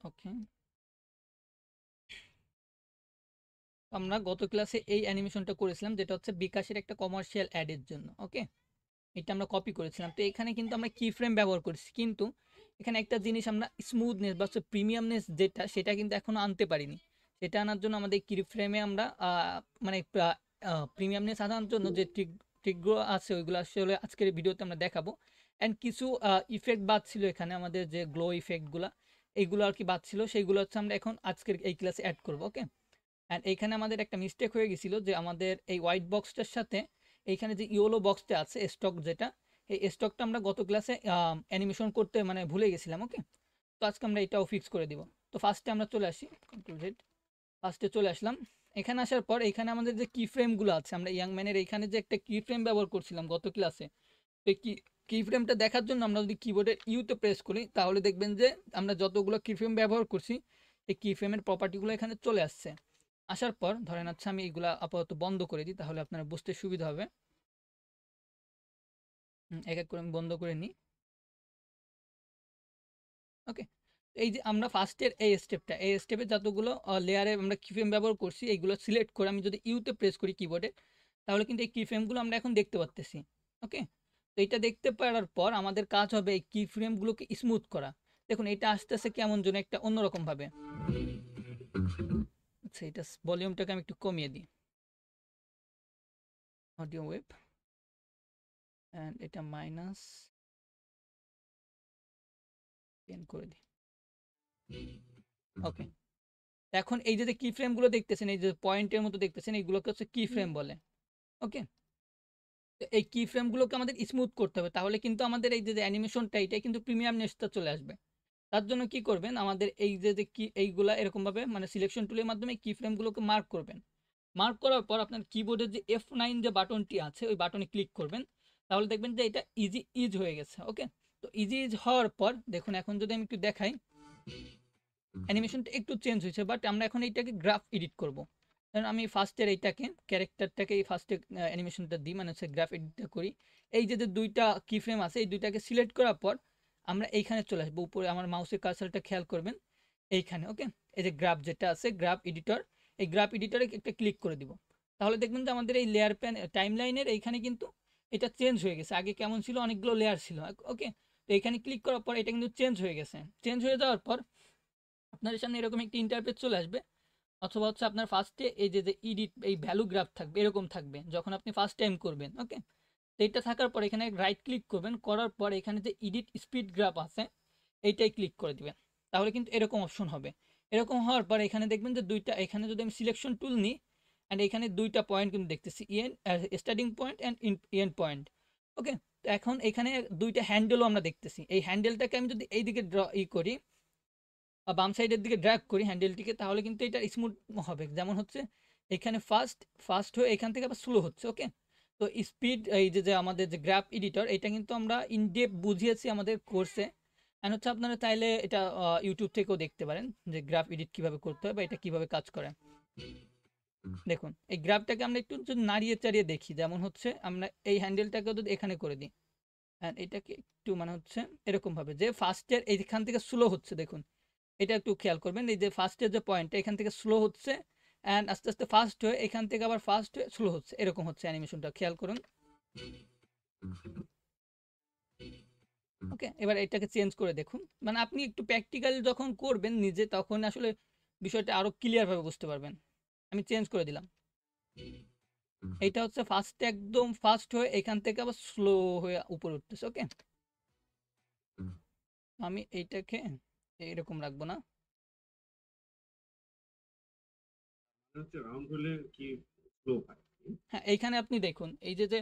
ওকে, আমরা গত ক্লাসে এই অ্যানিমেশনটা করেছিলাম যেটা হচ্ছে বিকাশের একটা কমার্শিয়াল অ্যাডের জন্য। ওকে, এটা আমরা কপি করেছিলাম। তো এখানে কিন্তু আমরা কি ফ্রেম ব্যবহার করেছি, কিন্তু এখানে একটা জিনিস আমরা স্মুথনেস বা প্রিমিয়ামনেস যেটা সেটা কিন্তু এখনো আনতে পারিনি। সেটা আনার জন্য আমাদের কি ফ্রেমে আমরা মানে প্রিমিয়ামনেস আনার জন্য যে ট্রিকগুলো আছে ওইগুলো আসলে আজকের ভিডিওতে আমরা দেখাবো। অ্যান্ড কিছু ইফেক্ট বাদ ছিল এখানে, আমাদের যে গ্লো ইফেক্টগুলো এইগুলো আর কি বাদ ছিল, সেইগুলো হচ্ছে আমরা এখন আজকের এই ক্লাসে অ্যাড করবো। ওকে, অ্যান্ড এইখানে আমাদের একটা মিস্টেক হয়ে গেছিলো যে আমাদের এই হোয়াইট বক্সটার সাথে এইখানে যে ইয়েলো বক্সটা আছে স্টক যেটা, এই স্টকটা আমরা গত ক্লাসে অ্যানিমেশন করতে মানে ভুলে গেছিলাম। ওকে, তো আজকে আমরা এটাও ফিক্স করে দিব। তো ফার্স্টে আমরা চলে আসি, কন্ট্রোল জেড, ফার্স্টে চলে আসলাম। এখানে আসার পর এখানে আমাদের যে কি ফ্রেমগুলো আছে, আমরা ইয়াং ম্যানের এখানে যে একটা কি ফ্রেম ব্যবহার করছিলাম গত ক্লাসে, তো এই কি ফ্রেমটা দেখার জন্য আমরা যদি কিবোর্ডের ইউতে প্রেস করি তাহলে দেখবেন যে আমরা যতগুলো কি ফ্রেম ব্যবহার করছি এই কি ফ্রেমের প্রপার্টিগুলো এখানে চলে আসছে। আসার পর ধরেন আচ্ছা আমি এগুলা আপাতত বন্ধ করে দিই, তাহলে আপনারা বুঝতে সুবিধা হবে। এক এক করে আমি বন্ধ করে নিই। ওকে, এই যে আমরা ফার্স্টের এই স্টেপে যতগুলো লেয়ারে আমরা কিফ্রেম ব্যবহার করছি এইগুলো সিলেক্ট করে আমি যদি ইউতে প্রেস করি কিবোর্ডে, তাহলে কিন্তু এই কিফ্রেমগুলো আমরা এখন দেখতে পাচ্তেছি। ওকে, তো এটা দেখতে পারার পর আমাদের কাজ হবে এই কিফ্রেমগুলোকে স্মুথ করা। দেখুন এটা আস্তে আস্তে কেমন যেন একটা অন্যরকম ভাবে। আচ্ছা, এটা ভলিউমটাকে আমি একটু কমিয়ে দিই, অডিও ওয়েভ, অ্যান্ড এটা মাইনাস 10 করে দিই। ওকে, এখন এই যে কি ফ্রেমগুলো দেখতেছেন, এই যে পয়েন্টের মতো দেখতেছেন, এইগুলোকে হচ্ছে কি ফ্রেম বলে। ওকে, তো এই কি ফ্রেমগুলোকে আমাদের স্মুথ করতে হবে, তাহলে কিন্তু আমাদের এই যে অ্যানিমেশনটা এটা কিন্তু প্রিমিয়ামনেসটা চলে আসবে। তার জন্য কি করবেন, আমাদের এই যে কি এইগুলা এরকমভাবে মানে সিলেকশন টুলের মাধ্যমে কি ফ্রেমগুলোকে মার্ক করবেন। মার্ক করার পর আপনার কিবোর্ডের যে F9 যে বাটনটি আছে ওই বাটনে ক্লিক করবেন, তাহলে দেখবেন যে এটা ইজ হয়ে গেছে। ওকে, তো ইজ হওয়ার পর দেখুন এখন যদি আমি একটু দেখাই, অ্যানিমেশনটা একটু চেঞ্জ হয়েছে, বাট আমরা এখন এইটাকে গ্রাফ এডিট করব। কারণ আমি ফার্স্টের এইটাকে ক্যারেক্টারটাকে এই ফার্স্টে অ্যানিমেশনটা দিই, মানে হচ্ছে গ্রাফ এডিটটা করি। এই যে দুইটা কি ফ্রেম আছে এই দুইটাকে সিলেক্ট করার পর আমরা এইখানে চলে আসবো, উপরে আমার মাউসের কার্সারটা খেয়াল করবেন এইখানে। ওকে, এই যে গ্রাফ যেটা আছে গ্রাফ এডিটর, এই গ্রাফ এডিটরে একটা ক্লিক করে দিব, তাহলে দেখবেন যে আমাদের এই লেয়ার প্যান টাইম লাইনের এইখানে কিন্তু এটা চেঞ্জ হয়ে গেছে। আগে কেমন ছিল, অনেকগুলো লেয়ার ছিল। ওকে, তো এখানে ক্লিক করার পর এটা কিন্তু চেঞ্জ হয়ে গেছে। চেঞ্জ হয়ে যাওয়ার পর আপনার সামনে এরকম একটি ইন্টারফেস চলে আসবে, অথবা হচ্ছে আপনার ফার্স্টে এই যে এডিট এই ভ্যালু গ্রাফ থাকবে, এরকম থাকবে যখন আপনি ফার্স্ট টাইম করবেন। ওকে, তো এইটা থাকার পর এখানে রাইট ক্লিক করবেন, করার পর এখানে যে এডিট স্পিড গ্রাফ আছে এইটাই ক্লিক করে দিবেন, তাহলে কিন্তু এরকম অপশন হবে। এরকম হওয়ার পর এখানে দেখবেন যে দুইটা, এখানে যদি আমি সিলেকশন টুল নিই অ্যান্ড এখানে দুইটা পয়েন্ট কিন্তু দেখতেছি, starting point and end point. Okay, তো এখন এখানে দুইটা হ্যান্ডেলও আমরা দেখতেছি। এই হ্যান্ডেলটাকে আমি যদি এইদিকে ড্র করি বা বাম সাইডের দিকে ড্র্যাগ করি হ্যান্ডেলটিকে, তাহলে কিন্তু এটা স্মুথ হবে। যেমন হচ্ছে এখানে ফাস্ট ফাস্ট হয়ে এখান থেকে আবার স্লো হচ্ছে। ওকে, তো স্পিড এই যে আমাদের যে গ্রাফ এডিটর এটা কিন্তু আমরা ইনডেপ বুঝিয়েছি আমাদের কোর্সে, অ্যান্ড হচ্ছে আপনারা চাইলে এটা ইউটিউব থেকেও দেখতে পারেন যে গ্রাফ এডিট কিভাবে করতে হয় বা এটা কিভাবে কাজ করে। দেখুন এই গ্রাফটাকে আমরা একটু যদি নাড়িয়ে চাড়িয়ে দেখি, যেমন হচ্ছে আমরা এই হ্যান্ডেলটাকেও যদি এখানে করে দিই, অ্যান্ড এটাকে একটু মানে হচ্ছে এরকম ভাবে যে ফার্স্টের এইখান থেকে স্লো হচ্ছে। দেখুন এটা একটু খেয়াল করবেন, এই যে ফার্স্টের যে পয়েন্টটা এখান থেকে স্লো হচ্ছে অ্যান্ড আস্তে আস্তে ফাস্ট হয়ে এখান থেকে আবার ফাস্ট হয়ে স্লো হচ্ছে, এরকম হচ্ছে অ্যানিমেশনটা, খেয়াল করুন। ওকে, এবার এটাকে চেঞ্জ করে দেখুন, মানে আপনি একটু প্র্যাকটিক্যাল যখন করবেন নিজে তখন আসলে বিষয়টা আরো ক্লিয়ার ভাবে বুঝতে পারবেন। আমি চেঞ্জ করে দিলাম, এইটা হচ্ছে ফার্স্টে একদম ফাস্ট হয়ে এখান থেকে আবার স্লো হয়ে উপরে উঠতেছে। ওকে, আমি এইটাকে এইরকম রাখবো না। রাউন্ড হলে কি স্লো হয়? হ্যাঁ, এইখানে আপনি দেখুন এই যে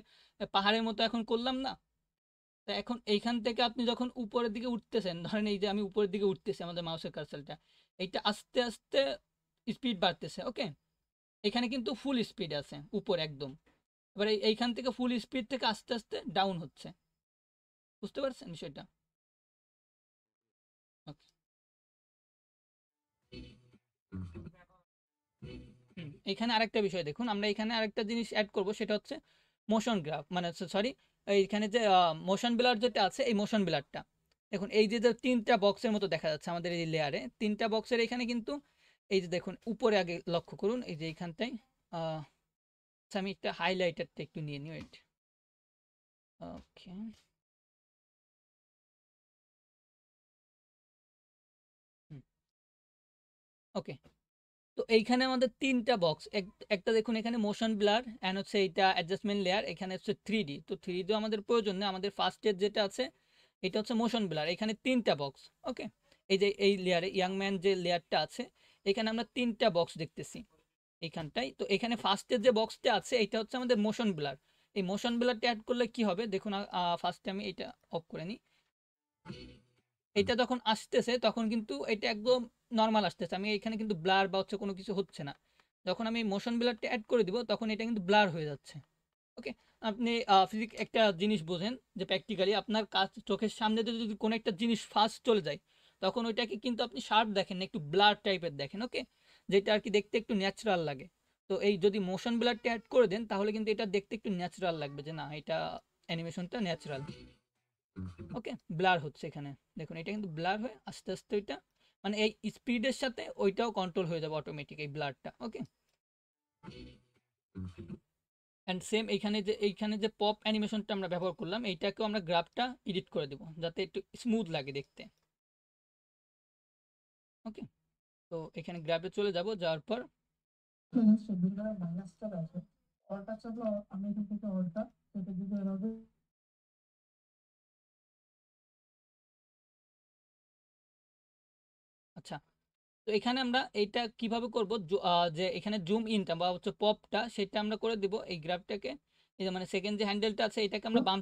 পাহাড়ের মতো এখন করলাম না, তো এখন এইখান থেকে আপনি যখন উপরের দিকে উঠতেছেন, ধরেন এই যে আমি উপরের দিকে উঠতেছি আমাদের মাউসের কার্সারটা, এইটা আস্তে আস্তে স্পিড বাড়তেছে। ওকে, এখানে কিন্তু ফুল স্পিড আছে উপর একদম, এবার এইখান থেকে ফুল স্পিড থেকে আস্তে আস্তে ডাউন হচ্ছে, বুঝতে পারছেন বিষয়টা? Okay. এখানে আরেকটা বিষয় দেখুন, আমরা এখানে আরেকটা জিনিস অ্যাড করব, সেটা হচ্ছে মোশন গ্রাফ, মানে সরি এইখানে যে মোশন ব্লার যেটা আছে এই মোশন ব্লারটা, দেখুন এই যে তিনটা বক্সের মতো দেখা যাচ্ছে আমাদের এই লেয়ারে, তিনটা বক্সের এখানে কিন্তু এই যে দেখুন উপরে আগে লক্ষ্য করুন, এই যে এইখানটায় আচ্ছা আমি একটা হাইলাইটারটা একটু নিয়ে নিই, ওয়েট। ওকে, ওকে। তো এইখানে আমাদের তিনটা বক্স, একটা দেখুন এখানে মোশন ব্লার অ্যান্ড হচ্ছে এইটা অ্যাডজাস্টমেন্ট লেয়ার, এখানে হচ্ছে 3D। তো 3D আমাদের প্রয়োজন নেই, আমাদের ফার্স্টের যেটা আছে এটা হচ্ছে মোশন ব্লার। এখানে তিনটা বক্স, ওকে। এই যে এই লেয়ারে ইয়াং ম্যান যে লেয়ারটা আছে, এখানে আমরা তিনটা বক্স দেখতেছি এইখানটাই। তো এখানে ফার্স্টের যে বক্সটা আছে এটা হচ্ছে আমাদের মোশন ব্লার। এই মোশন ব্লারটা অ্যাড করলে কি হবে দেখুন, ফার্স্টে আমি এটা অফ করে নিই। এটা যখন আসতেছে তখন কিন্তু এটা একদম নর্মাল আসতেছে, আমি এখানে কিন্তু ব্লার বা হচ্ছে কোনো কিছু হচ্ছে না। যখন আমি মোশন ব্লারটা অ্যাড করে দিব তখন এটা কিন্তু ব্লার হয়ে যাচ্ছে, ওকে। আপনি ফিজিক্স একটা জিনিস বোঝেন যে প্র্যাকটিক্যালি আপনার কাজ চোখের সামনে দিয়ে যদি কোনো একটা জিনিস ফাস্ট চলে যায় তখন ওইটাকে কিন্তু আপনি শার্প দেখেন না, একটু ব্লার টাইপের দেখেন, ওকে, যেটা আর কি দেখতে একটু ন্যাচারাল লাগে। তো এই যদি মোশন ব্লারটা অ্যাড করে দেন তাহলে কিন্তু এটা দেখতে একটু ন্যাচারাল লাগবে, যে না এটা অ্যানিমেশনটা ন্যাচারাল। ওকে, ব্লার হচ্ছে এখানে, দেখুন এটা কিন্তু ব্লার হয়ে আস্তে আস্তে ওইটা মানে এই স্পিডের সাথে ওইটাও কন্ট্রোল হয়ে যাবে অটোমেটিক এই ব্লারটা, ওকে। অ্যান্ড সেম এইখানে যে পপ অ্যানিমেশনটা আমরা ব্যবহার করলাম এইটাকেও আমরা গ্রাফটা এডিট করে দেবো যাতে একটু স্মুথ লাগে দেখতে, ওকে। তো এখানে গ্রাফে চলে যাব, যাওয়ার পর আচ্ছা, তো এখানে আমরা এইটা কিভাবে করব, যে এখানে জুম ইনটা বা হচ্ছে পপটা সেটা আমরা করে দিব এই গ্রাফটাকে, এই যে মানে সেকেন্ড যে হ্যান্ডেলটা আছে এটাকে আমরা বাম।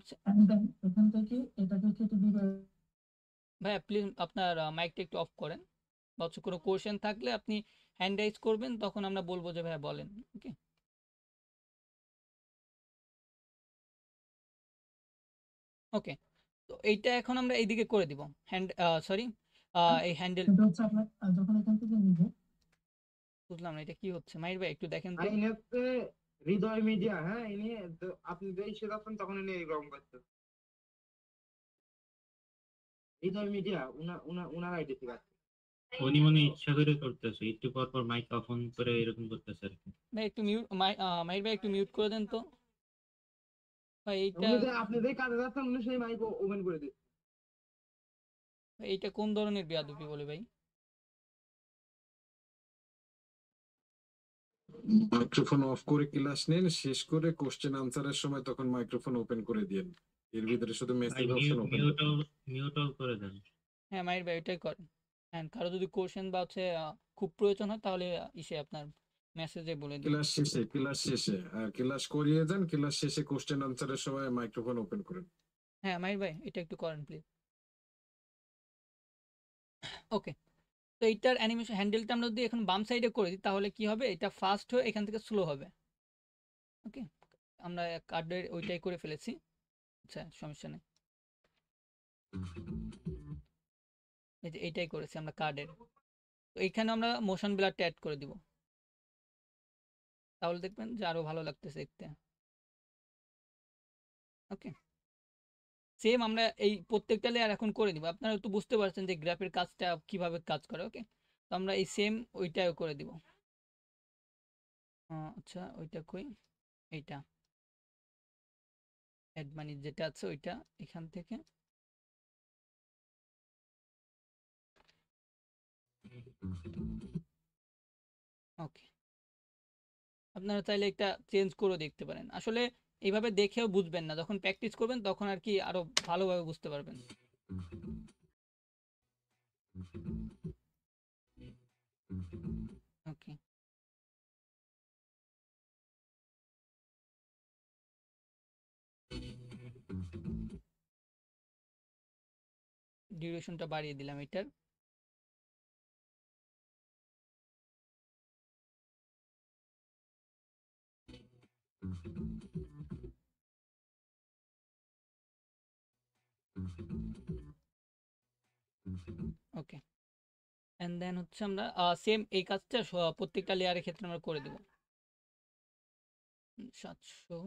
ভাইয়া প্লিজ আপনার মাইকটা একটু অফ করেন, বা হচ্ছে কোনো কোশ্চেন থাকলে আপনি হ্যান্ড রাইজ করবেন, তখন আমরা বলবো যে ভাইয়া বলেন, ওকে। ওকে, তো এইটা এখন আমরা এইদিকে করে দিব, হ্যান্ড সরি এই হ্যান্ডেল, বুঝলাম না এটা কি হচ্ছে, মাহির ভাই একটু দেখেন তো। আর ইনি হচ্ছে হৃদয় মিডিয়া, হ্যাঁ ইনি আপনি যেই সে যাচ্ছেন তখন ইনি এরকম করছেন। হৃদয় মিডিয়া উনার আইডি থেকে আছে। উনি মনে হয় ইচ্ছা করে করতেছে, একটু পর পর মাইক অফ অন করে এরকম করতেছে আর কি। ভাই একটু মিউট, মাহির ভাই একটু মিউট করে দেন তো ভাই, এইটা আপনি যেই কাজে যাচ্ছেন উনি সেই মাইক ওপেন করে দিচ্ছে। এইটা কোন ধরনের বেয়াদবি বলে ভাই? মাইক্রোফোন অফ করে ক্লাস নেন, শেষ করে কোশ্চেন আনসারের সময় তখন মাইক্রোফোন ওপেন করে দিন। এর ভিতরে শুধু ভাই মেসেজ অপশন ওপেন মিউট করতে হবে। মিউট অল করে দেন। হ্যাঁ মাহির ভাই এটাই করেন। হ্যাঁ, কারো যদি কোশ্চেন বা হচ্ছে খুব প্রয়োজন হয় তাহলে ইসে আপনার মেসেজে বলে দিন। ক্লাস শেষে আর ক্লাস করিয়ে যান, ক্লাস শেষে কোশ্চেন আনসারের সময় মাইক্রোফোন ওপেন করেন। হ্যাঁ মাহির ভাই এটা একটু করেন প্লিজ, ওকে। তো এইটার অ্যানিমেশন হ্যান্ডেলটা আমরা যদি এখন বাম সাইডে করে দিই তাহলে কি হবে, এটা ফাস্ট হয়ে এখান থেকে স্লো হবে, ওকে। আমরা কার্ডের ওইটাই করে ফেলেছি, আচ্ছা সমস্যা নেই। এই যে এইটাই করেছি আমরা কার্ডের। তো এইখানে আমরা মোশন ব্লারটা অ্যাড করে দিব, তাহলে দেখবেন যে আরো ভালো লাগতেছে দেখতে, ওকে। সেম আমরা এই প্রত্যেকটা লেয়ার এখন করে দিব, আপনারা তো বুঝতে পারছেন যে গ্রাফের কাজটা কিভাবে কাজ করে, ওকে। তো আমরা এই সেম ওইটাও করে দিব। আচ্ছা ওইটা কই, এইটা অ্যাড মানি যেটা আছে ওইটা এখান থেকে, ওকে। আপনারা চাইলে একটা চেঞ্জ করে দেখতে পারেন, আসলে এইভাবে দেখেও বুঝবেন না, যখন প্র্যাকটিস করবেন তখন আর কি আরো ভালোভাবে বুঝতে পারবেন, ওকে। ডিউরেশনটা বাড়িয়ে দিলাম এটার, ওকে। এন্ড দেন হচ্ছে আমরা সেম এই কাজটা প্রত্যেকটা লেয়ারের ক্ষেত্রে আমরা করে দেব। 700,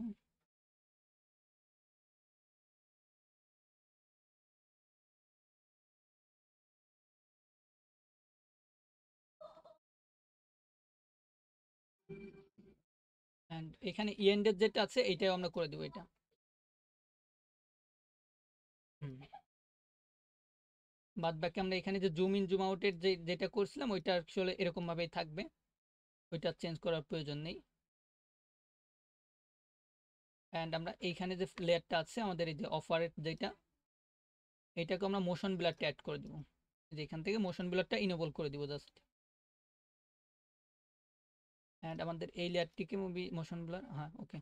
অ্যান্ড এখানে ইএন্ডের যেটা আছে এইটাও আমরা করে দেবো এটা। বাদ বাকি আমরা এখানে যে জুম ইন জুম আউটের যেটা করছিলাম ওইটা আসলে এরকম ভাবেই থাকবে, ওইটা চেঞ্জ করার প্রয়োজন নেই। অ্যান্ড আমরা এইখানে যে লেয়ারটা আছে আমাদের এই যে অফারের যেটা, এটাকে আমরা মোশন ব্লারটা অ্যাড করে দিব, যে এখান থেকে মোশন ব্লারটা ইনেবল করে দিব জাস্ট। অ্যান্ড আমাদের এই লেয়ারটিকে মুভি মোশন ব্লার, হ্যাঁ ওকে,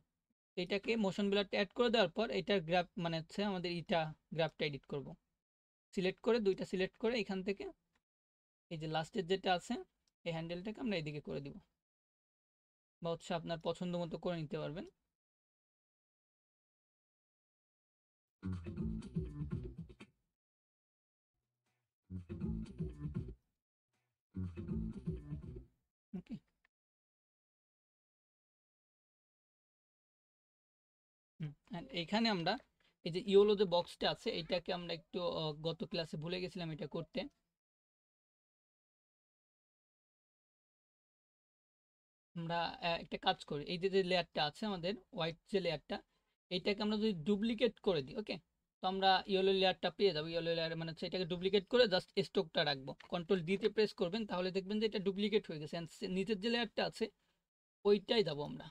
এইটাকে মোশন ব্লারটা অ্যাড করে দেওয়ার পর এটার গ্রাফ মানে হচ্ছে আমাদের এটা গ্রাফটা এডিট করব। সিলেক্ট করে দুইটা সিলেক্ট করে এখান থেকে এই যে লাস্টের যেটা আছে এই হ্যান্ডেলটাকে আমরা এদিকে করে দিব, বা হচ্ছে আপনার পছন্দ মতো করে নিতে পারবেন। ওকে, and এইখানে আমরা এই যে ইওলো যে বক্সটা আছে এটাকে আমরা একটু গত ক্লাসে ভুলে গেছিলাম এটা করতে। আমরা একটা কাজ করি, এই যে যে লেয়ারটা আছে আমাদের হোয়াইট যে লেয়ারটা, এইটাকে আমরা যদি ডুপ্লিকেট করে দিই, ওকে, তো আমরা ইয়েলো লেয়ারটা পেয়ে যাবো। ইয়েলো লেয়ার মানে হচ্ছে এটাকে ডুপ্লিকেট করে জাস্ট স্টকটা রাখবো, কন্ট্রোল ডিতে প্রেস করবেন তাহলে দেখবেন যে এটা ডুপ্লিকেট হয়ে গেছে। And নিচের যে লেয়ারটা আছে ওইটাই যাবো আমরা,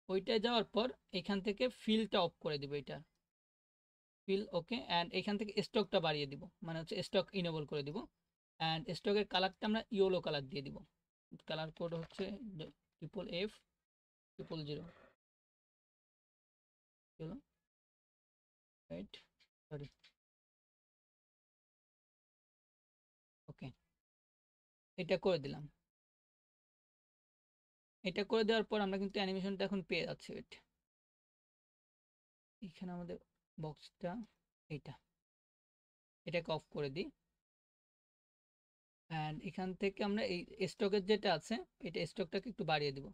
ওইটাই যাওয়ার পর এখান থেকে ফিলটা অফ করে দিব, এটা ফিল ওকে। অ্যান্ড এখান থেকে স্টকটা বাড়িয়ে দিব, মানে হচ্ছে স্টক ইনেবল করে দিব। অ্যান্ড স্টকের কালারটা আমরা ইয়েলো কালার দিয়ে দিব, কালার কোড হচ্ছে FFF000, রাইট, সরি, ওকে, এটা করে দিলাম। এটা করে দেওয়ার পর আমরা কিন্তু অ্যানিমেশনটা এখন পেয়ে যাচ্ছি। ওয়েট, এখানে আমাদের বক্সটা এইটা, এটাকে অফ করে দিই। অ্যান্ড এখান থেকে আমরা এই স্টকের যেটা আছে এটা স্টকটাকে একটু বাড়িয়ে দিব,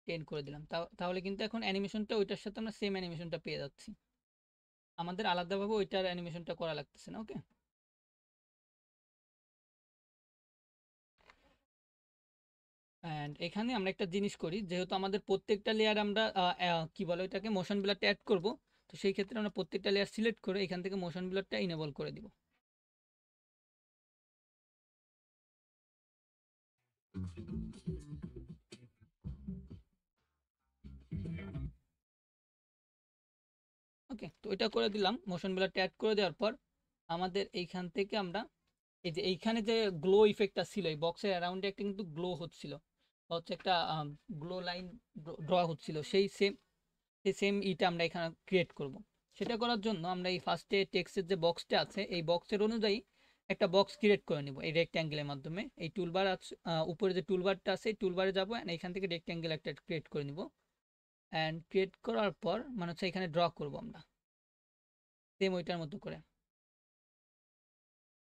10 করে দিলাম। তাহলে কিন্তু এখন অ্যানিমেশনটা ওইটার সাথে আমরা সেম অ্যানিমেশনটা পেয়ে যাচ্ছি, আমাদের আলাদাভাবে ওইটার অ্যানিমেশনটা করা লাগতেছে না। ওকে, অ্যান্ড এখানে আমরা একটা জিনিস করি, যেহেতু আমাদের প্রত্যেকটা লেয়ার আমরা কি বলে ওইটাকে মোশন ব্লারটা অ্যাড করব, তো সেই ক্ষেত্রে আমরা প্রত্যেকটা লেয়ার সিলেক্ট করে এখান থেকে মোশন ব্লারটা ইনেবল করে দিব। ওকে, তো এটা করে দিলাম, মোশন ব্লারটা অ্যাড করে দেওয়ার পর আমাদের এইখান থেকে আমরা এই যে এইখানে যে গ্লো ইফেক্টটা ছিল এই বক্সের অ্যারাউন্ডে একটা কিন্তু গ্লো হচ্ছিল, বা হচ্ছে একটা গ্লো লাইন ড্র হচ্ছিল, সেই সেম ইটা আমরা এখানে ক্রিয়েট করব। সেটা করার জন্য আমরা এই ফার্স্টে টেক্সটের যে বক্সটা আছে এই বক্সের অনুযায়ী একটা বক্স ক্রিয়েট করে নিব এই রেক্ট্যাঙ্গেলের মাধ্যমে। এই টুলবার আছে, উপরে যে টুলবারটা আছে এই টুলবারে যাবো, এখান থেকে রেক্ট্যাঙ্গেল একটা ক্রিয়েট করে নিব। অ্যান্ড ক্রিয়েট করার পর মানে হচ্ছে এখানে ড্র করব আমরা সেম ওইটার মতো করে।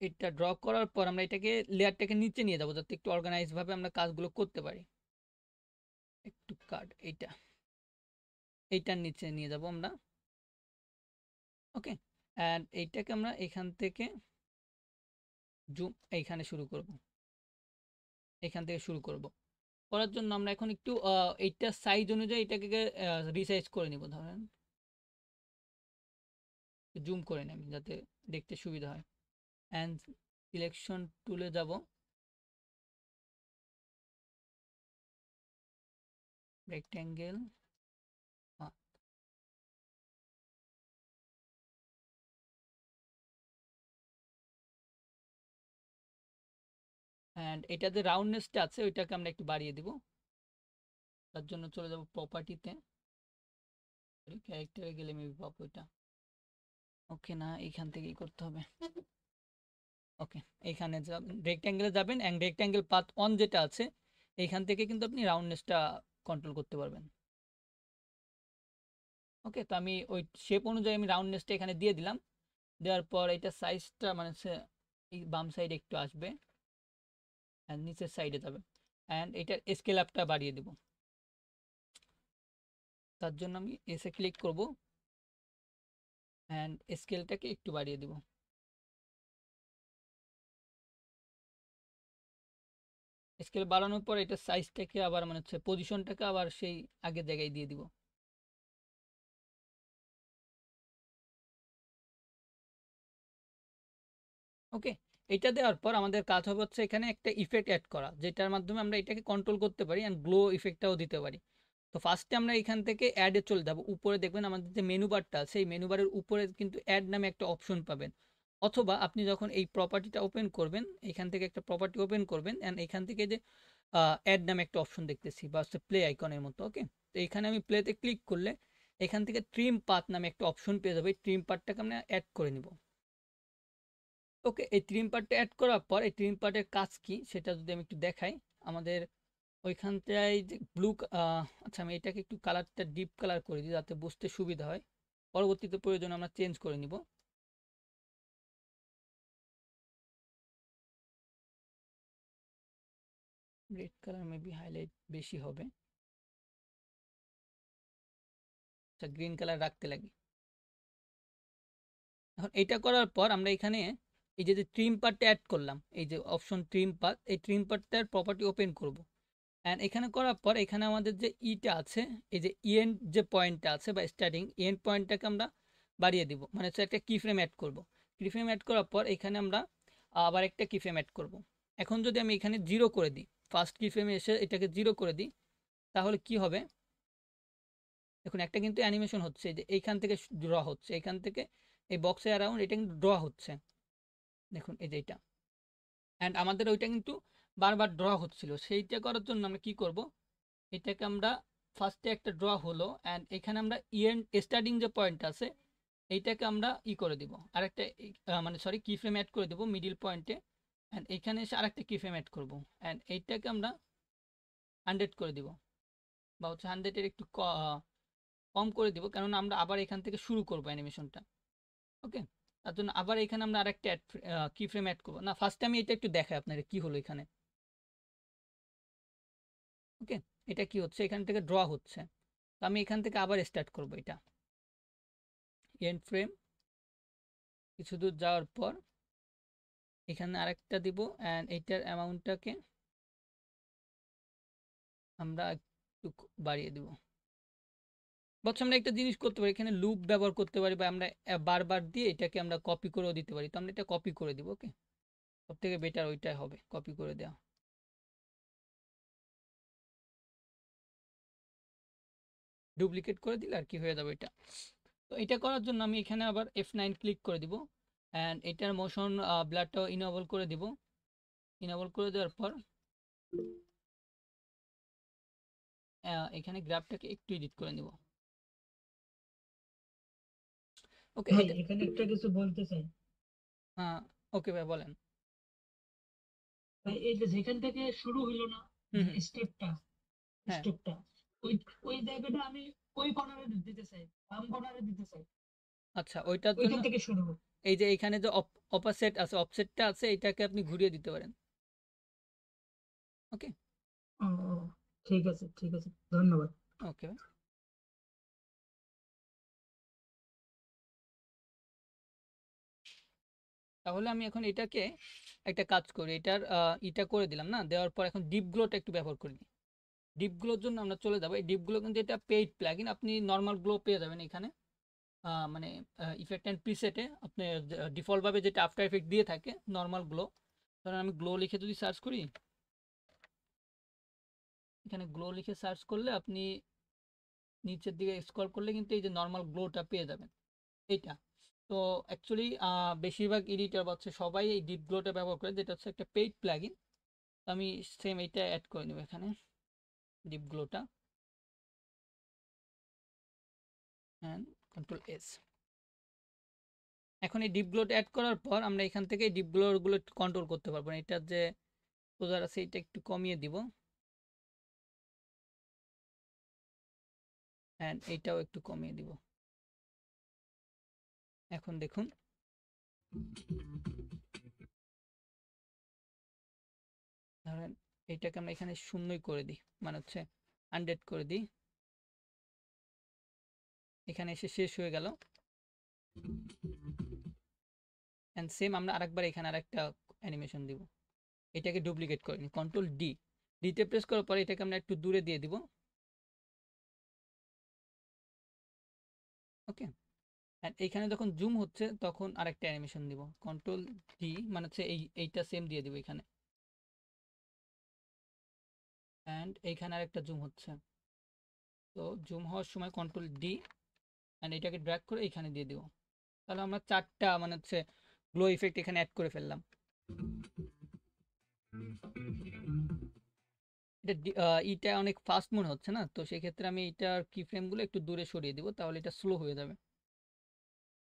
এটা ড্র করার পর আমরা এটাকে লেয়ারটাকে নিচে নিয়ে যাবো যাতে একটু অর্গানাইজ ভাবে আমরা কাজগুলো করতে পারি। একটু কাট এইটার নিচে নিয়ে যাব আমরা, ওকে। অ্যান্ড এইটাকে আমরা এখান থেকে জুম এইখানে এখান থেকে শুরু করব। করার জন্য আমরা এখন একটু এইটার সাইজ অনুযায়ী এটাকে রিসাইজ করে নিব, ধরেন জুম করে নেব যাতে দেখতে সুবিধা হয়। অ্যান্ড সিলেকশন টুলে যাব, রেক্ট্যাঙ্গেল, অ্যান্ড এটা যে রাউন্ডনেসটা আছে ওইটাকে আমরা একটু বাড়িয়ে দিব। তার জন্য চলে যাব প্রপার্টিতে, ক্যারেক্টারে গেলে মেবি পাবো এটা, ওকে না এইখান থেকেই করতে হবে। ওকে, এইখানে রেক্ট্যাঙ্গেলে যাবেন অ্যান্ড রেক্ট্যাঙ্গেল পাথ অন যেটা আছে এইখান থেকে কিন্তু আপনি রাউন্ডনেসটা কন্ট্রোল করতে পারবেন। ওকে, তো আমি ওই শেপ অনুযায়ী আমি রাউন্ডনেসটা এখানে দিয়ে দিলাম। দেওয়ার পর এটা সাইজটা মানে এই বাম সাইডে একটু আসবে অ্যান্ড নিচের সাইডে যাবে। অ্যান্ড এটার স্কেল আপটা বাড়িয়ে দেব, তার জন্য আমি এসে ক্লিক করব অ্যান্ড স্কেলটাকে একটু বাড়িয়ে দেব। স্কেল বাড়ানোর পর এটা সাইজটাকে আবার মানে হচ্ছে পজিশনটাকে আবার সেই আগের জায়গায় দিয়ে দিব। ওকে, এটা দেওয়ার পর আমাদের কাজ হবে হচ্ছে এখানে একটা ইফেক্ট অ্যাড করা, যেটার মাধ্যমে আমরা এটাকে কন্ট্রোল করতে পারি অ্যান্ড গ্লো ইফেক্টটাও দিতে পারি। তো ফার্স্টে আমরা এখান থেকে অ্যাডে চলে যাবো। উপরে দেখবেন আমাদের যে মেনু বারটা আছে, এই মেনু বারের উপরে কিন্তু অ্যাড নামে একটা অপশন পাবেন। অথবা আপনি যখন এই প্রপার্টিটা ওপেন করবেন, এখান থেকে একটা প্রপার্টি ওপেন করবেন অ্যান্ড এখান থেকে যে অ্যাড নামে একটা অপশন দেখতেছি বা হচ্ছে প্লে আইকনের মতো। ওকে, তো এখানে আমি প্লেতে ক্লিক করলে এখান থেকে ট্রিম পাথ নামে একটা অপশন পেয়ে যাবে। এই ট্রিম পাথটাকে আমরা অ্যাড করে নিব। ওকে, এই ট্রিম পার্টটা অ্যাড করার পর এই ট্রিম পার্টের কাজ কি সেটা যদি আমি একটু দেখাই। আমাদের ওইখানটায় যে ব্লু, আচ্ছা আমি এটাকে একটু কালারটা ডিপ কালার করে দিই যাতে বুঝতে সুবিধা হয়। পরবর্তীতে প্রয়োজন আমরা চেঞ্জ করে নিব। রেড কালার মেবি হাইলাইট বেশি হবে। আচ্ছা গ্রিন কালার রাখতে লাগি। এখন এটা করার পর আমরা এখানে এই যে ট্রিম পার্টটা অ্যাড করলাম, এই যে অপশন ট্রিম পার্ট, এই ট্রিম পার্টটার প্রপার্টি ওপেন করব। অ্যান্ড এখানে করার পর এখানে আমাদের যে ইটা আছে, এই যে ইএন্ড যে পয়েন্টটা আছে বা স্টার্টিং এন্ড পয়েন্টটাকে আমরা বাড়িয়ে দিব, মানে হচ্ছে একটা কি ফ্রেম অ্যাড করব। কি ফ্রেম অ্যাড করার পর এখানে আমরা আবার একটা কি ফ্রেম অ্যাড করব। এখন যদি আমি এখানে জিরো করে দিই, ফার্স্ট কি ফ্রেমে এসে এটাকে জিরো করে দিই, তাহলে কি হবে দেখুন, একটা কিন্তু অ্যানিমেশন হচ্ছে যে এইখান থেকে ড্র হচ্ছে, এখান থেকে এই বক্সে অ্যারাউন্ড এটা কিন্তু ড্র হচ্ছে। দেখুন এই যে এটা, অ্যান্ড আমাদের ওইটা কিন্তু বারবার ড্র হচ্ছিল। সেইটা করার জন্য আমরা কি করব, এটাকে আমরা ফার্স্টে একটা ড্র হলো অ্যান্ড এখানে আমরা ইএন্ড স্টার্টিং যে পয়েন্ট আছে এইটাকে আমরা করে দিব আরেকটা, মানে সরি কি ফ্রেম অ্যাড করে দেবো মিডিল পয়েন্টে। অ্যান্ড এখানে এসে আরেকটা কি ফ্রেম অ্যাড করবো অ্যান্ড এইটাকে আমরা 100 করে দিব, বা হচ্ছে 100-এর একটু কম করে দিব, কেননা আমরা আবার এখান থেকে শুরু করবো অ্যানিমেশনটা। ওকে, তার জন্য আবার এখানে আমরা আরেকটা কি ফ্রেম অ্যাড করবো না, ফার্স্টে আমি এটা একটু দেখাই আপনাদের কি হলো এখানে। ওকে, এটা কি হচ্ছে, এখান থেকে ড্র হচ্ছে, তো আমি এখান থেকে আবার স্টার্ট করবো এটা এন্ড ফ্রেম। কিছু দূর যাওয়ার পর এখানে আরেকটা দিব অ্যান্ড এইটার অ্যামাউন্টটাকে আমরা একটু বাড়িয়ে দিব। বলছে আমরা একটা জিনিস করতে পারি, এখানে লুপ ব্যবহার করতে পারি, বা আমরা বারবার দিয়ে এটাকে আমরা কপি করেও দিতে পারি। তো আমরা এটা কপি করে দিব। ওকে, সব থেকে বেটার ওইটাই হবে, কপি করে দেওয়া। ডুপ্লিকেট করে দিলে আর কি হয়ে যাবে এটা। তো এটা করার জন্য আমি এখানে আবার F9 ক্লিক করে দিব অ্যান্ড এটার মোশন ব্লাডটাও ইনেবল করে দিব। ইনেবল করে দেওয়ার পর এখানে গ্রাফটাকে একটু এডিট করে নিব। ওকে, ভাই এটা এখানে একটা কিছু বলতে চাই। ওকে ভাই বলেন। ভাই এই যে যেখান থেকে শুরু হইলো না, হুম হুম, স্টেপটা হ্যাঁ স্টেপটা ওই ওই জায়গাটা আমি ওই কর্নারে দিতে চাই, বাম কর্নারে দিতে চাই, আচ্ছা, ওইটার জন্য ওইখান থেকে শুরু হোক। এই যে এখানে যে অপাসেট আছে, অফসেটটা আছে, এটাকে আপনি ঘুরিয়ে দিতে পারেন। ওকে ও ও, ঠিক আছে ঠিক আছে, ধন্যবাদ। ওকে, তাহলে আমি এখন এটাকে একটা কাজ করি, এটার এটা করে দিলাম না, দেওয়ার পর এখন ডিপগুলোটা একটু ব্যবহার করি। ডিপগুলোর জন্য আমরা চলে যাবো, এই ডিপগুলো কিন্তু এটা পেইড প্লাগইন, আপনি নর্মাল গ্লো পেয়ে যাবেন এখানে। মানে ইফেক্ট অ্যান্ড প্রিসেটে আপনি ডিফল্টভাবে যেটা আফটার এফেক্ট দিয়ে থাকে নর্মাল গ্লো। ধরেন আমি গ্লো লিখে যদি সার্চ করি, এখানে গ্লো লিখে সার্চ করলে আপনি নিচের দিকে স্ক্রল করলে কিন্তু এই যে নর্মাল গ্লোটা পেয়ে যাবেন এইটা। তো অ্যাকচুয়ালি বেশিরভাগ এডিটর বা হচ্ছে সবাই এই ডিপ গ্লোটা ব্যবহার করে, যেটা হচ্ছে একটা পেইড প্লাগইন। তো আমি সেম এইটা অ্যাড করে নেব এখানে, ডিপ গ্লোটা অ্যান্ড Ctrl+S। এখন এই ডিপ গ্লোটা অ্যাড করার পর আমরা এখান থেকে এই ডিপ গ্লোগুলো একটু কন্ট্রোল করতে পারবো না, এটার যে সোজার আছে এটা একটু কমিয়ে দিব অ্যান্ড এইটাও একটু কমিয়ে দিব। এখন দেখুন ধরেন এইটাকে আমরা এখানে শূন্যই করে দিই, মানে হচ্ছে 100 করে দিই, এখানে এসে শেষ হয়ে গেল। অ্যান্ড সেম আমরা আরেকবার এখানে আরেকটা অ্যানিমেশন দিব, এটাকে ডুপ্লিকেট করে নিই, কন্ট্রোল ডি, ডিতে প্রেস করার পরে এটাকে আমরা একটু দূরে দিয়ে দিব। ওকে, অ্যান্ড এইখানে যখন জুম হচ্ছে তখন আরেকটা অ্যানিমেশন দিব, কন্ট্রোল ডি, মানে হচ্ছে এইটা সেম দিয়ে দিব এখানে। অ্যান্ড এইখানে আরেকটা জুম হচ্ছে, তো জুম হওয়ার সময় কন্ট্রোল ডি অ্যান্ড এটাকে ড্র্যাগ করে এইখানে দিয়ে দিব। তাহলে আমরা 4টা মানে হচ্ছে গ্লো ইফেক্ট এখানে অ্যাড করে ফেললাম। এটা অনেক ফাস্ট মনে হচ্ছে না, তো সেই ক্ষেত্রে আমি এইটার কি ফ্রেমগুলো একটু দূরে সরিয়ে দিব, তাহলে এটা স্লো হয়ে যাবে।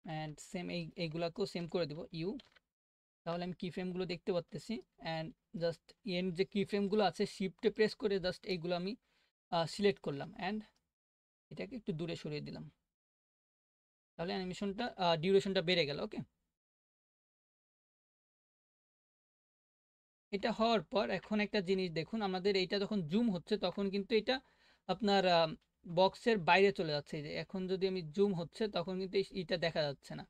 অ্যান্ড সেম এইগুলাকেও সেম করে দিব ইউ, তাহলে আমি কি ফ্রেমগুলো দেখতে পাচ্তেছি। অ্যান্ড জাস্ট এর যে কি ফ্রেমগুলো আছে শিফটে প্রেস করে জাস্ট এইগুলো আমি সিলেক্ট করলাম অ্যান্ড এটাকে একটু দূরে সরিয়ে দিলাম, তাহলে অ্যানিমেশনটা ডিউরেশনটা বেড়ে গেল। ওকে, এটা হওয়ার পর এখন একটা জিনিস দেখুন, আমাদের এইটা যখন জুম হচ্ছে তখন কিন্তু এটা আপনার বক্সের বাইরে চলে যাচ্ছে। এই যে এখন যদি আমি জুম হচ্ছে তখন কিন্তু এইটা দেখা যাচ্ছে না।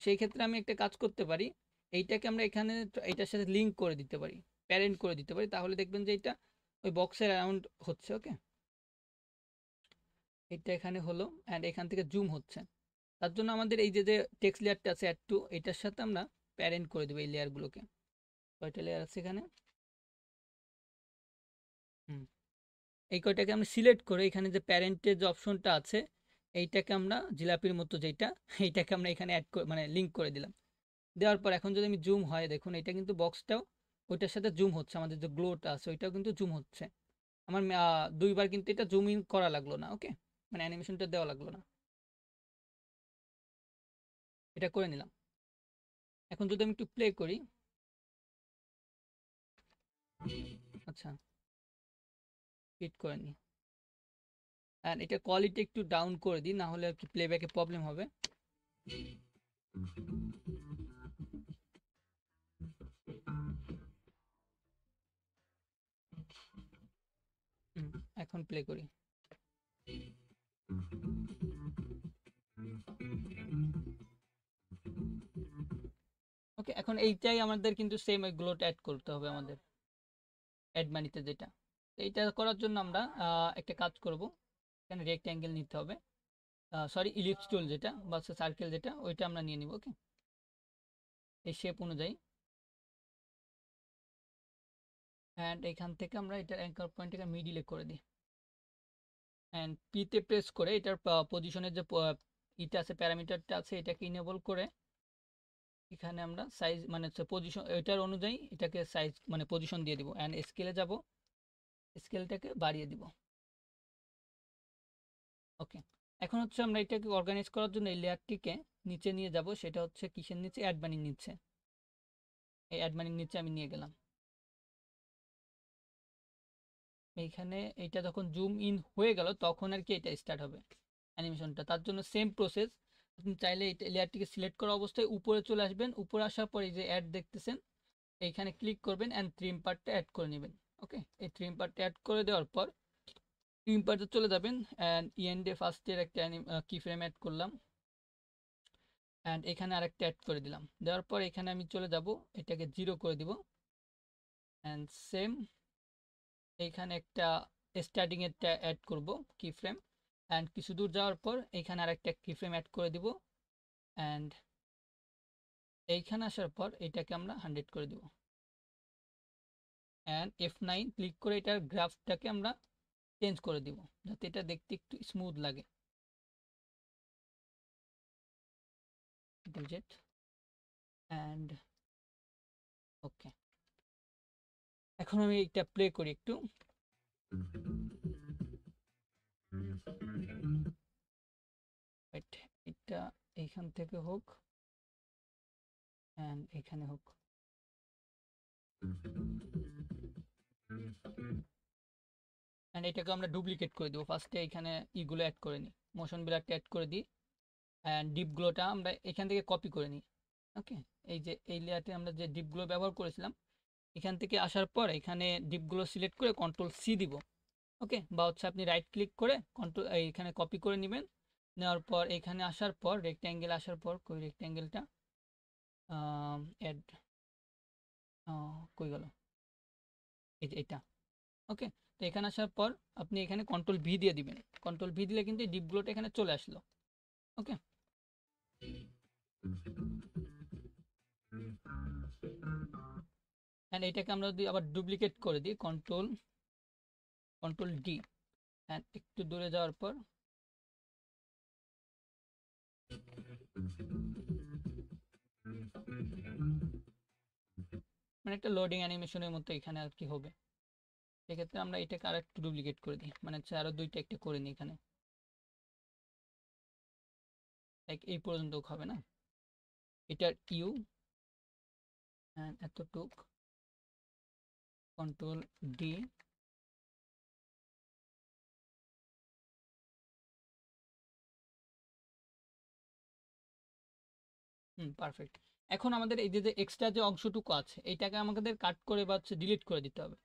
সেই ক্ষেত্রে আমি একটা কাজ করতে পারি, এইটাকে আমরা এখানে এইটার সাথে লিঙ্ক করে দিতে পারি, প্যারেন্ট করে দিতে পারি, তাহলে দেখবেন যে এটা ওই বক্সের অ্যারাউন্ড হচ্ছে। ওকে, এটা এখানে হলো অ্যান্ড এখান থেকে জুম হচ্ছে। তার জন্য আমাদের এই যে যে টেক্সট লেয়ারটা আছে অ্যাড টু, এটার সাথে আমরা প্যারেন্ট করে দেবো এই লেয়ারগুলোকে। কয়টা লেয়ার আছে এখানে, এই কয়টাকে আমরা সিলেক্ট করে এখানে যে প্যারেন্টের যে অপশনটা আছে এইটাকে আমরা জিলাপির মতো যেটা, এইটাকে আমরা এখানে অ্যাড করে মানে লিঙ্ক করে দিলাম। দেওয়ার পর এখন যদি আমি জুম হয় দেখুন এটা কিন্তু বক্সটাও ওইটার সাথে জুম হচ্ছে, আমাদের যে গ্লোটা আছে ওইটাও কিন্তু জুম হচ্ছে। আমার দুইবার কিন্তু এটা জুম ইন করা লাগলো না। ওকে, মানে অ্যানিমেশনটা দেওয়া লাগলো না, এটা করে নিলাম। এখন যদি আমি একটু প্লে করি, আচ্ছা হিট করে নিই অ্যান্ড এটা কোয়ালিটি একটু ডাউন করে দিই, না হলে আর কি প্লেব্যাকে প্রবলেম হবে। এখন প্লে করি। ওকে, এখন এইটাই আমাদের কিন্তু সেম এগুলোটা অ্যাড করতে হবে আমাদের অ্যাড মানিতে যেটা। এইটা করার জন্য আমরা একটা কাজ করব, এখানে রেক্ট্যাঙ্গেল নিতে হবে, সরি ইলিপস টুল যেটা বা সার্কেল যেটা ওইটা আমরা নিয়ে নিব। ওকে, এই শেপ অনুযায়ী অ্যান্ড এখান থেকে আমরা এটার অ্যাঙ্কার পয়েন্টটাকে মিডিলে করে দিই অ্যান্ড পিতে প্রেস করে এটার পজিশনের যে ইটা আছে প্যারামিটারটা আছে এটাকে ইনেবল করে এখানে আমরা সাইজ মানে পজিশন এটার অনুযায়ী এটাকে সাইজ মানে পজিশন দিয়ে দিব অ্যান্ড স্কেলে যাব, স্কেলটাকে বাড়িয়ে দিব। ওকে, এখন হচ্ছে আমরা এটাকে অর্গানাইজ করার জন্য এই লেয়ারটিকে নিচে নিয়ে যাব, সেটা হচ্ছে কিসের নিচে, অ্যাড বানির নিচে। এই অ্যাড বানির নিচে আমি নিয়ে গেলাম। এইখানে এইটা যখন জুম ইন হয়ে গেল তখন আর কি এটা স্টার্ট হবে অ্যানিমেশনটা। তার জন্য সেম প্রসেস, আপনি চাইলে এই লেয়ারটিকে সিলেক্ট করা অবস্থায় উপরে চলে আসবেন, উপরে আসার পর এই যে অ্যাড দেখতেছেন এইখানে ক্লিক করবেন অ্যান্ড ট্রিম পার্টটা অ্যাড করে নেবেন। ওকে, এই ট্রিম পার্টটা অ্যাড করে দেওয়ার পর ট্রিম পার্টে চলে যাবেন অ্যান্ড ইএনডে ফার্স্টের একটা কি ফ্রেম অ্যাড করলাম অ্যান্ড এখানে আরেকটা অ্যাড করে দিলাম। দেওয়ার পর এখানে আমি চলে যাব, এটাকে 0 করে দিব অ্যান্ড সেম এইখানে একটা স্টার্টিং এরটা অ্যাড করব কি ফ্রেম অ্যান্ড কিছু দূর যাওয়ার পর এইখানে আরেকটা কি ফ্রেম অ্যাড করে দিব অ্যান্ড এইখানে আসার পর এটাকে আমরা 100 করে দিব অ্যান্ড F9 ক্লিক করে এটার গ্রাফটাকে আমরা চেঞ্জ করে দিব যাতে এটা দেখতে একটু স্মুথ লাগে। ডিলিট অ্যান্ড ওকে, এখন আমি এটা প্লে করি একটু। এটা এইখান থেকে হোক অ্যান্ড এখানে হোক। অ্যান্ড এটাকে আমরা ডুপ্লিকেট করে দেবো, ফার্স্টে এখানে ইগুলো অ্যাড করে নিই, মোশন ব্লারটা অ্যাড করে দিই অ্যান্ড ডিপগুলোটা আমরা এখান থেকে কপি করে নিই। ওকে, এই যে এই লেয়ারতে আমরা যে ডিপগুলো ব্যবহার করেছিলাম এখান থেকে আসার পর এখানে ডিপগুলো সিলেক্ট করে কন্ট্রোল সি দিব। ওকে, বা হচ্ছে আপনি রাইট ক্লিক করে কন্ট্রোল এইখানে কপি করে নেবেন, নেওয়ার পর এখানে আসার পর রেক্ট্যাঙ্গেল আসার পর কই রেক্ট্যাঙ্গেলটা অ্যাড কই গেল এই যে এটা। ওকে, তো এখানে আসার পর আপনি এখানে কন্ট্রোল ভি দিয়ে দিবেন। কন্ট্রোল ভি দিলে কিন্তু এই ডিপগুলোটা এখানে চলে আসলো। ওকে, অ্যান্ড এটাকে আমরা যদি আবার ডুপ্লিকেট করে দিই, কন্ট্রোল ডি, অ্যান্ড একটু দূরে যাওয়ার পর মানে একটা লোডিং অ্যানিমেশনের মতো এখানে আর কি হবে। সেক্ষেত্রে আমরা এটাকে আর একটু ডুপ্লিকেট করে দিই, মানে হচ্ছে আরো দুইটা একটা করে নিই এখানে, লাইক এই পর্যন্ত হবে না, এটার ইউ অ্যান্ড এতটুক, কন্ট্রোল ডি, পারফেক্ট। এখন আমাদের এই যে এক্সট্রা যে অংশটুকু আছে এইটাকে আমাদের কাট করে বা হচ্ছে ডিলিট করে দিতে হবে।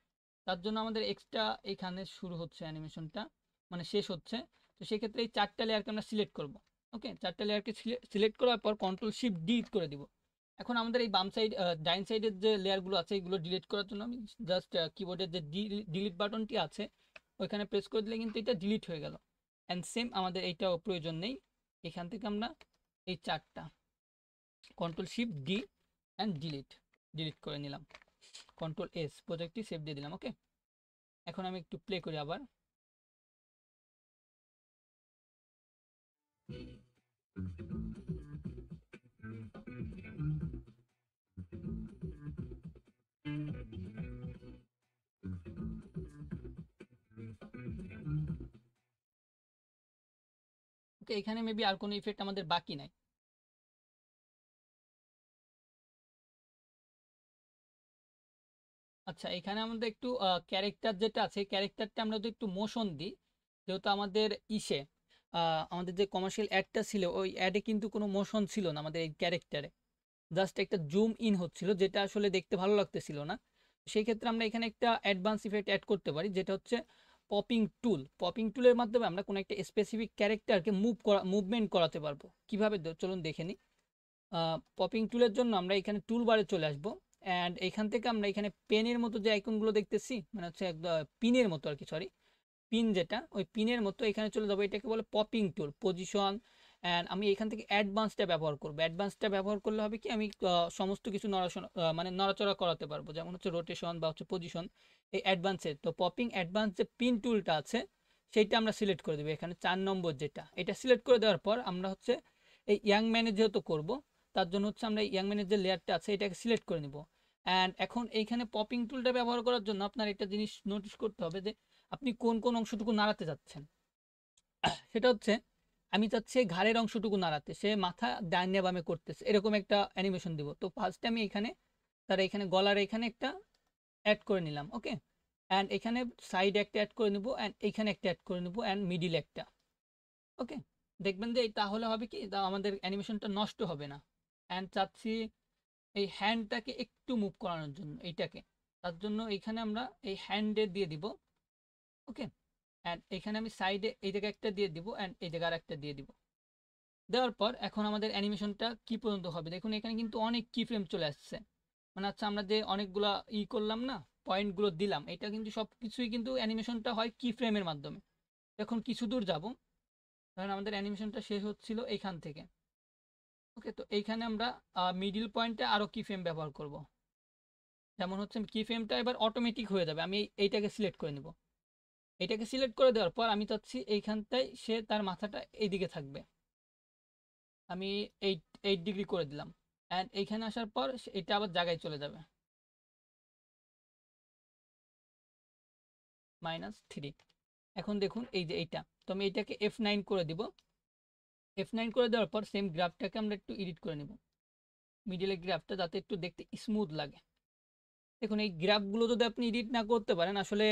তার জন্য আমাদের এক্সট্রা এখানে শুরু হচ্ছে অ্যানিমেশনটা, মানে শেষ হচ্ছে। তো সেক্ষেত্রে এই 4টা লেয়ারকে আমরা সিলেক্ট করব। ওকে, 4টা লেয়ারকে সিলেক্ট করার পর কন্ট্রোল শিফট ডি করে দিব। এখন আমাদের এই বাম সাইড ডাইন সাইডের যে লেয়ারগুলো আছে এগুলো ডিলিট করার জন্য আমি জাস্ট কিবোর্ডের যে ডিলিট বাটনটি আছে ওইখানে প্রেস করে দিলে কিন্তু এটা ডিলিট হয়ে গেল। অ্যান্ড সেম আমাদের এইটাও প্রয়োজন নেই। এখান থেকে আমরা এই 4টা control shift D and delete করে নিলাম। কন্ট্রোল এস, প্রজেক্টটি সেভ দিয়ে দিলাম। ওকে, এখন আমি একটু প্লে করি আবার। ওকে, এখানে মেবি আর কোনো ইফেক্ট আমাদের বাকি নাই। আচ্ছা, এখানে আমাদের একটু ক্যারেক্টার যেটা আছে ক্যারেক্টারটা আমরা যদি একটু মোশন দিই, যেহেতু আমাদের ইসে আমাদের যে কমার্শিয়াল অ্যাডটা ছিল ওই অ্যাডে কিন্তু কোনো মোশন ছিল না আমাদের এই ক্যারেক্টারে, জাস্ট একটা জুম ইন হচ্ছিল যেটা আসলে দেখতে ভালো লাগতেছিল না। সেই ক্ষেত্রে আমরা এখানে একটা অ্যাডভান্স ইফেক্ট অ্যাড করতে পারি, যেটা হচ্ছে পপিং টুলের মাধ্যমে আমরা কোনো একটা স্পেসিফিক ক্যারেক্টারকে মুভমেন্ট করাতে পারবো। কিভাবে চলুন দেখে নিই। পপিং টুলের জন্য আমরা এখানে টুল বারে চলে আসবো, অ্যান্ড এখান থেকে আমরা এখানে পেনের মতো যে আইকনগুলো দেখতেছি, মানে হচ্ছে পিনের মতো আর কি, সরি পিন, যেটা ওই পিনের মতো এখানে চলে যাবো। এটাকে বলে পপিং টুল পজিশন। অ্যান্ড আমি এখান থেকে অ্যাডভান্সটা ব্যবহার করবো। অ্যাডভান্সটা ব্যবহার করলে হবে কি, আমি সমস্ত কিছু মানে নড়াচড়া করাতে পারবো, যেমন হচ্ছে রোটেশন বা হচ্ছে পজিশন এই অ্যাডভান্সের। তো পপিং অ্যাডভান্স যে পিন টুলটা আছে সেইটা আমরা সিলেক্ট করে দেবো এখানে 4 নম্বর যেটা, এটা সিলেক্ট করে দেওয়ার পর আমরা হচ্ছে এই ইয়াং ম্যানের যেহেতু করবো তার জন্য হচ্ছে আমরা ইয়াং ম্যানের যে লেয়ারটা আছে এটাকে সিলেক্ট করে নিব। অ্যান্ড এখন এইখানে পপিং টুলটা ব্যবহার করার জন্য আপনার একটা জিনিস নোটিস করতে হবে যে আপনি কোন কোন অংশটুকু নাড়াতে যাচ্ছেন। সেটা হচ্ছে আমি চাচ্ছি ঘাড়ের অংশটুকু নাড়াতে, সে মাথা ডাইনে বামে করতেছে এরকম একটা অ্যানিমেশন দিব। তো ফার্স্টে আমি এখানে এখানে গলার এখানে একটা অ্যাড করে নিলাম। ওকে, অ্যান্ড এখানে সাইড একটা অ্যাড করে নিব, অ্যান্ড এখানে একটা অ্যাড করে নিব, অ্যান্ড মিডিল একটা। ওকে, দেখবেন যে তাহলে হবে কি, আমাদের অ্যানিমেশনটা নষ্ট হবে না। অ্যান্ড চাচ্ছি এই হ্যান্ডটাকে একটু মুভ করানোর জন্য এইটাকে, তার জন্য এখানে আমরা এই হ্যান্ডে দিয়ে দিব। ওকে, অ্যান্ড এখানে আমি সাইডে এই জায়গায় একটা দিয়ে দিব, অ্যান্ড এই জায়গায় একটা দিয়ে দিব। দেওয়ার পর এখন আমাদের অ্যানিমেশনটা কি পর্যন্ত হবে দেখুন, এখানে কিন্তু অনেক কি ফ্রেম চলে আসছে। মানে আচ্ছা, আমরা যে অনেকগুলা করলাম না, পয়েন্টগুলো দিলাম, এটা কিন্তু সব কিছুই কিন্তু অ্যানিমেশনটা হয় কি ফ্রেমের মাধ্যমে। এখন কিছু দূর যাব, কারণ আমাদের অ্যানিমেশনটা শেষ হচ্ছিল এইখান থেকে। ওকে, তো এইখানে আমরা মিডিল পয়েন্টে আরও কি ফ্রেম ব্যবহার করব। যেমন হচ্ছে কি ফ্রেমটা এবার অটোমেটিক হয়ে যাবে, আমি এইটাকে সিলেক্ট করে নেব। এটাকে সিলেক্ট করে দেওয়ার পর আমি চাচ্ছি এইখানটায় সে তার মাথাটা এইদিকে থাকবে। আমি 8 ডিগ্রি করে দিলাম, অ্যান্ড এইখানে আসার পর এটা আবার জায়গায় চলে যাবে -3। এখন দেখুন এই যে এইটা, তো আমি এইটাকে F9 করে দিব। F9 করে দেওয়ার পর সেম গ্রাফটাকে আমরা একটু এডিট করে নেব, মিডিলের গ্রাফটা যাতে একটু দেখতে স্মুথ লাগে। দেখুন এই গ্রাফগুলো যদি আপনি এডিট না করতে পারেন আসলে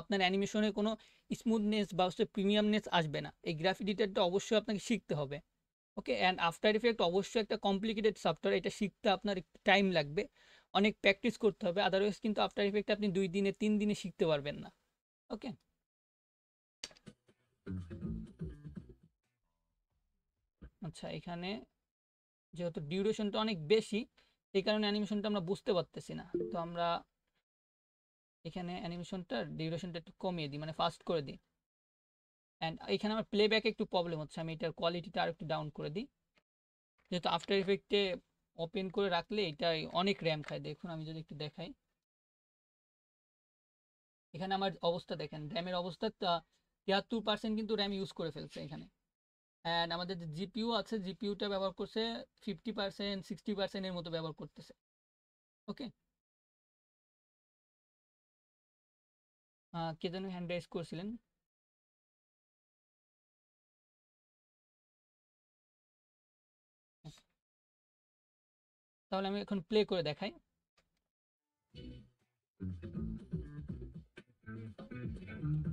আপনার অ্যানিমেশনে কোনো স্মুথনেস বা হচ্ছে প্রিমিয়ামনেস আসবে না। এই গ্রাফ এডিটারটা অবশ্যই আপনাকে শিখতে হবে। ওকে, অ্যান্ড আফটার ইফেক্ট অবশ্যই একটা কমপ্লিকেটেড সফটওয়্যার, এটা শিখতে আপনার একটু টাইম লাগবে, অনেক প্র্যাকটিস করতে হবে, আদারওয়াইজ কিন্তু আফটার ইফেক্ট আপনি 2 দিনে 3 দিনে শিখতে পারবেন না। ওকে, আচ্ছা এখানে যেহেতু ডিউরেশনটা অনেক বেশি এই কারণে অ্যানিমেশনটা আমরা বুঝতে পারতেছি না, তো আমরা এখানে অ্যানিমেশনটার ডিউরেশনটা একটু কমিয়ে দিই, মানে ফাস্ট করে দিই। অ্যান্ড এখানে আমার প্লেব্যাকে একটু প্রবলেম হচ্ছে, আমি এটার কোয়ালিটিটা আর একটু ডাউন করে দিই, যেহেতু আফটার ইফেক্টে ওপেন করে রাখলে এটাই অনেক র্যাম খায়। দেখুন আমি যদি একটু দেখাই, এখানে আমার অবস্থা দেখেন, র্যামের অবস্থা 73% কিন্তু র্যাম ইউজ করে ফেলছে এখানে। অ্যান্ড আমাদের যে জিপিইউ আছে, জিপিইউটা ব্যবহার করছে 50% 60%-এর মতো ব্যবহার করতেছে। ওকে, কে যেন হ্যান্ড রাইজ করছিলেন? তাহলে আমি এখন প্লে করে দেখাই।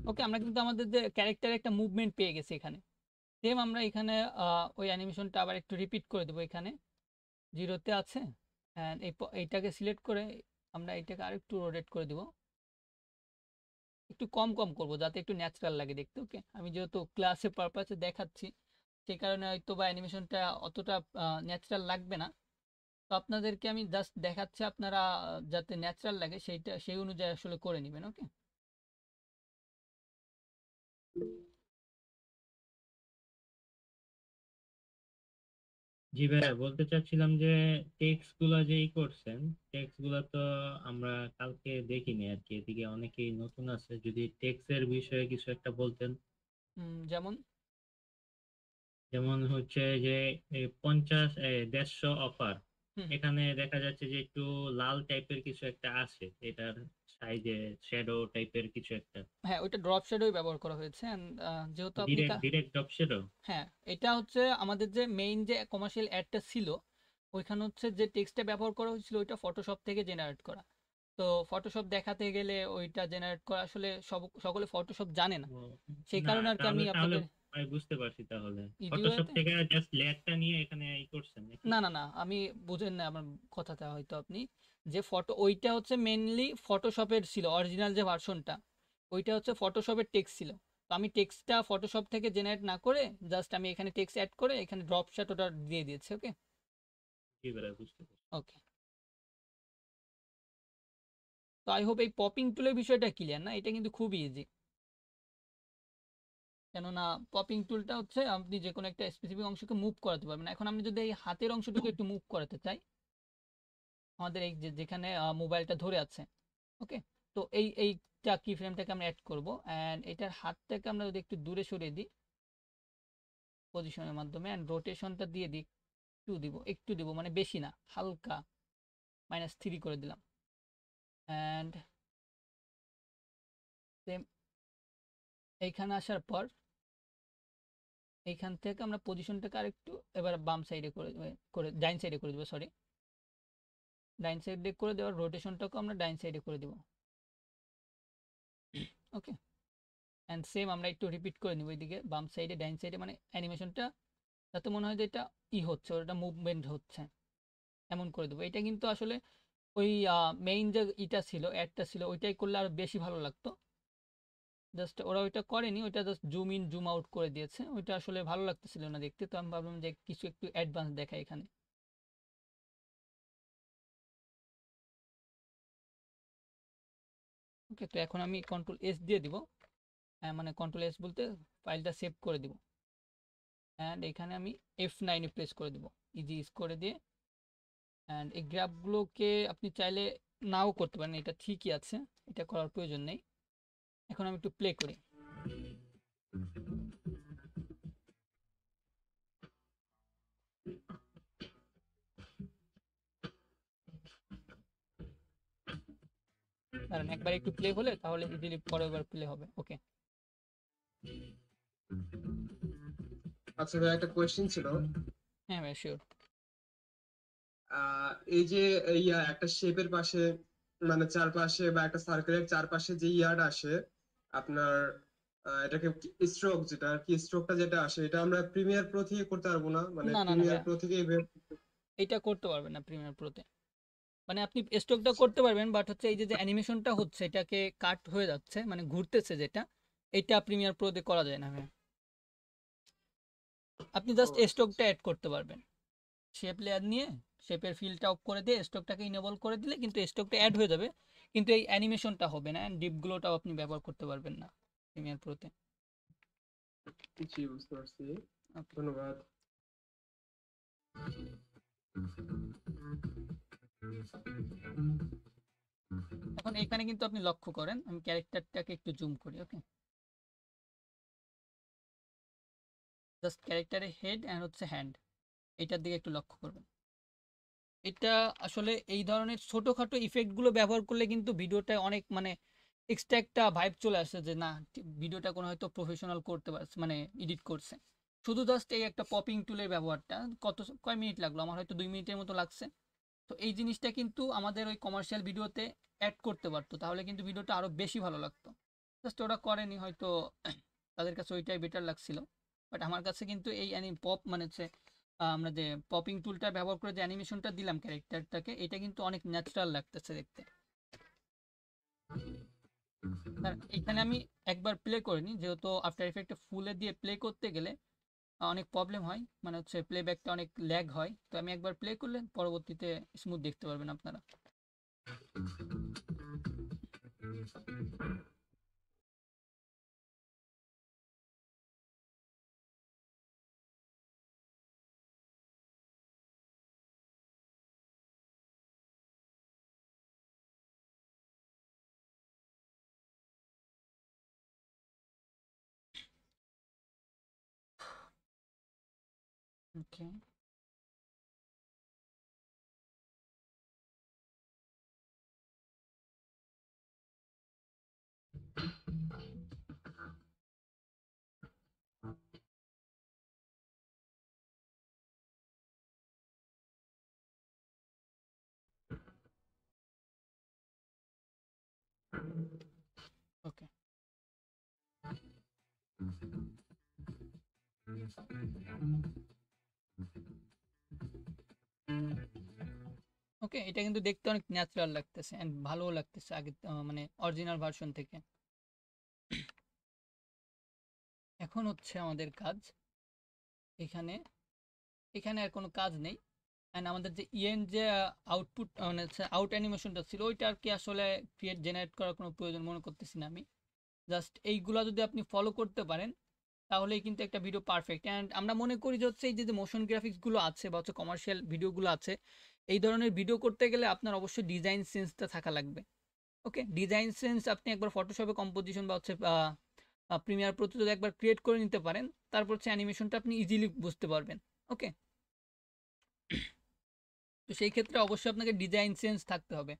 ওকে, আমরা কিন্তু আমাদের যে ক্যারেক্টারের একটা মুভমেন্ট পেয়ে গেছি এখানে। সেম আমরা এখানে ওই অ্যানিমেশনটা আবার একটু রিপিট করে দেবো। এখানে 0-তে আছে, অ্যান্ড এইটাকে সিলেক্ট করে আমরা এইটাকে আরেকটু রোটেট করে দিব, একটু কম কম করবো যাতে একটু ন্যাচারাল লাগে দেখতে। ওকে, আমি যেহেতু ক্লাসে পারপাসে দেখাচ্ছি সেই কারণে হয়তো বা অ্যানিমেশনটা অতটা ন্যাচারাল লাগবে না। তো আপনাদেরকে আমি জাস্ট দেখাচ্ছি, আপনারা যাতে ন্যাচারাল লাগে সেই অনুযায়ী আসলে করে নেবেন। ওকে, জি ভাইয়া, বলতে চাচ্ছিলাম যে টেক্সট গুলা যে করছেন, টেক্সট গুলা তো আমরা কালকে দেখিনি আর কি, এদিকে অনেকেই নতুন আছে, যদি টেক্সট এর বিষয়ে কিছু একটা বলতেন। যেমন যেমন হচ্ছে যে 50 150 অফার, হুম, এখানে দেখা যাচ্ছে যে একটু লাল টাইপের কিছু একটা আছে, এটার সাইডে শ্যাডো টাইপের কিছু একটা, হ্যাঁ, ওইটা ড্রপ শ্যাডোই ব্যবহার করা হয়েছে। And, যেহেতু আপনি ডিরেক্ট ডিরেক্ট অফ শ্যাডো। হ্যাঁ, এটা হচ্ছে আমাদের যে মেইন যে কমার্শিয়াল অ্যাডটা ছিল, ওইখানে হচ্ছে যে টেক্সটটা ব্যবহার করা হয়েছিল ওইটা ফটোশপ থেকে জেনারেট করা। তো ফটোশপ দেখাতে গেলে ওইটা জেনারেট করা আসলে সকলে ফটোশপ জানে না, সেই না, কারণে আর কি আমি তাহলে তাহলে আপনাদের আমি বুঝতে পারছি, তাহলে ফটোশপ ইউআইতে থেকে জাস্ট লেয়ারটা নিয়ে এখানে করছেন নাকি? না না না, আমি বুঝেন না আমার কথাটা হয়তো আপনি, যে ওইটা হচ্ছে মেনলি ফটোশপের ছিল অরিজিনাল যে ভার্সনটা, ওইটা হচ্ছে ফটোশপের টেক্সট ছিল। তো আমি টেক্সটটা ফটোশপ থেকে জেনারেট না করে জাস্ট আমি এখানে টেক্সট অ্যাড করে এখানে ড্রপ শ্যাট ওটা দিয়ে দিয়েছি। ওকে, জি ভাইয়া, বুঝতে পারছি। ওকে, তো আই হোপ এই পপিং টুলের বিষয়টা ক্লিয়ার না, এটা কিন্তু খুবই ইজি। কেননা পপিং টুলটা হচ্ছে আপনি যে কোনো একটা স্পেসিফিক অংশকে মুভ করাতে পারবেন। এখন আমি যদি এই হাতের অংশটুকু একটু মুভ করাতে চাই, আমাদের এই যেখানে মোবাইলটা ধরে আছে, ওকে, তো এইটা কি ফ্রেমটাকে আমরা অ্যাড করব, অ্যান্ড এটার হাতটাকে আমরা যদি একটু দূরে সরিয়ে দিই পজিশনের মাধ্যমে, অ্যান্ড রোটেশনটা দিয়ে দিই, একটু দিব মানে বেশি না, হালকা -3 করে দিলাম। অ্যান্ড সেম এইখানে আসার পর এইখান থেকে আমরা পজিশনটাকে আরেকটু এবার বাম সাইডে করে ডাইন সাইডে করে দেবো, সরি, ডাইন সাইডে করে দেওয়ার রোটেশনটাকে আমরা ডাইন সাইডে করে দেবো। ওকে, অ্যান্ড সেম আমরা একটু রিপিট করে নিব এইদিকে বাম সাইডে ডাইন সাইডে, মানে অ্যানিমেশনটা যাতে মনে হয় যে এটা হচ্ছে, ওটা মুভমেন্ট হচ্ছে, এমন করে দেবো। এটা কিন্তু আসলে ওই মেইন যে ছিল অ্যাডটা ছিল ওইটাই করলে আরো বেশি ভালো লাগতো। জাস্ট ওরা ওইটা করেনি, ওইটা just zoom in zoom out করে দিয়েছে, ওইটা আসলে ভালো লাগতেছিল না দেখতে। তো আমি ভাবলাম যে কিছু একটু অ্যাডভান্স দেখাই এখানে। ওকে, তো এখন আমি কন্ট্রোল-S দিয়ে দিব, মানে কন্ট্রোল-S বলতে ফাইলটা সেভ করে দিব, অ্যান্ড এখানে আমি F9 প্রেস করে দিব, ইজি ইজ করে দিয়ে। অ্যান্ড এই গ্রাফগুলোকে আপনি চাইলে নাও করতে পারেন, এটা ঠিকই আছে, এটা করার প্রয়োজন নেই। এখন আমি একটু প্লে করি। কারণ একবার একটু প্লে হলে তাহলে ইজিলি পরের প্লে হবে। ওকে, আচ্ছা ভাই, একটা কোয়েশ্চেন ছিল। হ্যাঁ ভাই শিওর। এই যে একটা শেপের পাশে, মানে চারপাশে বা একটা সার্কেলের চারপাশে যে ইয়ার্ড আসে আপনার, এটাকে স্ট্রোক, যেটা আর কি স্ট্রোকটা যেটা আসে, এটা আমরা প্রিমিয়ার প্রো থেকে করতে পারবো না? মানে না না না প্রিমিয়ার ভাইয়া, প্রো থেকে এটা করতে পারবেন না প্রিমিয়ার প্রোতে। মানে আপনি স্ট্রোকটা করতে পারবেন, বাট হচ্ছে এই যে অ্যানিমেশনটা হচ্ছে এটাকে কাট হয়ে যাচ্ছে মানে ঘুরতেছে যেটা, এটা প্রিমিয়ার প্রোতে করা যায় না ভাইয়া। আপনি জাস্ট স্ট্রোকটা অ্যাড করতে পারবেন, শেপ লেয়ার নিয়ে শেপের ফিলটা অফ করে দিয়ে স্ট্রোকটাকে ইনেবল করে দিলে কিন্তু স্ট্রোকটা অ্যাড হয়ে যাবে, কিন্তু এই অ্যানিমেশনটা হবে না, ডিপগুলোটাও আপনি ব্যবহার করতে পারবেন না প্রিমিয়ার প্রোতে। জি, বুঝতে পারছি। ধন্যবাদ। এখন এখানে কিন্তু আপনি লক্ষ্য করেন, আমি ক্যারেক্টারটাকে একটু জুম করি। ওকে, জাস্ট ক্যারেক্টারের হেড অ্যান্ড হচ্ছে হ্যান্ড, এইটার দিকে একটু লক্ষ্য করবেন। এটা আসলে এই ধরনের ছোটখাটো ইফেক্টগুলো ব্যবহার করলে কিন্তু ভিডিওটা অনেক মানে এক্সট্রা একটা ভাইব চলে আসে যে না ভিডিওটা কোনো হয়তো প্রফেশনাল করতে পারছে, মানে এডিট করছে। শুধু জাস্ট এই একটা পপিং টুলের ব্যবহারটা কয় মিনিট লাগলো, আমার হয়তো 2 মিনিটের মতো লাগছে। তো এই জিনিসটা কিন্তু আমাদের ওই কমার্শিয়াল ভিডিওতে অ্যাড করতে পারতো, তাহলে কিন্তু ভিডিওটা আরো বেশি ভালো লাগতো। জাস্ট ওরা করেনি হয়তো, তাদের কাছে ওইটাই বেটার লাগছিল। বাট আমার কাছে কিন্তু এই পপ মানে হচ্ছে আমরা যে পপিং টুলটা ব্যবহার করে যে অ্যানিমেশনটা দিলাম ক্যারেক্টারটাকে, এটা কিন্তু অনেক ন্যাচারাল লাগতেছে দেখতে। আর এখানে আমি একবার প্লে করিনি, যেহেতু আফটার ইফেক্টে ফুলে দিয়ে প্লে করতে গেলে অনেক প্রবলেম হয়, মানে হচ্ছে প্লেব্যাকটা অনেক ল্যাগ হয়। তো আমি একবার প্লে করলে পরবর্তীতে স্মুথ দেখতে পারবেন আপনারা। ওকে, ওকে, ওকে। এটা কিন্তু দেখতে অনেক ন্যাচারাল লাগতেছে এন্ড ভালোও লাগতেছে আগে মানে অরিজিনাল ভার্সন থেকে। এখন হচ্ছে আমাদের কাজ এখানে, এখানে আর কোনো কাজ নেই। অ্যান্ড আমাদের যে ইএন যে আউটপুট মানে আউট অ্যানিমেশনটা ছিল ওইটা আর কি আসলে জেনারেট করার কোনো প্রয়োজন মনে করতেছি না আমি। জাস্ট এইগুলা যদি আপনি ফলো করতে পারেন তাহলেই কিন্তু একটা ভিডিও পারফেক্ট। অ্যান্ড আমরা মনে করি যে হচ্ছে এই যে মোশন গ্রাফিক্সগুলো আছে বা হচ্ছে কমার্শিয়াল ভিডিওগুলো আছে, এই ধরনের ভিডিও করতে গেলে আপনার অবশ্যই ডিজাইন সেন্সটা থাকা লাগবে। ওকে, ডিজাইন সেন্স আপনি একবার ফটোশপে কম্পোজিশন বা হচ্ছে প্রিমিয়ার প্রোতে যদি একবার ক্রিয়েট করে নিতে পারেন, তারপর হচ্ছে অ্যানিমেশনটা আপনি ইজিলি বুঝতে পারবেন। ওকে, তো সেই ক্ষেত্রে অবশ্যই আপনাকে ডিজাইন সেন্স থাকতে হবে।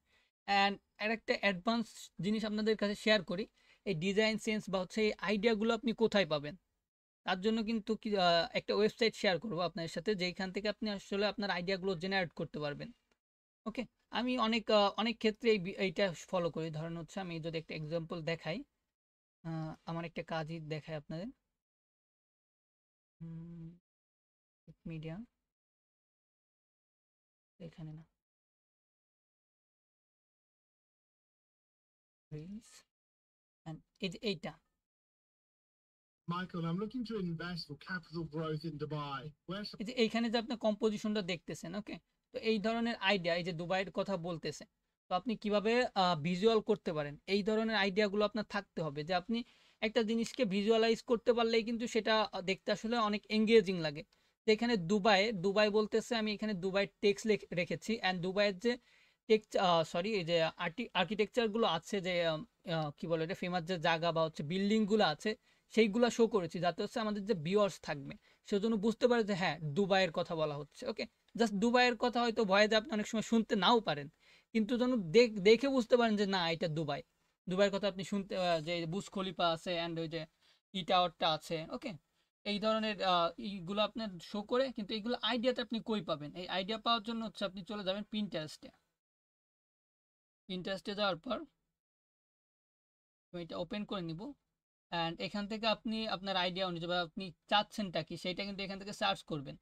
অ্যান্ড আর একটা অ্যাডভান্স জিনিস আপনাদের কাছে শেয়ার করি, এই ডিজাইন সেন্স বা হচ্ছে এই আইডিয়াগুলো আপনি কোথায় পাবেন, তার জন্য কিন্তু একটা ওয়েবসাইট শেয়ার করবো আপনার সাথে, যেখান থেকে আপনি আসলে আপনার আইডিয়াগুলো জেনারেট করতে পারবেন। ওকে, আমি অনেক ক্ষেত্রে এইটা ফলো করি। ধরেন হচ্ছে আমি যদি একটা এক্সাম্পল দেখাই, আমার একটা কাজই দেখাই আপনাদের। মিডিয়া এখানে না, রিলস, এই যে এইটা, Michael, I'm looking to invest for capital growth in Dubai. Where's এই যে এইখানে যে আপনি কম্পোজিশনটা দেখতেছেন। ওকে, তো এই ধরনের আইডিয়া, এই যে দুবাইয়ের কথা বলতেছে, তো আপনি কিভাবে ভিজুয়াল করতে পারেন, এই ধরনের আইডিয়াগুলো আপনার থাকতে হবে। যে আপনি একটা জিনিসকে ভিজুয়ালাইজ করতে পারলেই কিন্তু সেটা দেখতে আসলে অনেক এঙ্গেজিং লাগে। তো এখানে দুবাই বলতেছে, আমি এখানে দুবাই টেক্সট রেখেছি। অ্যান্ড দুবাইয়ের যে সরি এই যে আর্কিটেকচারগুলো আছে, যে কি বলে এটা ফেমাস যে জায়গা বা হচ্ছে বিল্ডিংগুলো আছে, সেইগুলা শো করেছি যাতে হচ্ছে আমাদের যে ভিউয়ার্স থাকবে সেজন্য বুঝতে পারে যে হ্যাঁ দুবাইয়ের কথা বলা হচ্ছে। ওকে, জাস্ট দুবাইয়ের কথা হয়তো ভয়েতে আপনি অনেক সময় শুনতে নাও পারেন, কিন্তু যেন দেখে বুঝতে পারেন যে না এটা দুবাই। দুবাইয়ের কথা আপনি শুনতে যে বুর্জ খলিফা আছে অ্যান্ড ওই যে টাওয়ারটা আছে। ওকে, এই ধরনের এইগুলো আপনার শো করে, কিন্তু এইগুলো আইডিয়াতে আপনি কই পাবেন? এই আইডিয়া পাওয়ার জন্য হচ্ছে আপনি চলে যাবেন পিন্টারেস্টে। পিন্টারেস্টে যাওয়ার পর আমি এটা ওপেন করে নিব। অ্যান্ড এখান থেকে আপনি আপনার আইডিয়া অনুযায়ী বা আপনি চাচ্ছেনটা কি সেটা কিন্তু এখান থেকে সার্চ করবেন।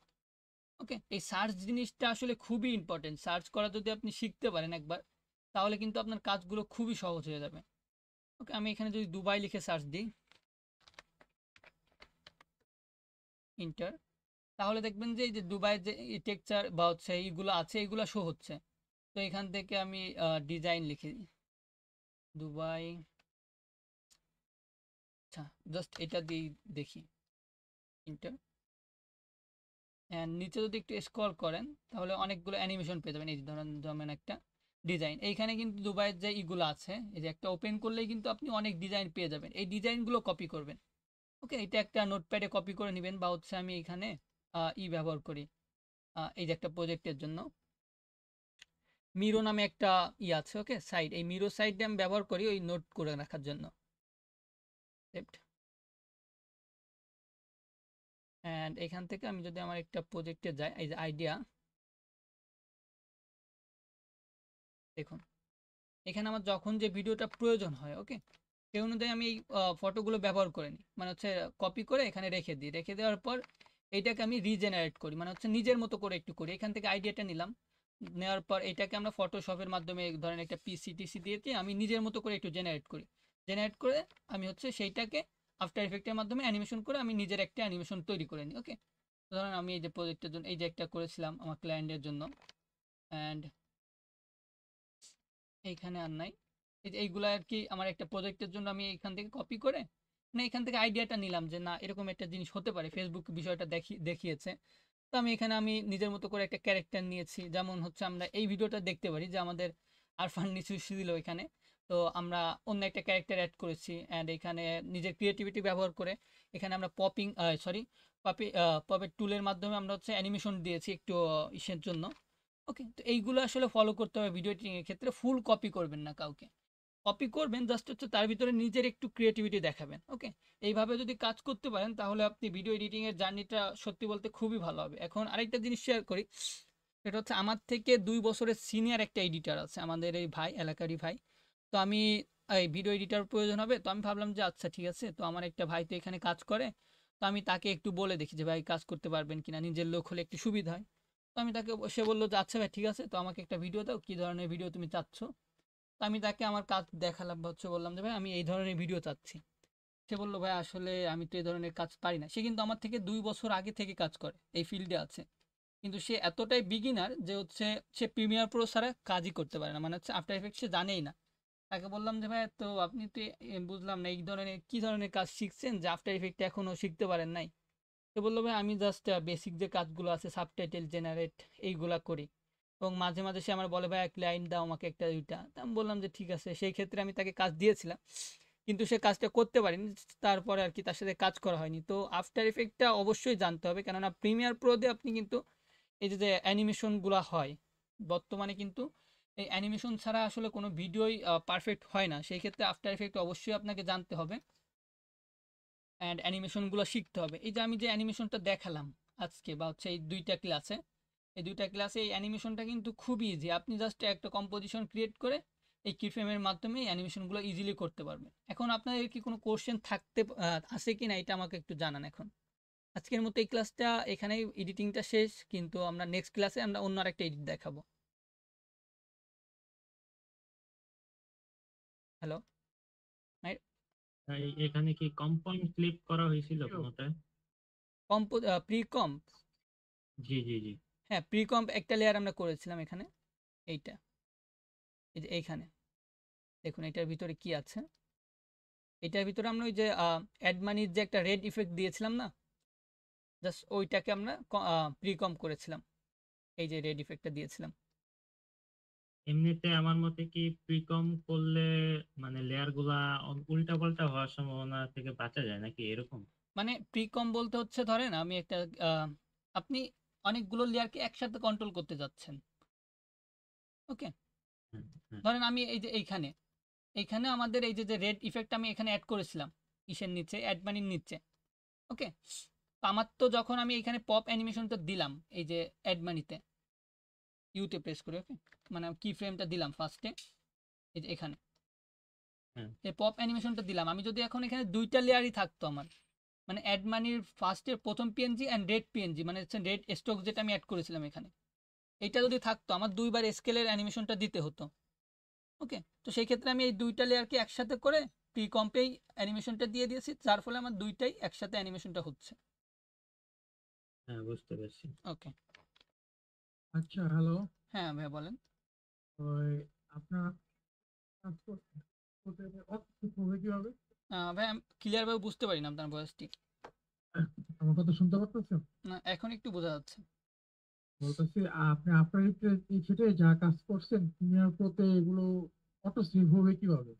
ওকে, এই সার্চ জিনিসটা আসলে খুবই ইম্পর্টেন্ট। সার্চ করা যদি আপনি শিখতে পারেন একবার, তাহলে কিন্তু আপনার কাজগুলো খুবই সহজ হয়ে যাবে। ওকে, আমি এখানে যদি দুবাই লিখে সার্চ দিই, ইন্টার, তাহলে দেখবেন যে এই যে দুবাইয়ের যে টেক্সচার বা হচ্ছে এইগুলো আছে, এইগুলো শো হচ্ছে। তো এখান থেকে আমি ডিজাইন লিখে দিই। দুবাই, আচ্ছা জাস্ট এটা দিয়ে দেখি ইন্টার, নিচে যদি একটু স্ক্রল করেন তাহলে অনেকগুলো অ্যানিমেশন পেয়ে যাবেন। এই যে ধরেন যেমন একটা ডিজাইন, এইখানে কিন্তু দুবাইয়ের যে ইগুলো আছে, এই যে একটা ওপেন করলেই কিন্তু আপনি অনেক ডিজাইন পেয়ে যাবেন। এই ডিজাইনগুলো কপি করবেন। ওকে, এটা একটা নোটপ্যাডে কপি করে নেবেন, বা হচ্ছে আমি এখানে ব্যবহার করি, এই যে একটা প্রজেক্টের জন্য মিরো নামে একটা আছে, ওকে সাইট, এই মিরো সাইটটা আমি ব্যবহার করি ওই নোট করে রাখার জন্য। অ্যান্ড এখান থেকে আমি যদি আমার একটা প্রজেক্টে যাই, এই যে আইডিয়া, দেখুন এখানে আমার যখন যে ভিডিওটা প্রয়োজন হয়, ওকে, সেই অনুযায়ী আমি এই ফটোগুলো ব্যবহার করে নিই, মানে হচ্ছে কপি করে এখানে রেখে দিই। রেখে দেওয়ার পর এইটাকে আমি রিজেনারেট করি, মানে হচ্ছে নিজের মতো করে একটু করি। এখান থেকে আইডিয়াটা নিলাম, নেওয়ার পর এটাকে আমরা ফটোশপের মাধ্যমে ধরেন একটা পিসিটিসি দিয়েছি, আমি নিজের মতো করে একটু জেনারেট করি। জেনারেট করে আমি হচ্ছে সেইটাকে আফটার এফেক্টের মাধ্যমে অ্যানিমেশন করে আমি নিজের একটা অ্যানিমেশন তৈরি করে নিই। ওকে, ধরেন আমি এই যে প্রজেক্টের জন্য এই যে একটা করেছিলাম আমার ক্লায়েন্টের জন্য, অ্যান্ড এইখানে আর নাই, এই যে এইগুলো আর কি আমার একটা প্রজেক্টের জন্য আমি এখান থেকে কপি করে, মানে এখান থেকে আইডিয়াটা নিলাম যে না এরকম একটা জিনিস হতে পারে, ফেসবুক বিষয়টা দেখিয়েছে। তো আমি এখানে আমি নিজের মতো করে একটা ক্যারেক্টার নিয়েছি, যেমন হচ্ছে আমরা এই ভিডিওটা দেখতে পারি যে আমাদের আরফান নিচু ছিল এখানে, তো আমরা অন্য একটা ক্যারেক্টার অ্যাড করেছি, অ্যান্ড এখানে নিজের ক্রিয়েটিভিটি ব্যবহার করে এখানে আমরা পপেট টুলের মাধ্যমে আমরা হচ্ছে অ্যানিমেশন দিয়েছি একটু ইসের জন্য। ওকে, তো এইগুলো আসলে ফলো করতে হবে ভিডিও এডিটিং এর ক্ষেত্রে, ফুল কপি করবেন না কাউকে, কপি করবেন জাস্ট হচ্ছে তার ভিতরে নিজের একটু ক্রিয়েটিভিটি দেখাবেন। ওকে, এইভাবে যদি কাজ করতে পারেন তাহলে আপনি ভিডিও এডিটিং এর জার্নিটা সত্যি বলতে খুবই ভালো হবে। এখন আরেকটা জিনিস শেয়ার করি, সেটা হচ্ছে আমার থেকে 2 বছরের সিনিয়র একটা এডিটার আছে, আমাদের এই ভাই, এলাকারই ভাই। তো আমি এই ভিডিও এডিটার প্রয়োজন হবে, তো আমি ভাবলাম যে আচ্ছা ঠিক আছে, তো আমার একটা ভাই তো এখানে কাজ করে, তো আমি তাকে একটু বলে দেখি যে ভাই কাজ করতে পারবেন কিনা, নিজের লোক হলে একটু সুবিধা হয়। তো আমি তাকে, সে বললো যে আচ্ছা ভাই ঠিক আছে, তো আমাকে একটা ভিডিও দাও, কি ধরনের ভিডিও তুমি চাচ্ছ। তো আমি তাকে আমার কাজ দেখালাম, বা হচ্ছে বললাম যে ভাই আমি এই ধরনের ভিডিও চাচ্ছি। সে বললো ভাই আসলে আমি তো এই ধরনের কাজ পারি না। সে কিন্তু আমার থেকে 2 বছর আগে থেকে কাজ করে, এই ফিল্ডে আছে, কিন্তু সে এতটাই বিগিনার যে হচ্ছে সে প্রিমিয়ার প্রো ছাড়া কাজই করতে পারে না, মানে হচ্ছে আফটার এফেক্ট সে জানেই না। তাকে বললাম যে ভাই তো আপনি তো বুঝলাম না এই ধরনের কি ধরনের কাজ শিখছেন যে আফটার এফেক্ট এখনো শিখতে পারেন নাই। সে বললো ভাই আমি জাস্ট বেসিক যে কাজগুলো আছে সাবটাইটেল জেনারেট এইগুলা করি, এবং মাঝে মাঝে সে আমার বলে ভাই এক লাইন দাও আমাকে একটা দুইটা। তা আমি বললাম যে ঠিক আছে, সেই ক্ষেত্রে আমি তাকে কাজ দিয়েছিলাম, কিন্তু সে কাজটা করতে পারেনি, তারপরে আর কি তার সাথে কাজ করা হয়নি। তো আফটার ইফেক্টটা অবশ্যই জানতে হবে, কেননা প্রিমিয়ার প্রো দিয়ে আপনি কিন্তু এই যে অ্যানিমেশনগুলো হয় বর্তমানে, কিন্তু এই অ্যানিমেশন ছাড়া আসলে কোনো ভিডিওই পারফেক্ট হয় না। সেই ক্ষেত্রে আফটার ইফেক্ট অবশ্যই আপনাকে জানতে হবে, অ্যান্ড অ্যানিমেশনগুলো শিখতে হবে। এই যে আমি যে অ্যানিমেশনটা দেখালাম আজকে, বা হচ্ছে এই 2টা ক্লাসে, এই 2টা ক্লাসে এই অ্যানিমেশনটা কিন্তু খুবই ইজি। আপনি জাস্ট একটা কম্পোজিশন ক্রিয়েট করে এই কিফ্রেমের মাধ্যমে এই অ্যানিমেশনগুলো ইজিলি করতে পারবেন। এখন আপনাদের কি কোনো কোশ্চেন থাকতে আছে কি না এটা আমাকে একটু জানান এখন। আজকের মতো এই ক্লাসটা এখানেই এডিটিংটা শেষ, কিন্তু আমরা নেক্সট ক্লাসে আমরা অন্য আরেকটা এডিট দেখাবো। হ্যালো, তাই এখানে কি কম্পাউন্ড ক্লিপ করা হয়েছিল কোনোটায়? প্রি-কম্প, জি জি জি। হ্যাঁ প্রি-কম্প একটা লেয়ার আমরা করেছিলাম এখানে, এইটা, এই যে এইখানে দেখুন এটার ভিতরে কি আছে। এটার ভিতরে আমরা ওই যে অ্যাড মানির যে একটা রেড ইফেক্ট দিয়েছিলাম না, জাস্ট ওইটাকে আমরা প্রি-কম্প করেছিলাম, এই যে রেড ইফেক্টটা দিয়েছিলাম। এমনিতে আমার মতে কি প্রিকম করলে মানে লেয়ার গুলা উল্টা পাল্টা হওয়ার সম্ভাবনা থেকে বাঁচা যায় নাকি এরকম? মানে প্রি-কম্প বলতে হচ্ছে ধরেন আমি একটা আপনি অনেকগুলো লেয়ারকে একসাথে কন্ট্রোল করতে যাচ্ছেন। ওকে, হ্যাঁ, হ্যাঁ। ধরেন আমি এই যে এইখানে এইখানে আমাদের এই যে রেড ইফেক্ট আমি এখানে অ্যাড করেছিলাম ইসের নিচে, অ্যাড মানির নিচে। ওকে, তো আমার তো যখন আমি এখানে পপ অ্যানিমেশনটা দিলাম এই যে অ্যাড মানিতে, ইউতে প্রেস করে, ওকে, মানে কি ফ্রেমটা দিলাম ফার্স্টে, এই যে এখানে হ্যাঁ। এই পপ অ্যানিমেশনটা দিলাম, আমি যদি এখন এখানে 2টা লেয়ারই থাকতো আমার, মানে অ্যাড মানির ফার্স্টের প্রথম পিএনজি অ্যান্ড রেড পিএনজি, মানে হচ্ছে রেড স্ট্রোক যেটা আমি অ্যাড করেছিলাম এখানে, এইটা যদি থাকতো আমার 2বার স্কেলের অ্যানিমেশনটা দিতে হতো। ওকে, তো সেই ক্ষেত্রে আমি এই 2টা লেয়ারকে একসাথে করে প্রি কম্পেই অ্যানিমেশনটা দিয়ে দিয়েছি, যার ফলে আমার 2টাই একসাথে অ্যানিমেশনটা হচ্ছে। হ্যাঁ, বুঝতে পারছি। ওকে, আচ্ছা হ্যালো, হ্যাঁ ভাইয়া বলেন। ওই আপনার হবে কিভাবে? ভাই আমি ক্লিয়ার ভাবে বুঝতে পারি না আপনার ভয়েসটি। আমার কথা শুনতে পারতেছেন? না, এখন একটু বোঝা যাচ্ছে। বলতেছি আপনি আপনার এই ক্ষেত্রে যা কাজ করছেন প্রিমিয়ার প্রোতে এগুলো অটো সেভ হবে কিভাবে?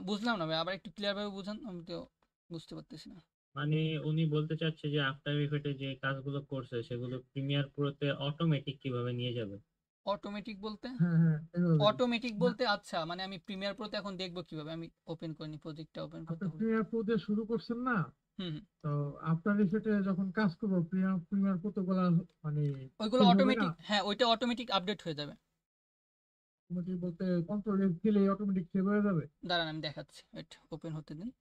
বুঝলাম না ভাই, আবার একটু ক্লিয়ার ভাবে বুঝান, আমি তো বুঝতে পারতেছি না। মানে উনি বলতে চাচ্ছে যে আফটার ইফেক্টে যে কাজগুলো করছে সেগুলো প্রিমিয়ার প্রোতে অটোমেটিক কিভাবে নিয়ে যাবে। অটোমেটিক বলতে? হ্যাঁ হ্যাঁ এভাবে। অটোমেটিক না, বলতে আচ্ছা, মানে আমি প্রিমিয়ার প্রোতে এখন দেখবো কিভাবে? আমি ওপেন করিনি, প্রজেক্টটা ওপেন করতে আপনি হবে। প্রিমিয়ার প্রো দিয়ে শুরু করছেন না, হুম। তো আফটার ইফেক্টে যখন কাজ করবো প্রিমিয়ার প্রো তো গুলা মানে ওইগুলো সেভ হবে না। অটোমেটিক, হ্যাঁ ওইটা অটোমেটিক আপডেট হয়ে যাবে। অটোমেটিক বলতে কন্ট্রোল এফ দিলে অটোমেটিক সেভ হয়ে যাবে। দাঁড়ান আমি দেখাচ্ছি, ওয়েট ওপেন হতে দিন।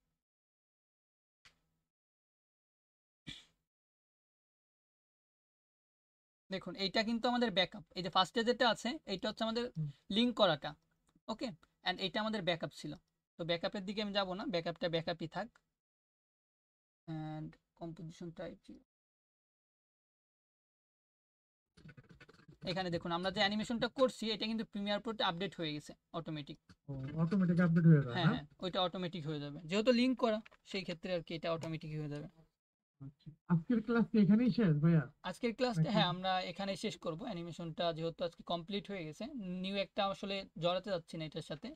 দেখুন এইটা কিন্তু আমাদের ব্যাকআপ, এই যে ফার্স্টে যেটা আছে এইটা হচ্ছে আমাদের হুম। লিঙ্ক করাটা। ওকে, অ্যান্ড এইটা আমাদের ব্যাকআপ ছিল। তো ব্যাকআপের দিকে আমি যাব না, ব্যাকআপটা ব্যাকআপই থাক। অ্যান্ড কম্পোজিশন টাইপ, এখানে দেখুন আমরা যে অ্যানিমেশনটা করছি এটা কিন্তু প্রিমিয়ার প্রোতে আপডেট হয়ে গেছে অটোমেটিক। অটোমেটিক আপডেট হয়ে যায় হ্যাঁ না? হ্যাঁ, ওইটা অটোমেটিক হয়ে যাবে, যেহেতু লিঙ্ক করা সেই ক্ষেত্রে আর কি, এটা অটোমেটিক হয়ে যাবে। আচ্ছা। আজকের ক্লাস কি এখানেই শেষ ভাইয়া? আজকের ক্লাসটা নাকি? হ্যাঁ আমরা এখানে শেষ করব, অ্যানিমেশনটা যেহেতু আজকে কমপ্লিট হয়ে গেছে, নিউ একটা আসলে জড়াতে যাচ্ছি না এটার সাথে।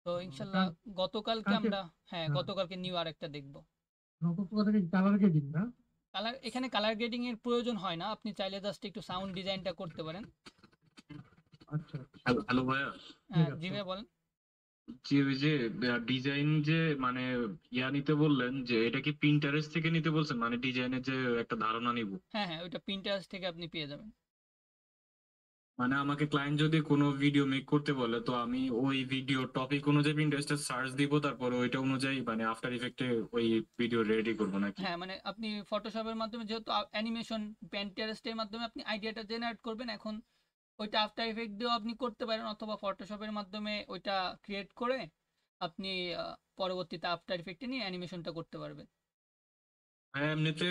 তো ইনশাল্লাহ গতকালকে কালকে আমরা, হ্যাঁ হ্যাঁ, গতকালকে নিউ আরেকটা দেখব। কথা থেকে কালার গ্রেডিং না? কালার, এখানে কালার গ্রেডিং এর প্রয়োজন হয় না, আপনি চাইলে জাস্ট একটু সাউন্ড ডিজাইনটা করতে পারেন। আচ্ছা আচ্ছা হ্যালো হ্যালো ভাইয়া, ঠিক জি আছে। ভাই বলেন। যে ওই যে ডিজাইন যে মানে নিতে বললেন যে এটা কি পিন্টারেস্ট থেকে নিতে বলছেন, মানে ডিজাইনের যে একটা ধারণা নিব? হ্যাঁ হ্যাঁ, ওইটা প্রিন্টার্স থেকে আপনি পেয়ে যাবেন। মানে আমাকে ক্লায়েন্ট যদি কোনো ভিডিও মেক করতে বলে তো আমি ওই ভিডিও টপিক অনুযায়ী পিন্টারেস্টে সার্চ দিব, তারপর ওইটা অনুযায়ী মানে আফটার ইফেক্টে ওই ভিডিও রেডি করবো নাকি? হ্যাঁ মানে আপনি ফটোশপের মাধ্যমে যেহেতু অ্যানিমেশন, প্যান্টারেস্টের মাধ্যমে আপনি আইডিয়াটা জেনারেট করবেন, এখন ওইটা আফটার ইফেক্ট দিয়েও আপনি করতে পারেন, অথবা ফটোশপের মাধ্যমে ওইটা ক্রিয়েট করে আপনি পরবর্তীতে আফটার ইফেক্টে নিয়ে অ্যানিমেশনটা করতে পারবেন। হ্যাঁ, এমনিতে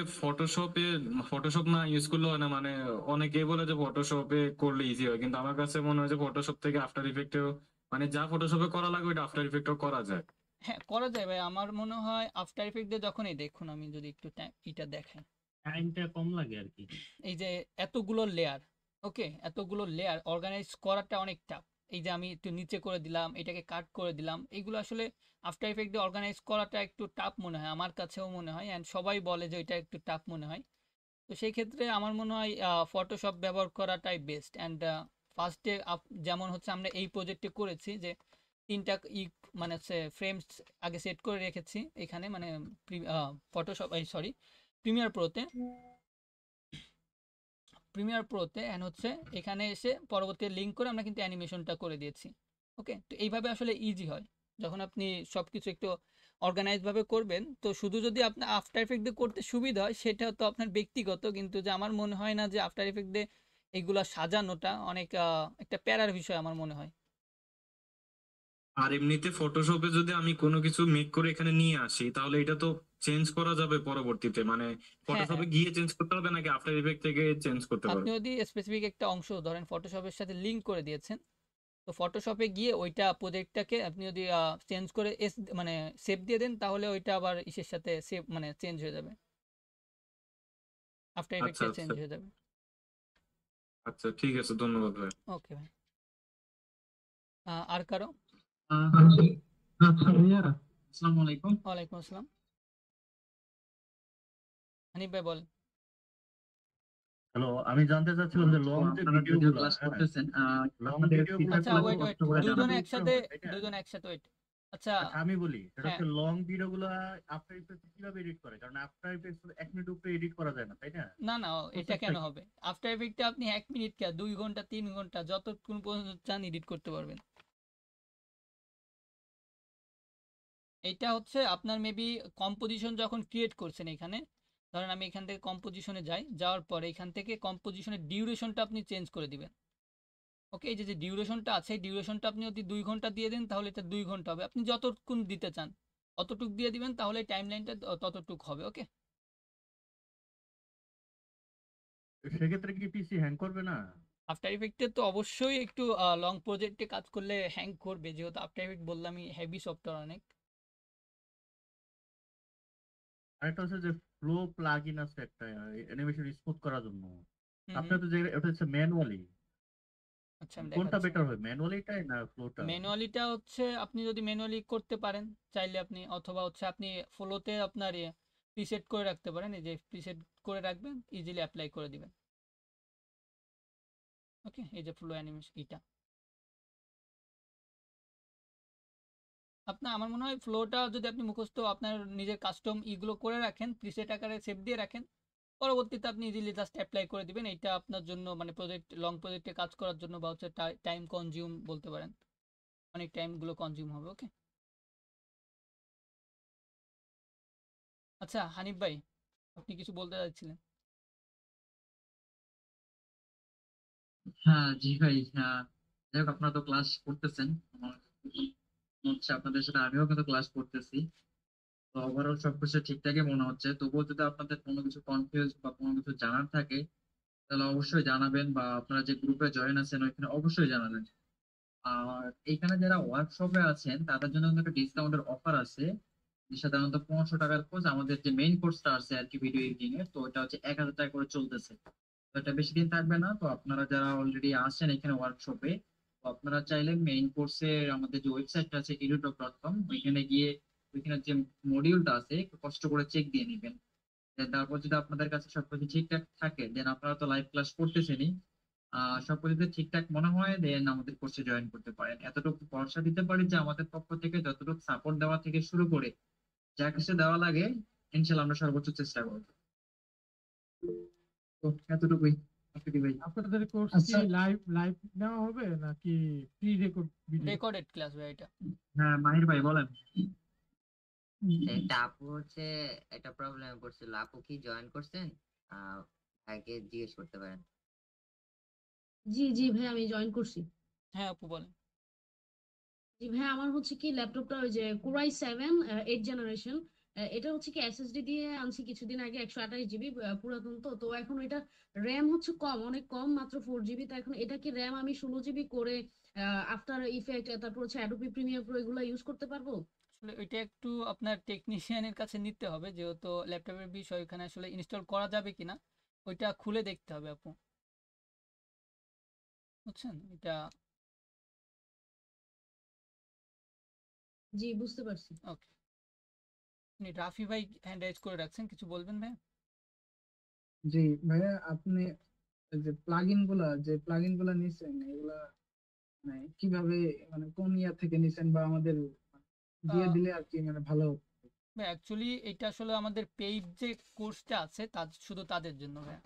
ফটোশপ না ইউজ করলে হয় না, মানে অনেকেই বলে যে ফটোশপে করলে ইজি হয়, কিন্তু আমার কাছে মনে হয় যে ফটোশপ থেকে আফটার ইফেক্টেও মানে যা ফটোশপে করা লাগে ওইটা আফটার ইফেক্টেও করা যায়। হ্যাঁ করা যায় ভাই, আমার মনে হয় আফটার ইফেক্ট দিয়ে যখনই দেখুন, আমি যদি একটু এটা দেখাই, টাইমটা কম লাগে আর কি। এই যে এতগুলো লেয়ার, ওকে এতগুলো লেয়ার অর্গানাইজ করাটা অনেক টাফ। এই যে আমি একটু নিচে করে দিলাম, এটাকে কাট করে দিলাম, এইগুলো আসলে আফটার ইফেক্ট দিয়ে অর্গানাইজ করাটা একটু টাফ মনে হয়, আমার কাছেও মনে হয়, অ্যান্ড সবাই বলে যে এটা একটু টাফ মনে হয়। তো সেই ক্ষেত্রে আমার মনে হয় ফটোশপ ব্যবহার করাটাই বেস্ট। অ্যান্ড ফার্স্টে যেমন হচ্ছে আমরা এই প্রজেক্টে করেছি যে তিনটা মানে ফ্রেমস আগে সেট করে রেখেছি এখানে, মানে ফটোশপ সরি প্রিমিয়ার প্রোতে অ্যান্ড হচ্ছে এখানে এসে পরবর্তী লিঙ্ক করে আমরা কিন্তু অ্যানিমেশনটা করে দিয়েছি। ওকে, তো এইভাবে আসলে ইজি হয় যখন আপনি সব কিছু একটু অর্গানাইজ ভাবে করবেন। তো শুধু যদি আপনার আফটার ইফেক্ট দিয়ে করতে সুবিধা হয় সেটা তো আপনার ব্যক্তিগত, কিন্তু যে আমার মনে হয় না যে আফটার ইফেক্ট দিয়ে এগুলা সাজানোটা অনেক একটা প্যারার বিষয় আমার মনে হয়। আর এমনিতে ফটোশপে যদি আমি কোনো কিছু মেক করে এখানে নিয়ে আসি তাহলে এটা তো চেঞ্জ করা যাবে পরবর্তীতে, মানে হ্যাঁ ফটোশপে হ্যাঁ, গিয়ে চেঞ্জ করতে হবে নাকি আফটার ইফেক্ট থেকে চেঞ্জ করতে আপনি পারবো? যদি স্পেসিফিক একটা অংশ ধরেন ফটোশপের সাথে লিঙ্ক করে দিয়েছেন, তো ফটোশপে গিয়ে ওইটা প্রজেক্টটাকে আপনি যদি চেঞ্জ করে মানে সেভ দিয়ে দেন, তাহলে ওইটা আবার ইসের সাথে সেভ মানে চেঞ্জ হয়ে যাবে, আফটার আচ্ছা ইফেক্টে চেঞ্জ আচ্ছা হয়ে যাবে। আচ্ছা, ঠিক আছে, ধন্যবাদ ভাই। ওকে ভাই, আর কারো? আচ্ছা ভাইয়া, আসসালামু আলাইকুম। ওয়ালাইকুম আসসালাম, হানিফ ভাই বলেন। হ্যালো, আমি জানতে চাচ্ছিলাম যে লং যে আপনারা ভিডিও যদিও গুলা, ক্লাস হ্যাঁ, করতেছেন, লং আপনাদের ভিডিও গুলো আচ্ছা তো ওয়েট কষ্ট ওয়েট, করে দুজনে জানাবেন। একসাথে, হয়, তাই না? দুজনে একসাথে ওয়েট। আচ্ছা আচ্ছা আমি বলি সেটা হ্যাঁ, হচ্ছে লং ভিডিও গুলা আফটার ইফেক্টস কিভাবে এডিট করে, কারণ আফটার ইফেক্টস 1 মিনিট উপরে এডিট করা যায় না, তাই না? না না এটা প্রসেসটা কেন কি? হবে? আফটার ইফেক্টে আপনি 1 মিনিট কে 2 ঘন্টা 3 ঘন্টা যতক্ষণ পর্যন্ত চান এডিট করতে পারবেন। এটা হচ্ছে আপনার মেবি কম্পোজিশন যখন ক্রিয়েট করছেন এখানে, ধরেন আমি এখান থেকে কম্পোজিশনে যাই, যাওয়ার পরে এখান থেকে কম্পোজিশনের ডিউরেশনটা আপনি চেঞ্জ করে দিবেন। ওকে, এই যে যে ডিউরেশনটা আছে এই ডিউরেশনটা আপনি যদি 2 ঘন্টা দিয়ে দেন তাহলে এটা 2 ঘন্টা হবে, আপনি যতক্ষণ দিতে চান অতটুক দিয়ে দিবেন, তাহলে টাইম লাইনটা ততটুক হবে। ওকে, সেক্ষেত্রে কি পিসি হ্যাং করবে না? আফটার ইফেক্টে তো অবশ্যই একটু লং প্রজেক্টে কাজ করলে হ্যাং করবে, যেহেতু আফটার ইফেক্ট বললামই হেভি সফটওয়্যার অনেক। আরেকটা হচ্ছে যে ফ্লো প্লাগইন আছে একটা অ্যানিমেশন স্মুথ করার জন্য। হুম আপনার তো যে ওটা হচ্ছে ম্যানুয়ালি, আচ্ছা আমি কোনটা দেখাচ্ছি। বেটার হয়, ম্যানুয়ালিটাই না ফ্লোটা? ম্যানুয়ালিটা হচ্ছে আপনি যদি ম্যানুয়ালি করতে পারেন চাইলে আপনি, অথবা হচ্ছে আপনি ফ্লোতে আপনার প্রিসেট করে রাখতে পারেন, এই যে প্রিসেট করে রাখবেন, ইজিলি অ্যাপ্লাই করে দিবেন। ওকে, এই যে ফ্লো অ্যানিমেশন এটা আপনার, আমার মনে হয় ফ্লোটা যদি আপনি মুখস্থ আপনার নিজের কাস্টম ইগুলো করে রাখেন, প্রিসেট আকারে সেভ দিয়ে রাখেন, পরবর্তীতে আপনি ইজিলি জাস্ট অ্যাপ্লাই করে দিবেন। এটা আপনার জন্য মানে প্রজেক্ট, লং প্রজেক্টে কাজ করার জন্য বা হচ্ছে টাইম কনজিউম বলতে পারেন, অনেক টাইমগুলো কনজিউম হবে। ওকে, আচ্ছা হানিফ ভাই, আপনি কিছু বলতে চাচ্ছিলেন? হ্যাঁ জি ভাই, হ্যাঁ। যাই হোক, আপনারা তো ক্লাস করতেছেন, আমার হচ্ছে আপনাদের সাথে আমিও কিন্তু ক্লাস করতেছি। তো ওভারঅল সবকিছু ঠিকঠাকই মনে হচ্ছে। তবুও যদি আপনাদের কোনো কিছু কনফিউজ বা কোনো কিছু জানার থাকে তাহলে অবশ্যই জানাবেন, বা আপনারা যে গ্রুপে জয়েন আছেন ওইখানে অবশ্যই জানাবেন। আর এখানে যারা ওয়ার্কশপে আছেন তাদের জন্য কিন্তু একটা ডিসকাউন্টের অফার আছে। যে সাধারণত 1500 টাকার কোর্স, আমাদের যে মেইন কোর্সটা আছে আর কি ভিডিও এডিটিং এর, তো এটা হচ্ছে 1000 টাকা করে চলতেছে। তো এটা বেশি দিন থাকবে না। তো আপনারা যারা অলরেডি আছেন এখানে ওয়ার্কশপে, তো আপনারা চাইলে মেইন কোর্সে আমাদের যে ওয়েবসাইটটা আছে edutop.com, ওইখানে গিয়ে ওইখানে যে মডিউলটা আছে একটু কষ্ট করে চেক দিয়ে নেবেন। তারপর যদি আপনাদের কাছে সবকিছু ঠিকঠাক থাকে দেন আপনারা তো লাইভ ক্লাস করতেছেনই, সবকিছু যদি ঠিকঠাক মনে হয় দেন আমাদের কোর্সে জয়েন করতে পারেন। এতটুকু ভরসা দিতে পারি যে আমাদের পক্ষ থেকে যতটুকু সাপোর্ট দেওয়া থেকে শুরু করে যা কিছু দেওয়া লাগে ইনশাল্লাহ আমরা সর্বোচ্চ চেষ্টা করবো। তো এতটুকুই। আপনি ভাই। আপনাদের কোর্স কি আচ্ছা। লাইভ লাইভ নেওয়া হবে নাকি pre record video? Recorded class ভাই এটা। হ্যাঁ মাহির ভাই বলেন। একটা আপু হচ্ছে একটা প্রবলেম করছিল, আপু কি জয়েন করছেন? ভাইকে জিজ্ঞেস করতে পারেন। জি জি ভাই, আমি জয়েন করছি। হ্যাঁ আপু বলেন। জি ভাই, আমার হচ্ছে কি ল্যাপটপটা ওই যে কোরাই 7 8 জেনারেশন, এটা হচ্ছে কি এসএসডি দিয়ে আনছি কিছুদিন আগে, 128 জিবি পুরাতন। তো তো এখন এটা র্যাম হচ্ছে কম, অনেক কম, মাত্র 4 জিবি। তো এখন এটা কি র্যাম আমি 16 জিবি করে আফটার ইফেক্ট, তারপর হচ্ছে অ্যাডোবি প্রিমিয়ার প্রো এগুলো ইউজ করতে পারবো? আসলে ওইটা একটু আপনার টেকনিশিয়ানের কাছে নিতে হবে, যেহেতু ল্যাপটপের বিষয়, ওইখানে আসলে ইনস্টল করা যাবে কিনা ওইটা খুলে দেখতে হবে আপু, বুঝছেন এটা। জি বুঝতে পারছি। ওকে, আপনি রাফি ভাই হ্যান্ড রাইজ করে রাখছেন, কিছু বলবেন ভাই? জি ভাইয়া, আপনি এই যে প্লাগইন গুলা নিছেন এগুলা মানে কিভাবে, মানে কোন ইয়ার থেকে নিছেন, বা আমাদের দিয়ে দিলে আর কি মানে ভালো হতো। অ্যাকচুয়ালি এটা আসলে আমাদের পেইড যে কোর্সটা আছে শুধু তাদের জন্য ভাই।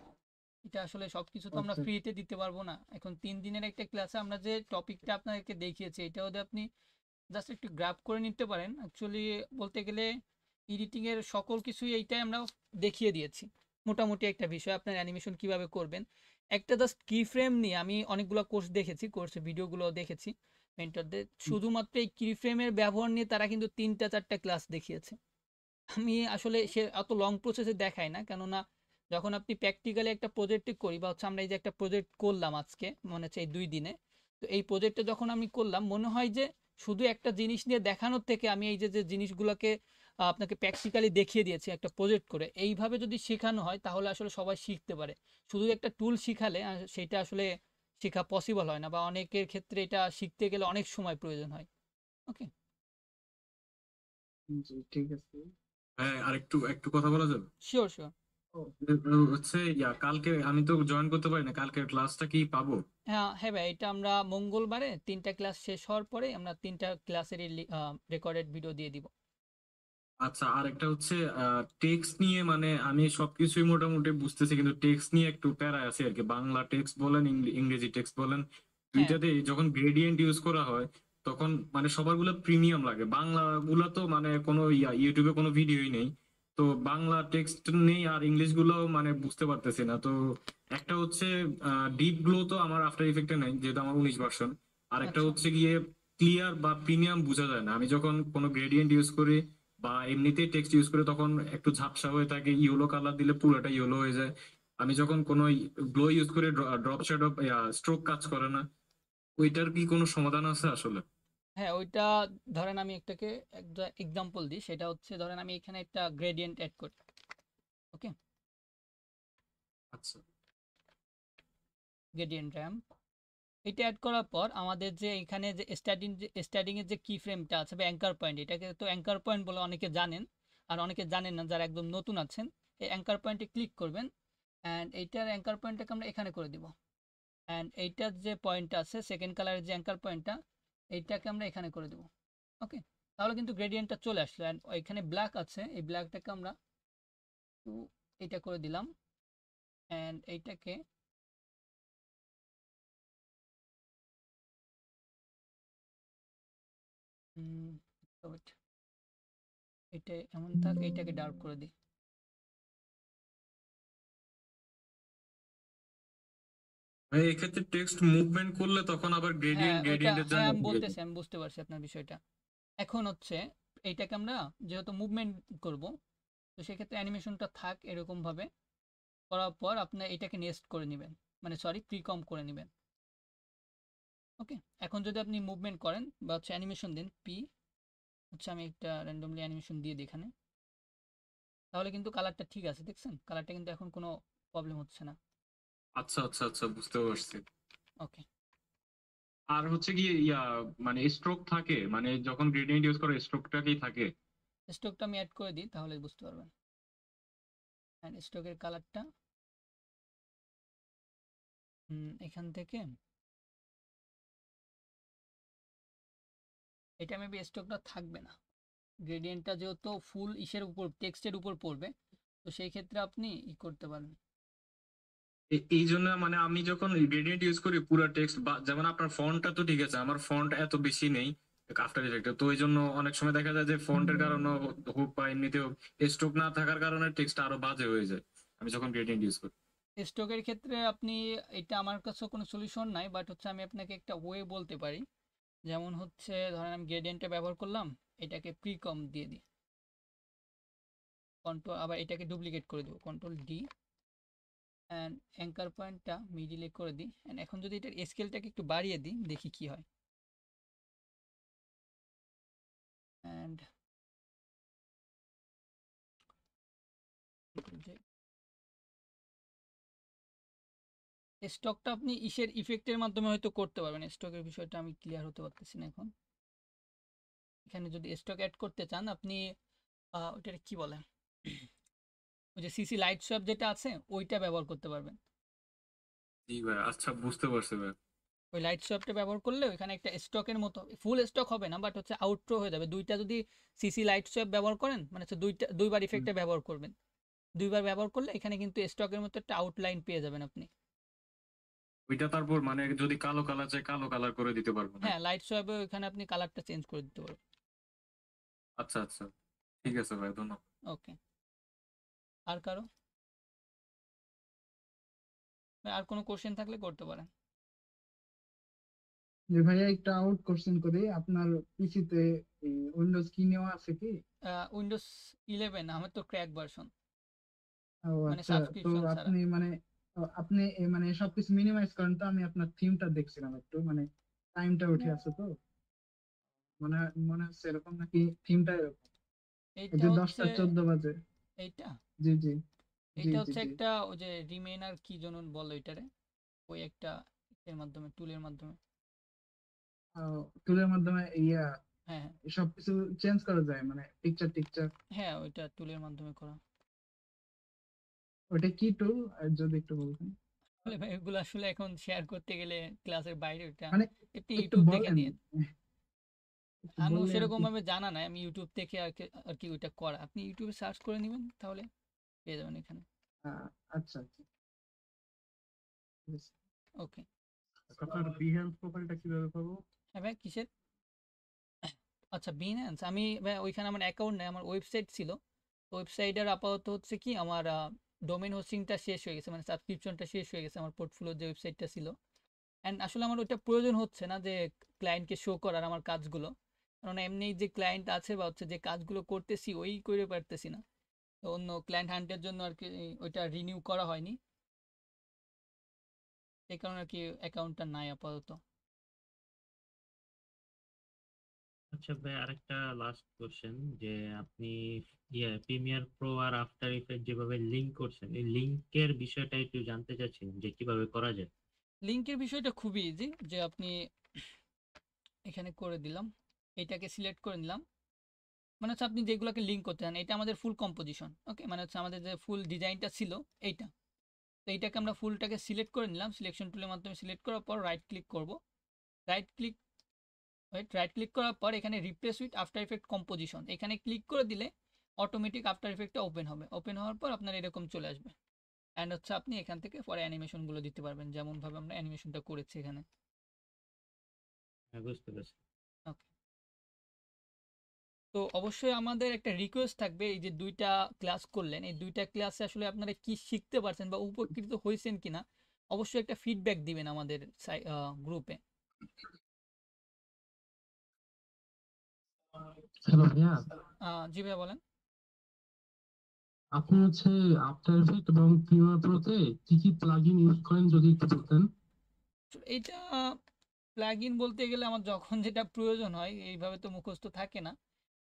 এটা আসলে সবকিছু তো আমরা আচ্ছা। ফ্রিতে দিতে পারবো না। এখন 3 দিনের একটা ক্লাসে আমরা যে টপিকটা আপনাদেরকে দেখিয়েছি এটা যদি আপনি জাস্ট একটু গ্র্যাব করে নিতে পারেন, অ্যাকচুয়ালি বলতে গেলে এডিটিং এর সকল কিছুই এইটাই আমরা দেখিয়ে দিয়েছি। মোটামুটি একটা বিষয় আপনার অ্যানিমেশন কিভাবে করবেন, একটা জাস্ট কি ফ্রেম নিয়ে আমি অনেকগুলো কোর্স দেখেছি, কোর্সের ভিডিওগুলো দেখেছি মেন্টরদের, শুধুমাত্র এই কি ফ্রেমের ব্যবহার নিয়ে তারা কিন্তু 3টা 4টা ক্লাস দেখিয়েছে। আমি আসলে সে অত লং প্রসেসে দেখাই না, কেননা যখন আপনি প্র্যাকটিক্যালি একটা প্রজেক্টে করি, বা হচ্ছে আমরা এই যে একটা প্রজেক্ট করলাম আজকে, মনে হচ্ছে এই 2 দিনে, তো এই প্রজেক্টটা যখন আমি করলাম মনে হয় যে শুধু একটা জিনিস নিয়ে দেখানোর থেকে আমি এই যে যে জিনিসগুলোকে আপনাকে প্র্যাকটিক্যালি দেখিয়ে দিয়েছি একটা প্রজেক্ট করে, এইভাবে যদি শেখানো হয় তাহলে আসলে সবাই শিখতে পারে। শুধু একটা টুল শিখালে সেটা আসলে শেখা পসিবল হয় না, বা অনেকের ক্ষেত্রে এটা শিখতে গেলে অনেক সময় প্রয়োজন হয়। ওকে, জি ঠিক আছে। হ্যাঁ, আর একটু একটু কথা বলা যাবে? Sure sure. হচ্ছে কালকে আমি তো জয়েন করতে পারি না, কালকের ক্লাসটা কি পাবো? হ্যাঁ হ্যাঁ ভাই, এটা আমরা মঙ্গলবারে 3টা ক্লাস শেষ হওয়ার পরে আমরা 3টা ক্লাসেরই রেকর্ডেড ভিডিও দিয়ে দিব। আচ্ছা, আর একটা হচ্ছে টেক্সট নিয়ে, মানে আমি সবকিছুই মোটামুটি বুঝতেছি কিন্তু টেক্সট নিয়ে একটু প্যারায় আছি আর কি। বাংলা টেক্সট বলেন ইংরেজি টেক্সট বলেন, দুইটাতেই যখন গ্রেডিয়েন্ট ইউজ করা হয় তখন মানে সবার গুলো প্রিমিয়াম লাগে, বাংলা গুলা তো মানে কোনো ইউটিউবে কোনো ভিডিওই নেই। তো বাংলা টেক্সট নেই আর ইংলিশ গুলো মানে বুঝতে পারতেছি না। তো একটা হচ্ছে ডিপ গ্লো তো আমার আফটার ইফেক্টে নেই যেহেতু আমার 19 ভার্সন। আর একটা আচ্ছা হচ্ছে গিয়ে ক্লিয়ার বা প্রিমিয়াম বোঝা যায় না, আমি যখন কোনো গ্রেডিয়েন্ট ইউজ করি বা এমনিতেই টেক্সট ইউজ করে তখন একটু ঝাপসা হয়ে থাকে, ইয়েলো কালার দিলে পুরোটা ইয়েলো হয়ে যায়। আমি যখন কোনো গ্লো ইউজ করে ড্রপ শ্যাডো স্ট্রোক কাজ করে না, ওইটার কি কোনো সমাধান আছে আসলে? হ্যাঁ, ওইটা ধরেন আমি একটাকে একটা এক্সাম্পল দিই, সেটা হচ্ছে ধরেন আমি এখানে একটা গ্রেডিয়েন্ট অ্যাড করি। ওকে, আচ্ছা গ্রেডিয়েন্ট র্যাম্প এটা অ্যাড করার পর আমাদের যে এখানে যে স্টার্টিং এর যে কি ফ্রেমটা আছে বা অ্যাঙ্কার পয়েন্ট, এটাকে তো অ্যাঙ্কার পয়েন্ট বলে অনেকে জানেন, আর অনেকে জানেন না যারা একদম নতুন আছেন। এই অ্যাঙ্কার পয়েন্টে ক্লিক করবেন অ্যান্ড এইটার অ্যাঙ্কার পয়েন্টটাকে আমরা এখানে করে দিব। অ্যান্ড এইটার যে পয়েন্টটা আছে সেকেন্ড কালারের যে অ্যাঙ্কার পয়েন্টটা, এইটাকে আমরা এখানে করে দেব। ওকে, তাহলে কিন্তু গ্রেডিয়েন্টটা চলে আসলো। অ্যান্ড এখানে ব্ল্যাক আছে, এই ব্ল্যাকটাকে আমরা একটু এটা করে দিলাম। অ্যান্ড এইটাকে wait, এটা এমন থাক, এইটাকে ডার্ক করে দিই। এই ক্ষেত্রে টেক্সট মুভমেন্ট করলে তখন আবার হ্যাঁ, ওইটা গ্রেডিয়েন্টের হ্যাঁ জায়গায় আমি দিয়ে বলতেছি, আমি বুঝতে পারছি আপনার বিষয়টা। এখন হচ্ছে এইটাকে আমরা যেহেতু মুভমেন্ট করব, তো সেক্ষেত্রে অ্যানিমেশনটা থাক এরকম ভাবে করার পর আপনি এটাকে নেস্ট করে নেবেন, মানে সরি প্রিকম করে নেবেন। ওকে, এখন যদি আপনি মুভমেন্ট করেন বা হচ্ছে অ্যানিমেশন দেন পি, হচ্ছে আমি একটা র্যান্ডমলি অ্যানিমেশন দিয়ে দিই এখানে, তাহলে কিন্তু কালারটা ঠিক আছে, দেখছেন কালারটা কিন্তু এখন কোনো প্রবলেম হচ্ছে না। আচ্ছা আচ্ছা আচ্ছা, বুঝতে পারছি। ওকে, আর হচ্ছে কি মানে স্ট্রোক থাকে, মানে যখন গ্রেডিয়েন্ট ইউজ করে স্ট্রোকটা কি থাকে? স্ট্রোকটা আমি অ্যাড করে দিই তাহলে বুঝতে পারবেন। অ্যান্ড স্ট্রোকের কালারটা এখান থেকে এটা মেবি স্ট্রোকটা থাকবে না, গ্রেডিয়েন্টটা যেহেতু ফুল ইসের উপর টেক্সটের উপর পড়বে, তো সেই ক্ষেত্রে আপনি ই করতে পারেন। এই জন্য মানে আমি যখন গ্রেডিয়েন্ট ইউজ করি পুরো টেক্সট, বা যেমন আপনার ফন্টটা তো ঠিক আছে, আমার ফন্ট এত বেশি নেই আফটার ইফেক্টে, তো ওই জন্য অনেক সময় দেখা যায় যে ফন্টের কারণে হোক বা এমনিতেও স্ট্রোক না থাকার কারণে টেক্সট আরো বাজে হয়ে যায় আমি যখন গ্রেডিয়েন্ট ইউজ করি। স্ট্রোকের ক্ষেত্রে আপনি, এটা আমার কাছে কোনো সলিউশন নাই, বাট হচ্ছে আমি আপনাকে একটা ওয়ে বলতে পারি। যেমন হচ্ছে ধরেন আমি গ্রেডিয়েন্টটা ব্যবহার করলাম, এটাকে প্রিকম দিয়ে দিই, কন্ট্রোল আবার এটাকে ডুপ্লিকেট করে দেবো, কন্ট্রোল ডি, অ্যান্ড অ্যাঙ্কার পয়েন্টটা মিডিলে করে দিই। অ্যান্ড এখন যদি এটার স্কেলটাকে একটু বাড়িয়ে দিই দেখি কি হয়। অ্যান্ড স্টকটা আপনি ইসের ইফেক্টের মাধ্যমে হয়তো করতে পারবেন, স্টকের বিষয়টা আমি ক্লিয়ার হতে পারতেছি না এখন। এখানে যদি স্টক অ্যাড করতে চান আপনি ওইটা কি বলে, ওই যে সিসি লাইট সোয়াপ যেটা আছে ওইটা ব্যবহার করতে পারবেন। জি ভাই, আচ্ছা বুঝতে পারছি ভাই। ওই লাইট সোয়াপটা ব্যবহার করলে ওইখানে একটা স্টকের মতো, ফুল স্টক হবে না বাট হচ্ছে আউটরো হয়ে যাবে। দুইটা যদি সিসি লাইট সোয়াপ ব্যবহার করেন মানে হচ্ছে দুইবার ইফেক্টটা ব্যবহার করবেন, দুইবার ব্যবহার করলে এখানে কিন্তু স্টকের মতো একটা আউটলাইন পেয়ে যাবেন আপনি। ওইটা তারপর মানে যদি কালো কালার চাই কালো কালার করে দিতে পারবো না? হ্যাঁ, লাইট সোয়াপে ওইখানে আপনি কালারটা চেঞ্জ করে দিতে পারবেন। আচ্ছা আচ্ছা, ঠিক আছে ভাই, ধন্যবাদ। ওকে, আর কারো আর কোনো কোশ্চেন থাকলে করতে পারেন। যে ভাইয়া একটা আউট কোশ্চেন করি, আপনার পিসিতে উইন্ডোজ কি নেওয়া আছে কি? উইন্ডোজ 11 আমার তো ক্র্যাক ভার্সন, ও মানে আচ্ছা, তো সাবস্ক্রিপশন ছাড়া। আপনি মানে আপনি মানে সবকিছু মিনিমাইজ করেন তো? আমি আপনার থিমটা দেখছিলাম একটু, মানে টাইমটা উঠে আছে তো মনে মনে হচ্ছে এরকম নাকি থিমটা এরকম, এই এইটা যে হচ্ছে 10টা 14 বাজে। এইটা জি জি জি এইটা জি হচ্ছে জি। একটা ওই যে রিমেইনার কি যেন বলে ওইটারে, ওই একটা এর মাধ্যমে টুলের মাধ্যমে। টুলের মাধ্যমে হ্যাঁ সবকিছু চেঞ্জ করা যায়, মানে পিকচার টিকচার? হ্যাঁ, ওইটা টুলের মাধ্যমে করা। ওটা কি টুল যদি একটু বলতেন? আসলে ভাই এগুলো আসলে এখন শেয়ার করতে গেলে ক্লাসের বাইরে, ওইটা মানে আপনি একটু ইউটিউব দেখে বলেন, নিন। একটু আমিও বললে আর সেরকম কি। ভাবে জানা নাই, আমি ইউটিউব থেকে আর কি ওইটা করা, আপনি ইউটিউবে সার্চ করে নেবেন তাহলে পেয়ে যাবেন এখানে। আচ্ছা আচ্ছা, ঠিক আছে। ওকে, আপনার বিহেন্স প্রোফাইলটা কিভাবে পাবো? হ্যাঁ ভাই কিসের? আচ্ছা বিহ্যান্স, আমি ভাই ওইখানে আমার অ্যাকাউন্ট নেই, আমার ওয়েবসাইট ছিল। ওয়েবসাইটের আপাতত হচ্ছে কি আমার ডোমেইন হোস্টিংটা শেষ হয়ে গেছে, মানে সাবস্ক্রিপশনটা শেষ হয়ে গেছে আমার পোর্টফোলিও যে ওয়েবসাইটটা ছিল। অ্যান্ড আসলে আমার ওইটা প্রয়োজন হচ্ছে না যে ক্লায়েন্টকে শো করার আমার কাজগুলো, কারণ এমনি যে ক্লায়েন্ট আছে বা হচ্ছে যে কাজগুলো করতেছি ওই করে পারতেছি না, তো অন্য ক্লায়েন্ট হান্টের জন্য আর কি ওইটা রিনিউ করা হয়নি। এই কারণে আর কি অ্যাকাউন্টটা নাই আপাতত। আচ্ছা ভাই, আরেকটা লাস্ট কোশ্চেন, যে আপনি প্রিমিয়ার প্রো আর আফটার ইফেক্ট যেভাবে লিংক করছেন, এই লিংকের বিষয়টা একটু জানতে চাচ্ছিলাম যে কিভাবে করা যায়। লিংকের বিষয়টা খুবই ইজি, যে আপনি এখানে করে দিলাম, এটাকে সিলেক্ট করে নিলাম, মানে হচ্ছে আপনি যেগুলোকে লিঙ্ক করতে চান, এটা আমাদের ফুল কম্পোজিশন। ওকে, মানে হচ্ছে আমাদের যে ফুল ডিজাইনটা ছিল এইটা, তো এইটাকে আমরা ফুলটাকে সিলেক্ট করে নিলাম, সিলেকশন টুলের মাধ্যমে সিলেক্ট করার পর রাইট ক্লিক করব, রাইট ক্লিক রাইট ক্লিক করার পর এখানে replace with after effect composition, এখানে ক্লিক করে দিলে অটোমেটিক আফটার ইফেক্টটা ওপেন হবে, ওপেন হওয়ার পর আপনার এরকম চলে আসবে। অ্যান্ড হচ্ছে আপনি এখান থেকে পরে অ্যানিমেশনগুলো দিতে পারবেন, যেমনভাবে আমরা অ্যানিমেশনটা করেছি এখানে। হ্যাঁ, বুঝতে পারছি। ওকে, তো অবশ্যই আমাদের একটা রিকোয়েস্ট থাকবে, এই যে 2টা ক্লাস করলেন, এই 2টা ক্লাসে আসলে আপনারা কি শিখতে পারছেন বা উপকৃত হয়েছেন কিনা, অবশ্যই একটা ফিডব্যাক দিবেন আমাদের গ্রুপে। হ্যালো ভাইয়া, জি ভাইয়া বলেন। আপনি হচ্ছে আফটার এফেক্ট এবং প্রিমিয়ার প্রোতে কি কি প্লাগইন ইউজ করেন যদি একটু বলতেন। এইটা প্লাগইন বলতে গেলে আমার যখন যেটা প্রয়োজন হয়, এইভাবে তো মুখস্থ থাকে না।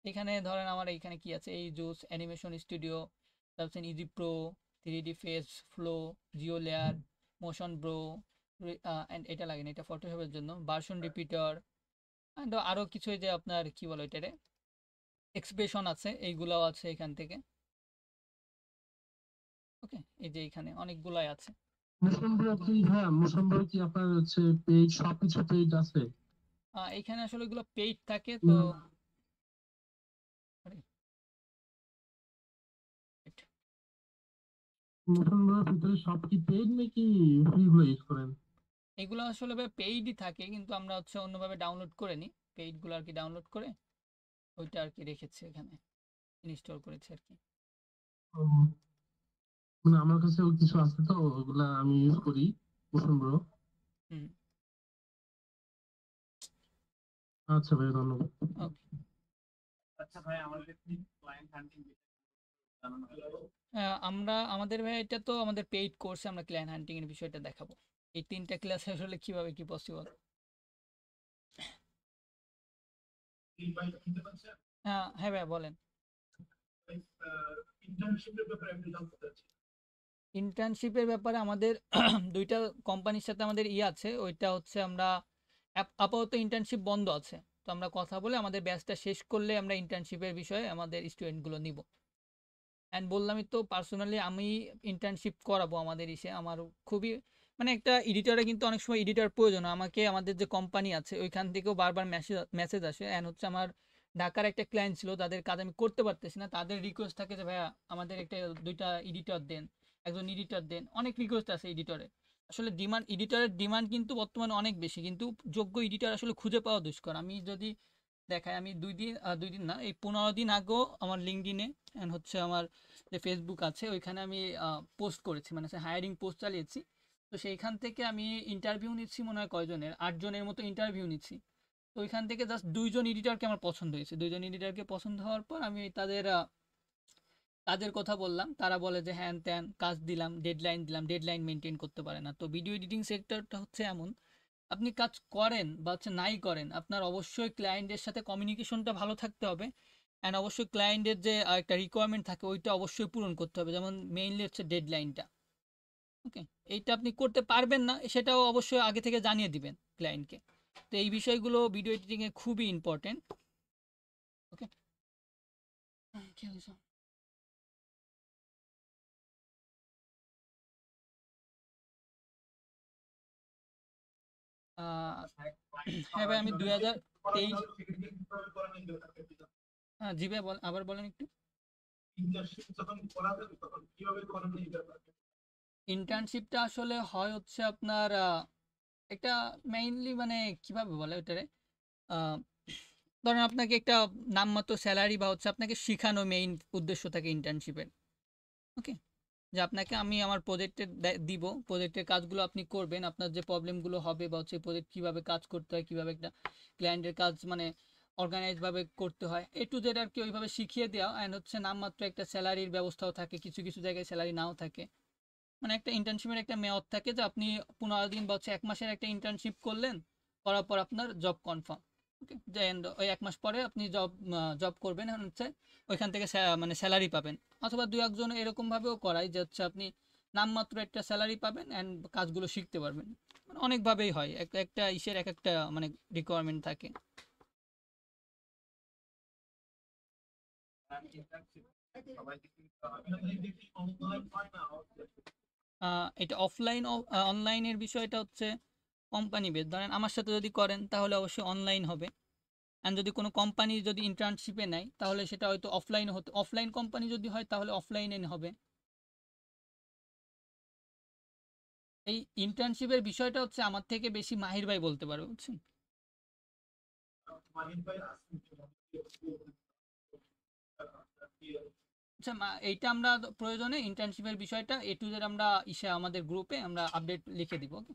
এখানে ধরেন আমার এইখানে কি আছে, এই জুস, অ্যানিমেশন স্টুডিও, তারপর easy pro, 3D face flow, Jio layer, motion bro, and এটা লাগে না, এটা ফটোশপের জন্য, ভার্সন রিপিটার, অ্যান্ড আরও কিছু এই যে আপনার কি বলো এটারে এক্সপ্রেশন আছে, এইগুলাও আছে এখান থেকে। ওকে, এই যে এখানে অনেকগুলাই আছে। মোশন ব্রো কি ভাইয়া, মোশন ব্রো কি আপনার হচ্ছে পেজ সবকিছু পেজ আছে? এইখানে আসলে এগুলো পেইড থাকে, তো মোশন ব্রোর ভিতরে সব কি পেজ নাকি ফ্রি গুলো ইউজ করেন? এগুলো আসলে পেইডই থাকে, কিন্তু আমরা হচ্ছে অন্যভাবে ডাউনলোড করে নিই, পেইডগুলো আর কি ডাউনলোড করে ওইটা আর কি রেখেছি এখানে, ইনস্টল করেছি আর কি। ও, মানে আমার কাছেও কিছু আছে তো, ওগুলা আমি ইউজ করি মোশন ব্রো। হুম, আচ্ছা ভাই, ধন্যবাদ। ওকে। আচ্ছা ভাই, আমাদের ক্লায়েন্ট হান্টিং আমরা আমাদের ভাই এটা তো আমাদের পেইড কোর্সে আমরা ক্লায়েন্ট হান্টিং এর বিষয়টা দেখাবো। এই 3টা ক্লাসে আসলে কিভাবে কি পসিবল। হ্যাঁ হ্যাঁ ভাই বলেন। ইন্টার্নশিপের ব্যাপারে আমাদের 2টা কোম্পানির সাথে আমাদের আছে, ওইটা হচ্ছে আমরা আপাতত ইন্টার্নশিপ বন্ধ আছে, তো আমরা কথা বলে আমাদের ব্যাচটা শেষ করলে আমরা ইন্টার্নশিপের বিষয়ে আমাদের স্টুডেন্টগুলো নিব। অ্যান্ড বললামই তো, পার্সোনালি আমি ইন্টার্নশিপ করাবো আমাদের আমার খুবই মানে একটা এডিটরে কিন্তু অনেক সময় এডিটর প্রয়োজন হয়। আমাকে আমাদের যে কোম্পানি আছে ওইখান থেকেও বারবার মেসেজ আসে, অ্যান্ড হচ্ছে আমার ঢাকার একটা ক্লায়েন্ট ছিল, তাদের কাজ আমি করতে পারতেছি না, তাদের রিকোয়েস্ট থাকে যে ভাইয়া আমাদের একটা 2টা এডিটর দেন, একজন এডিটর দেন, অনেক রিকোয়েস্ট আছে এডিটরে। আসলে এডিটরের ডিমান্ড কিন্তু বর্তমানে অনেক বেশি, কিন্তু যোগ্য এডিটর আসলে খুঁজে পাওয়া দুষ্কর। আমি যদি দেখাই, আমি 2 দিন না, এই 15 দিন আগেও আমার লিঙ্কডইনে অ্যান্ড হচ্ছে আমার যে ফেসবুক আছে ওইখানে আমি পোস্ট করেছি, মানে হায়ারিং পোস্ট চালিয়েছি। তো সেইখান থেকে আমি ইন্টারভিউ নিচ্ছি, মনে হয় কয়জনের 8 জনের মতো ইন্টারভিউ নিচ্ছি। তো ওইখান থেকে জাস্ট 2জন এডিটরকে আমার পছন্দ হয়েছে, 2জন এডিটরকে পছন্দ হওয়ার পর আমি তাদের কাজের কথা বললাম, তারা বলে যে হ্যান ত্যান কাজ দিলাম, ডেডলাইন দিলাম, ডেডলাইন মেনটেন করতে পারে না। তো ভিডিও এডিটিং সেক্টরটা হচ্ছে এমন, আপনি কাজ করেন বা হচ্ছে নাই করেন, আপনার অবশ্যই ক্লায়েন্টের সাথে কমিউনিকেশনটা ভালো থাকতে হবে, অ্যান্ড অবশ্যই ক্লায়েন্টের যে একটা রিকোয়ারমেন্ট থাকে ওইটা অবশ্যই পূরণ করতে হবে, যেমন মেইনলি হচ্ছে ডেডলাইনটা। ওকে, এইটা আপনি করতে পারবেন না সেটাও অবশ্যই আগে থেকে জানিয়ে দিবেন ক্লায়েন্টকে। তো এই বিষয়গুলো ভিডিও এডিটিংয়ে খুবই ইম্পর্টেন্ট। ওকে, হ্যাঁ ভাই, আমি 2023। হ্যাঁ জি ভাই, আবার বলেন একটু। ইন্টার্নশিপটা আসলে হয় হচ্ছে আপনার একটা মেইনলি মানে কিভাবে বলে ওটারে, ধরেন আপনাকে একটা নামমাত্র স্যালারি বা হচ্ছে আপনাকে শেখানো মেইন উদ্দেশ্য থাকে ইন্টার্নশিপের। ওকে, যে আপনাকে আমি আমার প্রজেক্টের দিব, প্রজেক্টের কাজগুলো আপনি করবেন, আপনার যে প্রবলেমগুলো হবে বা হচ্ছে প্রজেক্ট কীভাবে কাজ করতে হয়, কীভাবে একটা ক্লায়েন্টের কাজ মানে অর্গানাইজভাবে করতে হয়, টু জেড আর কি ওইভাবে শিখিয়ে দেওয়া। অ্যান্ড হচ্ছে নামমাত্র একটা স্যালারির ব্যবস্থাও থাকে, কিছু কিছু জায়গায় স্যালারি নাও থাকে। মানে একটা ইন্টার্নশিপের একটা মেয়াদ থাকে যে আপনি 15 দিন বা হচ্ছে 1 মাসের একটা ইন্টার্নশিপ করলেন, করার পর আপনার জব কনফার্ম। ওকে, যে ওই 1 মাস পরে আপনি জব করবেন, এখন হচ্ছে ওইখান থেকে মানে স্যালারি পাবেন। অথবা 2-1 জন এরকম ভাবেও করায় যে হচ্ছে আপনি নামমাত্র একটা স্যালারি পাবেন অ্যান্ড কাজগুলো শিখতে পারবেন। মানে অনেকভাবেই হয়, একটা ইসের এক একটা মানে রিকোয়ারমেন্ট থাকে। এটা অফলাইন অনলাইনের বিষয়টা হচ্ছে কোম্পানি বেদ। ধরেন আমার সাথে যদি করেন তাহলে অবশ্যই অনলাইন হবে, অ্যান্ড যদি কোনো কোম্পানি যদি ইন্টার্নশিপে নেয় তাহলে সেটা হয়তো অফলাইন হতে, অফলাইন কোম্পানি যদি হয় তাহলে অফলাইনে হবে। এই ইন্টার্নশিপের বিষয়টা হচ্ছে আমার থেকে বেশি মাহির ভাই বলতে পারবে, বুঝছেন? আচ্ছা এইটা আমরা প্রয়োজনে ইন্টার্নশিপের বিষয়টা A to Z আমরা আমাদের গ্রুপে আমরা আপডেট লিখে দিব। ওকে,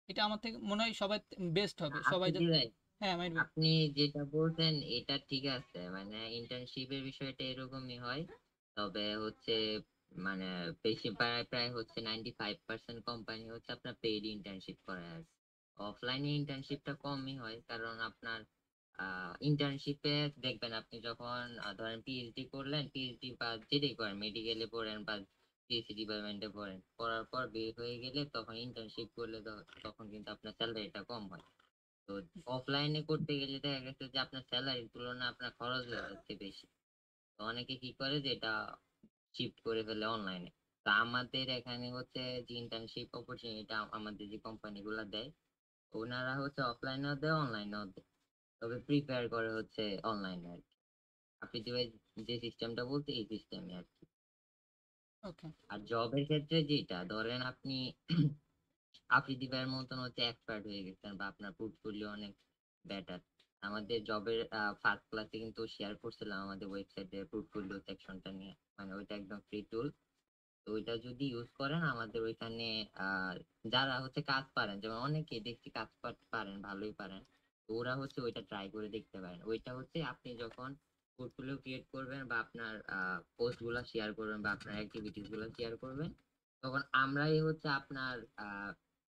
এটা আমার থেকে মনে হয় সবাই বেস্ট হবে, সবাই আসিফ ভাই, হ্যাঁ মাহির ভাই। আপনি যেটা বলছেন এটা ঠিক আছে, মানে ইন্টার্নশিপের বিষয়টা এরকমই হয়। তবে হচ্ছে মানে বেশি প্রায় প্রায় হচ্ছে 95% কোম্পানি হচ্ছে আপনার পেইড ইন্টার্নশিপ করায়। অফলাইনে ইন্টার্নশিপটা কমই হয়, কারণ আপনার ইন্টার্নশিপে দেখবেন আপনি যখন ধরেন পিএইচডি করলেন, পিএইচডি বা যেটাই করেন, মেডিকেলে পড়েন বা পিএইচডি ডিপার্টমেন্টে পড়েন, পড়ার পর বের হয়ে গেলে তখন ইন্টার্নশিপ করলে তখন কিন্তু আপনার স্যালারিটা কম হয়। তো অফলাইনে করতে গেলে দেখা গেছে যে আপনার স্যালারির তুলনায় আপনার খরচ হয়ে যাচ্ছে বেশি। তো অনেকে কি করে যে এটা শিফট করে ফেলে অনলাইনে। তো আমাদের এখানে হচ্ছে যে ইন্টার্নশিপ অপরচুনিটি আমাদের যে কোম্পানিগুলো দেয়, ওনারা হচ্ছে অফলাইনেও দেয় অনলাইনেও দেয়, তবে প্রিপেয়ার করে হচ্ছে অনলাইনে আর কি। আপনি যে সিস্টেমটা বলতে এই সিস্টেমে আর কি। ওকে, আর জবের ক্ষেত্রে যেটা ধরেন আপনি আফ্রিদি ভাইয়ের মতন হচ্ছে এক্সপার্ট হয়ে গেছেন বা আপনার পোর্টফোলিও অনেক বেটার। আমাদের জবের ফার্স্ট ক্লাসে কিন্তু শেয়ার করছিলাম আমাদের ওয়েবসাইটে পোর্টফোলিও সেকশনটা নিয়ে, মানে ওইটা একদম ফ্রি টুল। তো ওইটা যদি ইউজ করেন আমাদের ওইখানে যারা হচ্ছে কাজ পারেন, যেমন অনেকে দেখছি কাজ পারেন, ভালোই পারেন, তো ওরা হচ্ছে ওইটা ট্রাই করে দেখতে পারেন। ওইটা হচ্ছে আপনি যখন পোর্টফোলিও ক্রিয়েট করবেন বা আপনার পোস্ট গুলা শেয়ার করবেন বা আপনার অ্যাক্টিভিটিস গুলা শেয়ার করবেন, তখন আমরাই হচ্ছে আপনার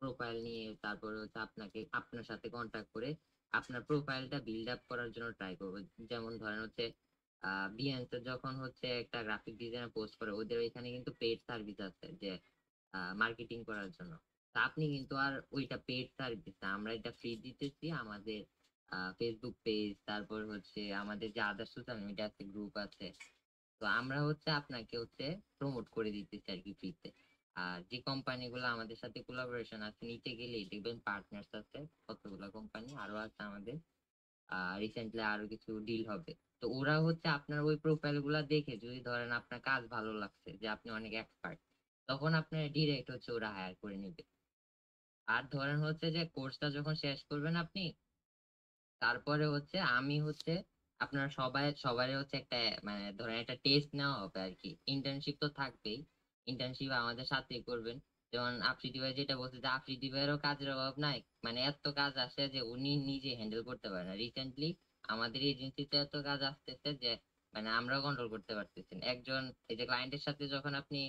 প্রোফাইল নিয়ে তারপরে হচ্ছে আপনাকে আপনার সাথে কন্ট্যাক্ট করে আপনার প্রোফাইলটা বিল্ড আপ করার জন্য ট্রাই করবো। যেমন ধরেন হচ্ছে বিএনসে যখন হচ্ছে একটা গ্রাফিক ডিজাইনার পোস্ট করে, ওদের ওইখানে কিন্তু পেড সার্ভিস আছে যে মার্কেটিং করার জন্য। তা আপনি কিন্তু আর ওইটা পেড সার্ভিস না, আমরা এটা ফ্রি দিতেছি। আমাদের ফেসবুক পেজ, তারপর হচ্ছে আমাদের যে আদার সোশ্যাল মিডিয়া আছে, গ্রুপ আছে, তো আমরা হচ্ছে আপনাকে হচ্ছে প্রমোট করে দিতেছি আর কি ফ্রিতে। আর যে কোম্পানিগুলো আমাদের সাথে কোলাবোরেশন আছে, নিচে গেলেই দেখবেন পার্টনার্স আছে কতগুলো কোম্পানি আরো আছে আমাদের। রিসেন্টলি আরো কিছু ডিল হবে। তো ওরা হচ্ছে আপনার ওই প্রোফাইল গুলা দেখে যদি ধরেন আপনার কাজ ভালো লাগছে, যে আপনি অনেক এক্সপার্ট, তখন আপনার ডিরেক্ট হচ্ছে ওরা হায়ার করে নিবে। আর ধরেন হচ্ছে যে কোর্সটা যখন শেষ করবেন আপনি, তারপরে হচ্ছে আমি হচ্ছে আপনার সবাই হচ্ছে একটা মানে ধরেন একটা টেস্ট নেওয়া হবে আর কি। ইন্টার্নশিপ তো থাকবেই, ইন্টার্নশিপ আমাদের সাথেই করবেন। যেমন আফ্রিদি ভাই যেটা বলছে যে আফ্রিদি ভাইয়েরও কাজের অভাব নাই, মানে এত কাজ আসে যে উনি নিজে হ্যান্ডেল করতে পারেন না। রিসেন্টলি আমাদের এজেন্সিতে এত কাজ আসতেছে যে মানে আমরা কন্ট্রোল করতে পারতেছি না। একজন এই যে ক্লায়েন্টের সাথে যখন আপনি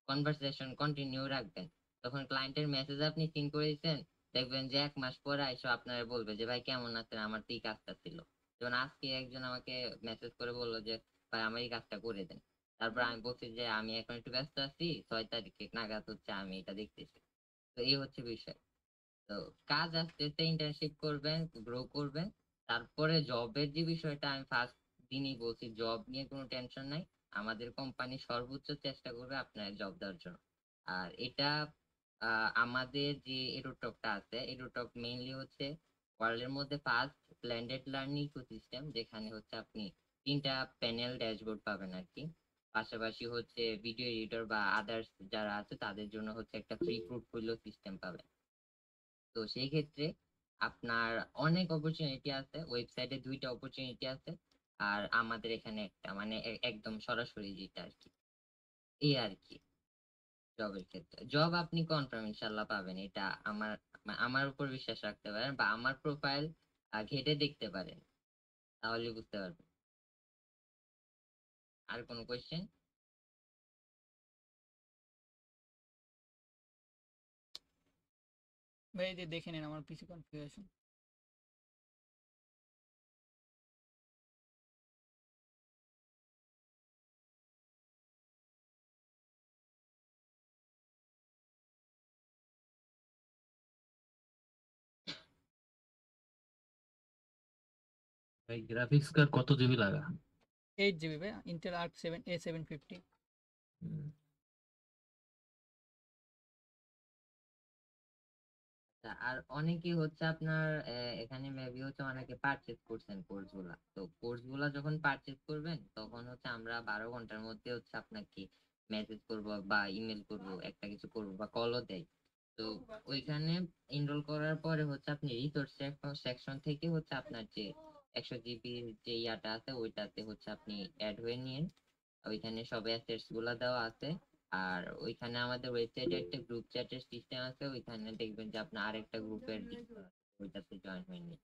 কনভারসেশন কন্টিনিউ রাখবেন, তখন ক্লায়েন্টের মেসেজ আপনি সিন করে দিচ্ছেন, দেখবেন যে 1 মাস পরে আইসো আপনারা বলবে যে ভাই কেমন আছেন, আমার তো এই কাজটা ছিল। যেমন আজকে একজন আমাকে মেসেজ করে বললো যে ভাই আমার এই কাজটা করে দেন। তারপর আমি বলছি যে আমি এখন একটু ব্যস্ত আছি, 6 তারিখে নাগাদ হচ্ছে আমি এটা দেখতেছি। তো এই হচ্ছে বিষয়। তো কাজ আসতেছে, ইন্টার্নশিপ করবেন, গ্রো করবেন। তারপরে জবের যে বিষয়টা আমি ফার্স্ট দিনই বলছি, জব নিয়ে কোনো টেনশন নাই। আমাদের কোম্পানি সর্বোচ্চ চেষ্টা করবে আপনার জব দেওয়ার জন্য। আর এটা আমাদের যে এডুটকটা আছে, এডুটক মেইনলি হচ্ছে ওয়ার্ল্ডের মধ্যে ফার্স্ট ব্লেন্ডেড লার্নিং ইকোসিস্টেম, যেখানে হচ্ছে আপনি 3টা প্যানেল ড্যাশবোর্ড পাবেন আর কি। পাশাপাশি হচ্ছে ভিডিও এডিটর বা আদার্স যারা আছে তাদের জন্য হচ্ছে একটা ফ্রি পোর্টফোলিও সিস্টেম পাবেন। তো সেই ক্ষেত্রে আপনার অনেক অপরচুনিটি আছে, ওয়েবসাইটে 2টা অপরচুনিটি আছে, আর আমাদের এখানে একটা, মানে একদম সরাসরি যেটা আর কি। এই আর কি জবের ক্ষেত্রে জব আপনি কনফার্ম ইনশাল্লাহ পাবেন, এটা আমার উপর বিশ্বাস রাখতে পারেন বা আমার প্রোফাইল ঘেটে দেখতে পারেন, তাহলে বুঝতে পারবেন। আর কোনো কোয়েশ্চেন? ভাই এই যে দেখে নেন আমার পিসি কনফিগারেশন। ভাই গ্রাফিক্স কার্ড কত জিবি লাগা? 8 জিবি ভাই, ইন্টেল আর্ক 7 A750। আর অনেকেই হচ্ছে আপনার এখানে মেবি হচ্ছে অনেকে পারচেজ করছেন কোর্স গুলা, তো কোর্স গুলা যখন পারচেজ করবেন তখন হচ্ছে আমরা 12 ঘন্টার মধ্যে হচ্ছে আপনাকে মেসেজ করব বা ইমেল করব, একটা কিছু করব বা কলও দেয়। তো ওইখানে এনরোল করার পরে হচ্ছে আপনি রিসোর্স সেকশন থেকে হচ্ছে আপনার যে 100 জিবি যে ইয়াটা আছে ওইটাতে হচ্ছে আপনি অ্যাড হয়ে নিন। ওইখানে সব অ্যাসেটস গুলা দেওয়া আছে। আর ওইখানে আমাদের ওয়েবসাইটে একটা গ্রুপ চ্যাটের সিস্টেম আছে, ওইখানে দেখবেন যে আপনার আরেকটা গ্রুপের লিংক ওইটাতে জয়েন হয়ে নিন।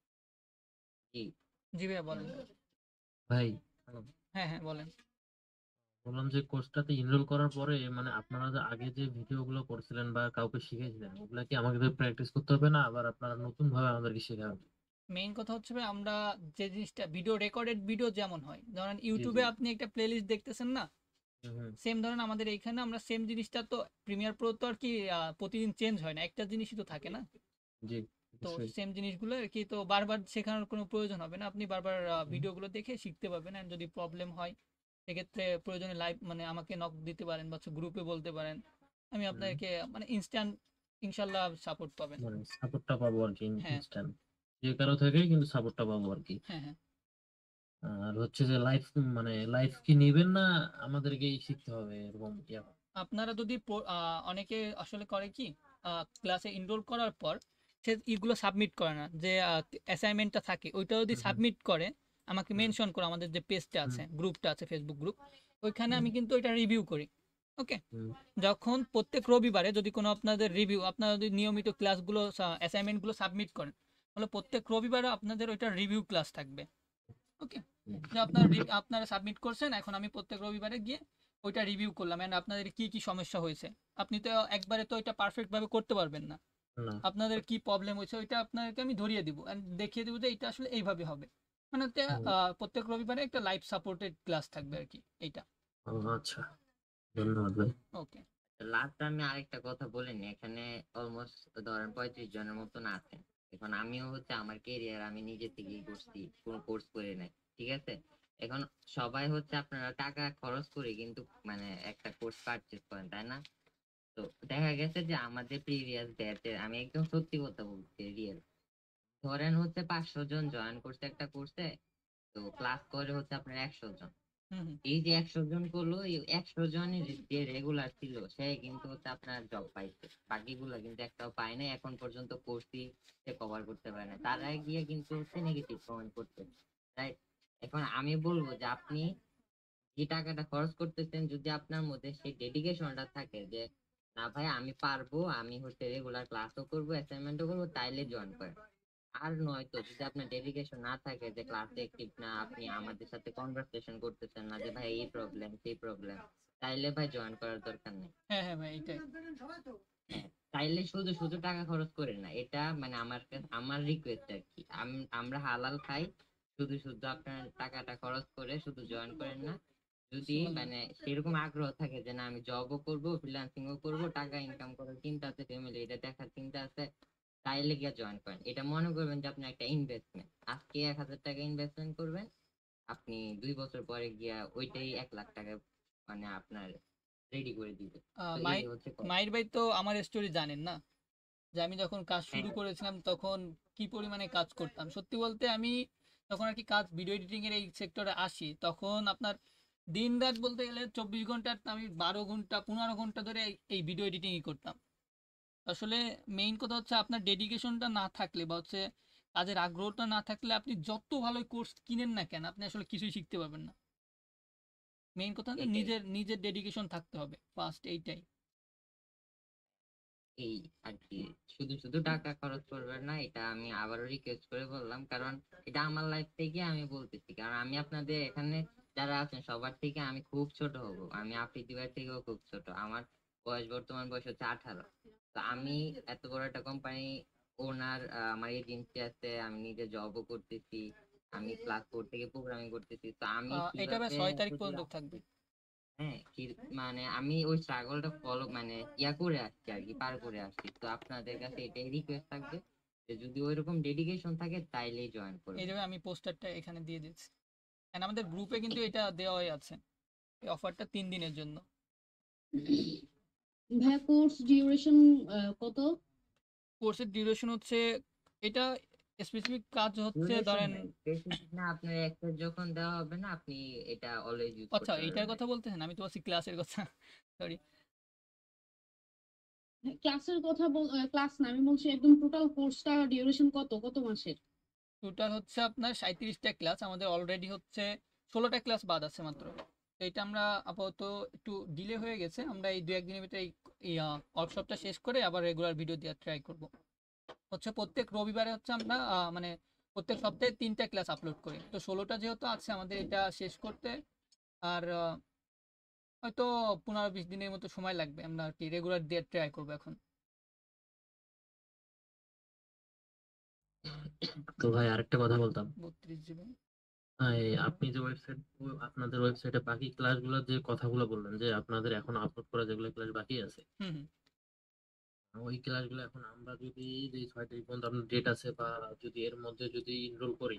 জি জি ভাইয়া বলেন। ভাই হ্যাঁ হ্যাঁ বলেন। বললাম যে কোর্সটাতে এনরোল করার পরে মানে আপনারা যে আগে যে ভিডিও গুলো করছিলেন বা কাউকে শিখিয়েছিলেন ওগুলা কি আমাকে প্র্যাকটিস করতে হবে না, আবার আপনারা নতুন ভাবে আমাদেরকে শেখাবেন? মেইন কথা হচ্ছে ভাই, আমরা যে জিনিসটা ভিডিও রেকর্ডেড ভিডিও যেমন হয়, ধরেন জি ইউটিউবে জি। আপনি একটা প্লেলিস্ট দেখতেছেন না, হুম। সেম ধরেন আমাদের এইখানে আমরা সেম জিনিসটা তো প্রিমিয়ার প্রো তো আর কি প্রতিদিন চেঞ্জ হয় না, একটা জিনিসই তো থাকে না। জি তো অবশ্যই। সেম জিনিসগুলো আর কি, তো বারবার শেখানোর কোনো প্রয়োজন হবে না, আপনি বারবার ভিডিওগুলো দেখে শিখতে পারবেন। আর যদি প্রবলেম হয় সেক্ষেত্রে প্রয়োজনে লাইভ মানে আমাকে নক দিতে পারেন বা গ্রুপে বলতে পারেন, আমি আপনাকে মানে ইনস্ট্যান্ট ইনশাল্লাহ সাপোর্ট পাবেন। মানে সাপোর্টটা পাবো আর কি হ্যাঁ ইনস্ট্যান্ট, যে কারো থেকে কিন্তু সাপোর্টটা পাবো আর কি। হ্যাঁ হ্যাঁ। আর হচ্ছে যে লাইভ মানে লাইভ কি নিবেন না আমাদেরকেই শিখতে হবে এরকম ইয়া? আপনারা যদি অনেকে আসলে করে কি, ক্লাসে এনরোল করার পর সে ইগুলো সাবমিট করে না, যে অ্যাসাইনমেন্টটা থাকে ওইটা যদি সাবমিট করে আমাকে মেনশন করে, আমাদের যে পেজটা আছে গ্রুপটা আছে ফেসবুক গ্রুপ, ওইখানে আমি কিন্তু এটা রিভিউ করি। ওকে, যখন প্রত্যেক রবিবারে যদি কোনো আপনাদের রিভিউ, আপনারা যদি নিয়মিত ক্লাসগুলো অ্যাসাইনমেন্টগুলো সাবমিট করেন, তাহলে প্রত্যেক রবিবারে আপনাদের ওইটা রিভিউ ক্লাস থাকবে। ওকে, যে আপনারা সাবমিট করছেন, এখন আমি প্রত্যেক রবিবারে গিয়ে ওইটা রিভিউ করলাম এন্ড আপনাদের কি কি সমস্যা হয়েছে। আপনি তো একবারে তো এটা পারফেক্ট ভাবে করতে পারবেন না, না। আপনাদের কি প্রবলেম হয়েছে ওইটা আপনাদেরকে আমি ধরিয়ে দিব এন্ড দেখিয়ে দিব যে এটা আসলে এইভাবে হবে। মানে হচ্ছে, প্রত্যেক রবিবারে একটা লাইভ সাপোর্টেড ক্লাস থাকবে আর কি এইটা। আচ্ছা, ধন্যবাদ ভাই। ওকে। লাস্ট আমি আরেকটা কথা বলিনি, এখানে অলমোস্ট ধরেন 35 জনের মতন আছেন। এখন আমিও হচ্ছে আমার কেরিয়ার আমি নিজে থেকেই করছি, কোনো কোর্স করে নাই, ঠিক আছে। এখন সবাই হচ্ছে আপনারা টাকা খরচ করে কিন্তু মানে একটা কোর্স পারচেজ করেন, তাই না? তো দেখা গেছে যে আমাদের প্রিভিয়াস ব্যাচের, আমি একদম সত্যি কথা বলছি রিয়েল, ধরেন হচ্ছে 500 জন জয়েন করছে একটা কোর্সে, তো ক্লাস করে হচ্ছে আপনার 100 জন। এই যে 100 জন করলো, এই 100 জনের যে রেগুলার ছিল সে কিন্তু হচ্ছে আপনার জব পাইছে, বাকিগুলো কিন্তু একটাও পায় না এখন পর্যন্ত, কোর্সই সে কভার করতে পারে না, তারা গিয়ে কিন্তু হচ্ছে নেগেটিভ কমেন্ট করতে। তাই এখন আমি বলবো যে আপনি যে টাকাটা খরচ করতেছেন, যদি আপনার মধ্যে সেই ডেডিকেশনটা থাকে যে না ভাই আমি পারবো, আমি হচ্ছে রেগুলার ক্লাসও করবো অ্যাসাইনমেন্টও করবো, তাইলে জয়েন করেন। আর নয়তো যদি আপনার ডেডিকেশন না থাকে, যে ক্লাসে অ্যাক্টিভ না, আপনি আমাদের সাথে কনভারসেশন করতেছেন না, যে ভাই এই প্রবলেম সেই প্রবলেম, তাইলে ভাই জয়েন করার দরকার নেই। হ্যাঁ হ্যাঁ ভাই এইটাই। তাইলে শুধু শুধু টাকা খরচ করে না, এটা মানে আমার রিকোয়েস্ট আর কি, আমরা হালাল খাই, শুধু শুধু আপনার টাকাটা খরচ করে শুধু জয়েন করেন না। যদি মানে সেরকম আগ্রহ থাকে যে না আমি জবও করবো ফ্রিল্যান্সিংও করবো, টাকা ইনকাম করার চিন্তা আছে, ফ্যামিলি এটা দেখার চিন্তা আছে, তাইলে গিয়ে জয়েন করেন। এটা মনে করবেন যে আপনার একটা ইনভেস্টমেন্ট, আজকে 1000 টাকা ইনভেস্টমেন্ট করবেন, আপনি 2 বছর পরে গিয়া ওইটাই 1 লাখ টাকা মানে আপনার রেডি করে দিবে। তো এই হচ্ছে কথা। মাইর ভাই তো আমার স্টোরি জানেন না, যে আমি যখন কাজ শুরু করেছিলাম তখন কি পরিমাণে কাজ করতাম। সত্যি বলতে আমি তখন আর কি কাজ ভিডিও এডিটিং এর এই সেক্টরে আসি, তখন আপনার দিন রাত বলতে গেলে 24 ঘন্টা আমি 12 ঘন্টা 15 ঘন্টা ধরে এই ভিডিও এডিটিংই করতাম। আসলে মেইন কথা হচ্ছে আপনার ডেডিকেশনটা না থাকলে বা হচ্ছে কাজের আগ্রহটা না থাকলে আপনি যত ভালো কোর্স কিনেন না কেন আপনি আসলে কিছুই শিখতে পারবেন না। মেইন কথা হচ্ছে নিজের নিজের ডেডিকেশন থাকতে হবে ফার্স্ট, এইটাই। এই আর কি, শুধু শুধু টাকা খরচ করবেন না, এটা আমি আবারও রিকোয়েস্ট করে বললাম, কারণ এটা আমার লাইফ থেকে আমি বলতেছি, কারণ আমি আপনাদের এখানে যারা আছেন সবার থেকে আমি খুব ছোট হব, আমি আফ্রিদি ভাই থেকেও খুব ছোট, আমার বর্তমান বয়স হচ্ছে 18। তো আমি এত বড় একটা কোম্পানি ওনার আমার এজেন্সি আছে, আমি নিজে জবও করতেছি, আমি ক্লাস 4 থেকে প্রোগ্রামিং করতেছি, তো আমি এটা ভাই কিভাবে 6 তারিখ যদি পর্যন্ত থাকবে। হ্যাঁ মানে আমি ওই স্ট্রাগলটা ফলো মানে ইয়া করে আসছি আর কি, পার করে আসছি। তো আপনাদের কাছে এটাই রিকোয়েস্ট থাকবে যে যদি ওইরকম ডেডিকেশন থাকে তাইলেই জয়েন এই করবেন। যে ভাই আমি পোস্টারটা এখানে দিয়ে দিচ্ছি, এন্ড আমাদের গ্রুপে কিন্তু এটা দেওয়াই আছে, এই অফারটা 3 দিনের জন্য। ভাইয়া কোর্স ডিউরেশন কত? কোর্সের ডিউরেশন হচ্ছে, এটা স্পেসিফিক কাজ হচ্ছে ডিউরেশন ধরেন, না, স্পেসিফিক না, আপনার অ্যাক্সেস যখন দেওয়া হবে না আপনি এটা অলওয়েজ ইউজ আচ্ছা করতে এইটার পারবেন। কথা বলতেছেন, আমি তো বলছি ক্লাসের কথা, সরি। ক্লাসের কথা ক্লাস না, আমি বলছি একদম টোটাল কোর্সটা ডিউরেশন কত কত মাসের? টোটাল হচ্ছে আপনার 37টা ক্লাস, আমাদের অলরেডি হচ্ছে 16টা ক্লাস বাদ আছে মাত্র। তো এটা আমরা আপাতত একটু ডিলে হয়ে গেছে, আমরা এই 2-1 দিনের ভিতরে এই ওয়ার্কশপটা শেষ করে আবার রেগুলার ভিডিও দেওয়ার ট্রাই করব। হচ্ছে প্রত্যেক রবিবারে হচ্ছে আমরা মানে প্রত্যেক সপ্তাহে 3টা ক্লাস আপলোড করি। তো 16টা যেহেতু আছে আমাদের এটা শেষ করতে আর হয়তো 15-20 দিনের মতো সময় লাগবে, আমরা আর কি রেগুলার দেওয়ার ট্রাই করবো এখন। তো ভাই আরেকটা কথা বলতাম, 32 জিবি। আপনি যে ওয়েবসাইট, আপনাদের ওয়েবসাইটে বাকি ক্লাসগুলোর যে কথাগুলো বললেন যে আপনাদের এখন আপলোড করা যেগুলো ক্লাস বাকি আছে, হুম হুম। ওই ক্লাসগুলো এখন আমরা যদি যে 6 তারিখ পর্যন্ত আপনার ডেট আছে বা যদি এর মধ্যে যদি এনরোল করি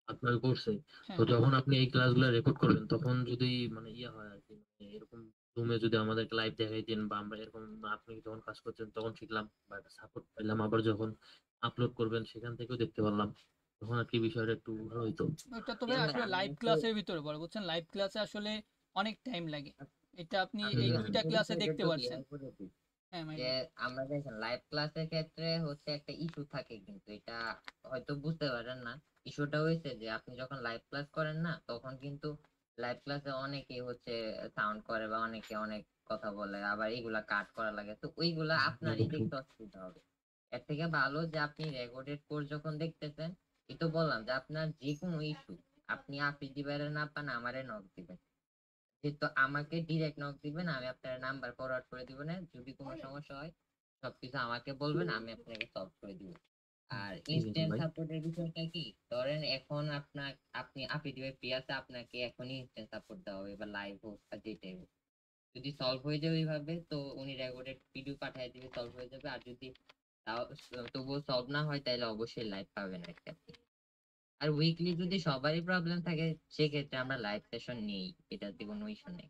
আপনার কোর্সে, তো হ্যাঁ যখন আপনি এই ক্লাসগুলো রেকর্ড করবেন তখন যদি মানে ইয়ে হয় আর কি, মানে এরকম রুমে যদি আমাদেরকে লাইভ দেখাই দেন বা আমরা এরকম আপনি যখন কাজ করছেন তখন শিখলাম বা একটা সাপোর্ট পাইলাম, আবার যখন আপলোড করবেন সেখান থেকেও দেখতে পারলাম, তখন আর কি বিষয়টা একটু ভালো হইতো। ওটা তো ভাই এবার আসলে আমি লাইভ তো ক্লাসের ভিতরে পড়ে, বুঝছেন, লাইভ ক্লাসে আসলে অনেক টাইম লাগে। এটা আপনি আমি এই হুম। 2টা আপনাদের ক্লাসে সাথে দেখতে একটু পারছেন। ক্লিয়ার করে দিই হ্যাঁ মাই যে বল। আমরা দেখেন লাইভ ক্লাসের ক্ষেত্রে হচ্ছে একটা ইস্যু থাকে, কিন্তু এটা হয়তো বুঝতে পারেন না। ইস্যুটা হয়েছে যে আপনি যখন লাইভ ক্লাস করেন না তখন কিন্তু লাইভ ক্লাসে অনেকেই হচ্ছে সাউন্ড করে বা অনেকে অনেক কথা বলে, আবার এইগুলা কাট করা লাগে, তো ওইগুলা আপনারই দেখতে অসুবিধা হবে। এর থেকে ভালো যে আপনি রেকর্ডেড কোর্স যখন দেখতেছেন, এই তো বললাম যে আপনার যে কোনো ইস্যু আপনি দিবারে না পান আমারে নক দিবেন, যেহেতু আমাকে ডিরেক্ট নক দিবেন, আমি আপনার নাম্বার ফরওয়ার্ড করে দিব, না যদি কোনো সমস্যা হয় সবকিছু আমাকে বলবেন, আমি আপনাকে সলভ করে দিব। আর ঠিক আছে ইনস্ট্যান্ট ভাই। সাপোর্টের বিষয়টা কি, ধরেন এখন আপনি দিবে ফ্রি আছে, আপনাকে এখনই ইনস্ট্যান্ট সাপোর্ট দেওয়া হবে বা লাইভ হোক বা যেটাই হোক। যদি সলভ হয়ে যায় ওইভাবে তো উনি রেকর্ডেড ভিডিও পাঠিয়ে দিবে, সলভ হয়ে যাবে। আর যদি তবুও সলভ না হয় তাহলে অবশ্যই লাইভ পাবেন একটা। আর উইকলি যদি সবারই প্রবলেম থাকে সেক্ষেত্রে আমরা লাইভ সেশন নেই, এটাতে কোনো ইস্যু নেই।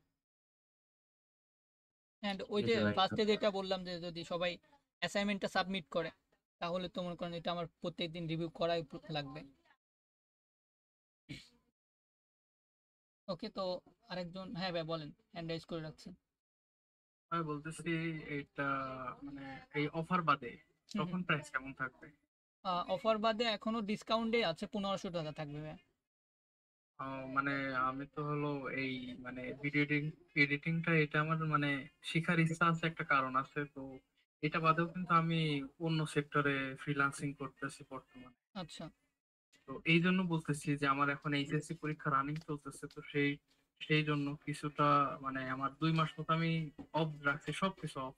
এন্ড ঠিক ওই যে আছে ভাই। ফার্স্টে যেটা বললাম যে যদি সবাই অ্যাসাইনমেন্টটা সাবমিট করে তাহলে তো মনে করেন এটা আমার প্রত্যেকদিন রিভিউ করাই লাগবে। ওকে, তো আরেকজন, হ্যাঁ ভাই বলেন, হ্যান্ড রাইজ করে রাখছেন। আমি বলতেছি এটা মানে এই অফার বাদে হুম তখন প্রাইস কেমন থাকবে? অফার বাদে এখনো ডিসকাউন্টে আছে, 1500 টাকা থাকবে ভাই। মানে আমি তো হলো এই মানে ভিডিও এডিটিংটা এটা আমার মানে শিখার ইচ্ছা আছে, একটা কারণ আছে তো। এটা বাদেও কিন্তু আমি অন্য সেক্টরে ফ্রিল্যান্সিং করতেছি বর্তমানে। আচ্ছা তো এই জন্য বলতেছি যে আমার এখন এইচএসসি পরীক্ষা রানিং চলতেছে, তো সেই সেই জন্য কিছুটা মানে আমার 2 মাস মতো আমি অফ রাখছি, সবকিছু অফ।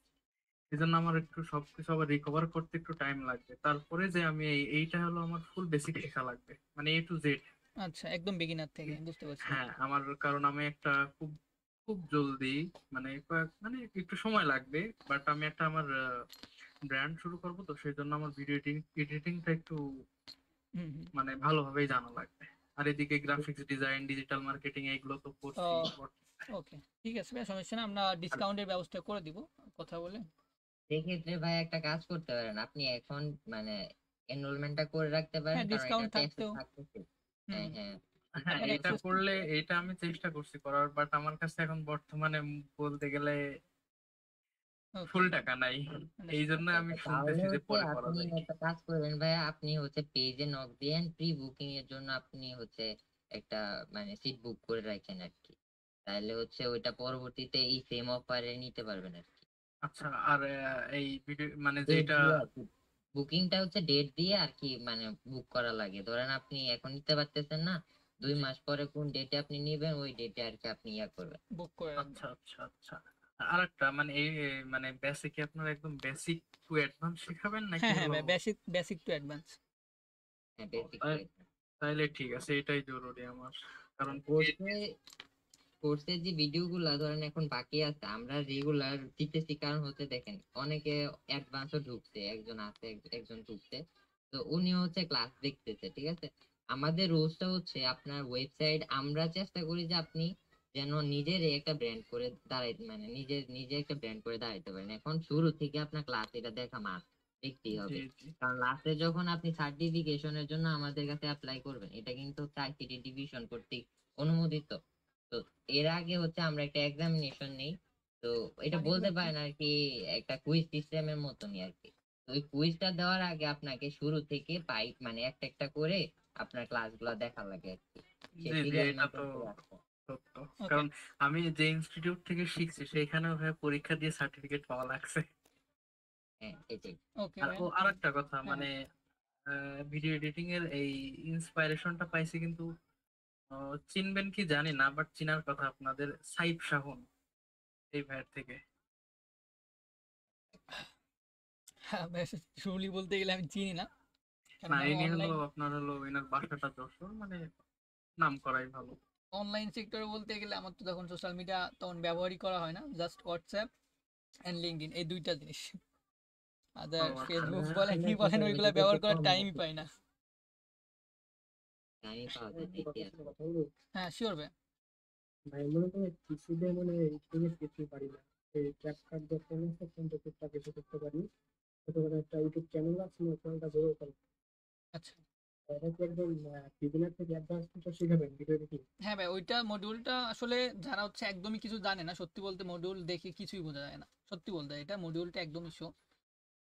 এই জন্য আমার একটু সবকিছু আবার রিকভার করতে একটু টাইম লাগবে, তারপরে যে আমি এইটা হলো আমার ফুল বেসিক শেখা লাগবে, মানে A to Z। আচ্ছা, একদম বিগিনার থেকে, বুঝতে পারছি। হ্যাঁ আমার কারণ আমি একটা খুব খুব জলদি মানে মানে একটু সময় লাগবে, বাট আমি একটা আমার ব্র্যান্ড শুরু করব, তো সেই জন্য আমার ভিডিও এডিটিংটা একটু হুম হুম। মানে ভালোভাবেই জানা লাগবে। আর এদিকে গ্রাফিক্স ডিজাইন, ডিজিটাল মার্কেটিং এগুলো তো করছি। ওকে ঠিক আছে ভাই, সমস্যা না, আমরা ডিসকাউন্টের ব্যবস্থা করে দিব কথা বলে। সেক্ষেত্রে ভাই একটা কাজ করতে পারেন, আপনি এখন মানে এনরোলমেন্টটা করে রাখতে পারেন, হ্যাঁ কারণ ডিসকাউন্ট এটাতে অ্যাক্সেস থাকতেও। থাকতেছে। হুম হ্যাঁ হ্যাঁ হ্যাঁ আপনার এটা অ্যাক্সেস। করলে, এটা আমি চেষ্টা করছি করার, বাট আমার কাছে এখন বর্তমানে বলতে গেলে ওকে ফুল টাকা নাই। এই জন্য আচ্ছা আমি আচ্ছা, তাহলে শুনতেছি যে হচ্ছে পরে করা আপনি যায়। একটা কাজ করবেন ভাই, আপনি হচ্ছে পেজে নক দিয়েন, প্রি বুকিং এর জন্য আপনি হচ্ছে একটা মানে সিট বুক করে রাখেন আর কি, তাহলে হচ্ছে ওইটা পরবর্তীতে এই সেম অফারে নিতে পারবেন আর কি। আচ্ছা আর এই ভিডিও মানে ডেট যেটা দিয়ে আর কি, বুকিংটা হচ্ছে ডেট দিয়ে আর কি মানে বুক করা লাগে। ধরেন আপনি এখন নিতে পারতেছেন না, 2 মাস পরে কোন ডেটে আপনি নেবেন ওই ডেটে আর কি আপনি ইয়া করবেন। বুক করে রাখবেন। আচ্ছা আচ্ছা আচ্ছা আরেকটা মানে এই মানে বেসিক আপনার একদম বেসিক টু অ্যাডভান্স শেখাবেন নাকি হ্যাঁ হ্যাঁ হলো বেসিক টু অ্যাডভান্স। হ্যাঁ বেসিক তাইলে ঠিক আছে, এটাই জরুরি আমার, কারণ কোর্সের যে ভিডিও গুলা ধরেন এখন বাকি আছে আমরা রেগুলার দিতেছি, কারণ হচ্ছে দেখেন অনেকে অ্যাডভান্সও ঢুকছে, একজন আছে একজন ঢুকছে, তো উনি হচ্ছে ক্লাস দেখতেছে, ঠিক আছে। আমাদের রোজটা হচ্ছে আপনার ওয়েবসাইট, আমরা চেষ্টা করি যে আপনি যেন নিজের একটা ব্র্যান্ড করে দাঁড়াইতে, মানে নিজে একটা ব্র্যান্ড করে দাঁড়াইতে পারেন। এখন শুরু থেকে আপনার ক্লাস এটা দেখা মাস্ট, দেখতেই হবে, কারণ লাস্টে যখন আপনি সার্টিফিকেশনের জন্য আমাদের কাছে অ্যাপ্লাই করবেন, এটা কিন্তু আইসিটি ডিভিশন কর্তৃক অনুমোদিত। তো এর আগে হচ্ছে আমরা একটা এক্সামিনেশন নেই, তো এটা বলতে পারেন আর কি একটা কুইজ সিস্টেমের মতনই আর কি। তো ওই কুইজটা দেওয়ার আগে আপনাকে শুরু থেকে মানে একটা একটা করে আপনার ক্লাসগুলো দেখা লাগে আর কি। জি জি, এটা তো সত্য, কারণ আমি যে ইনস্টিটিউট থেকে শিখছি সেখানে ভাই পরীক্ষা দিয়ে সার্টিফিকেট পাওয়া লাগছে। হ্যাঁ এটাই। আর আরেকটা কথা, মানে ভিডিও এডিটিং এর এই ইন্সপাইরেশনটা পাইছি কিন্তু চিনবেন কি জানি না, বাট চিনার কথা আপনাদের সাইফ শাহন এই ভাইয়ের থেকে। হ্যাঁ ট্রুলি বলতে গেলে আমি চিনি না, না ইনি হলো আপনার হলো এনার বাসাটা যশোর, মানে নাম করাই ভালো। অনলাইন সেক্টরে বলতে গেলে আমার তো তখন সোশ্যাল মিডিয়া তখন ব্যবহারই করা হয় না, জাস্ট হোয়াটসঅ্যাপ এন্ড লিঙ্কডইন, এই দুইটা জিনিস। আদার ফেসবুক বলেন কি বলেন ওইগুলো ব্যবহার করার টাইমই পাই না। হ্যাঁ শিওর ভাই। ভাই মনে করেন কিছুতে মানে জিনিস কিছুই পারি না, এই ক্যাপকাট যখন আছে কিন্তু টুকটাক কিছু করতে পারি। ছোটখাটো একটা ইউটিউব চ্যানেল আছে, চ্যানেলটা বড় করে। আচ্ছা এটা কি একদম বিগিনার থেকে অ্যাডভান্স কিছু শিখাবেন ভিডিও এডিটিং? হ্যাঁ ভাই ওইটা মডিউলটা আসলে যারা হচ্ছে একদমই কিছু জানে না, সত্যি বলতে মডিউল দেখে কিছুই বোঝা যায় না, সত্যি বলতে এটা মডিউলটা একদমই শো।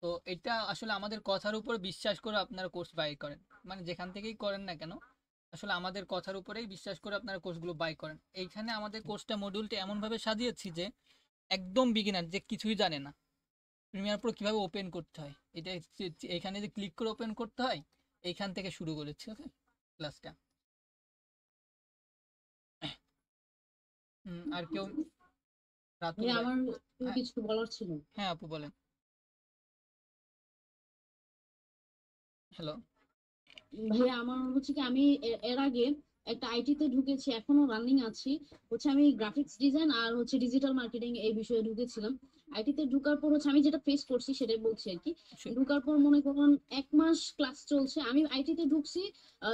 তো এটা আসলে আমাদের কথার উপর বিশ্বাস করে আপনারা কোর্স বাই করেন, মানে যেখান থেকেই করেন না কেন আসলে আমাদের কথার উপরেই বিশ্বাস করে আপনারা কোর্সগুলো বাই করেন। এইখানে আমাদের কোর্সটা মডিউলটা এমনভাবে সাজিয়েছি যে একদম বিগিনার যে কিছুই জানে না প্রিমিয়ার প্রো কিভাবে ওপেন করতে হয়, এটা এখানে যে ক্লিক করে ওপেন করতে হয় এইখান থেকে শুরু করেছি। ওকে ক্লাসটা আর কেউ রাতুল ভাই? আমার কিছু বলার ছিল। হ্যাঁ আপু বলেন। হ্যালো ভাইয়া আমার হচ্ছে কি আমি এর আগে একটা আইটিতে ঢুকেছি, এখনো রানিং আছি, হচ্ছে আমি গ্রাফিক্স ডিজাইন আর হচ্ছে ডিজিটাল মার্কেটিং এই বিষয়ে ঢুকেছিলাম। আইটিতে ঢুকার পর হচ্ছে আমি যেটা ফেস করছি সেটাই বলছি আর কি। ঢুকার পর মনে করুন 1 মাস ক্লাস চলছে, আমি আইটিতে ঢুকছি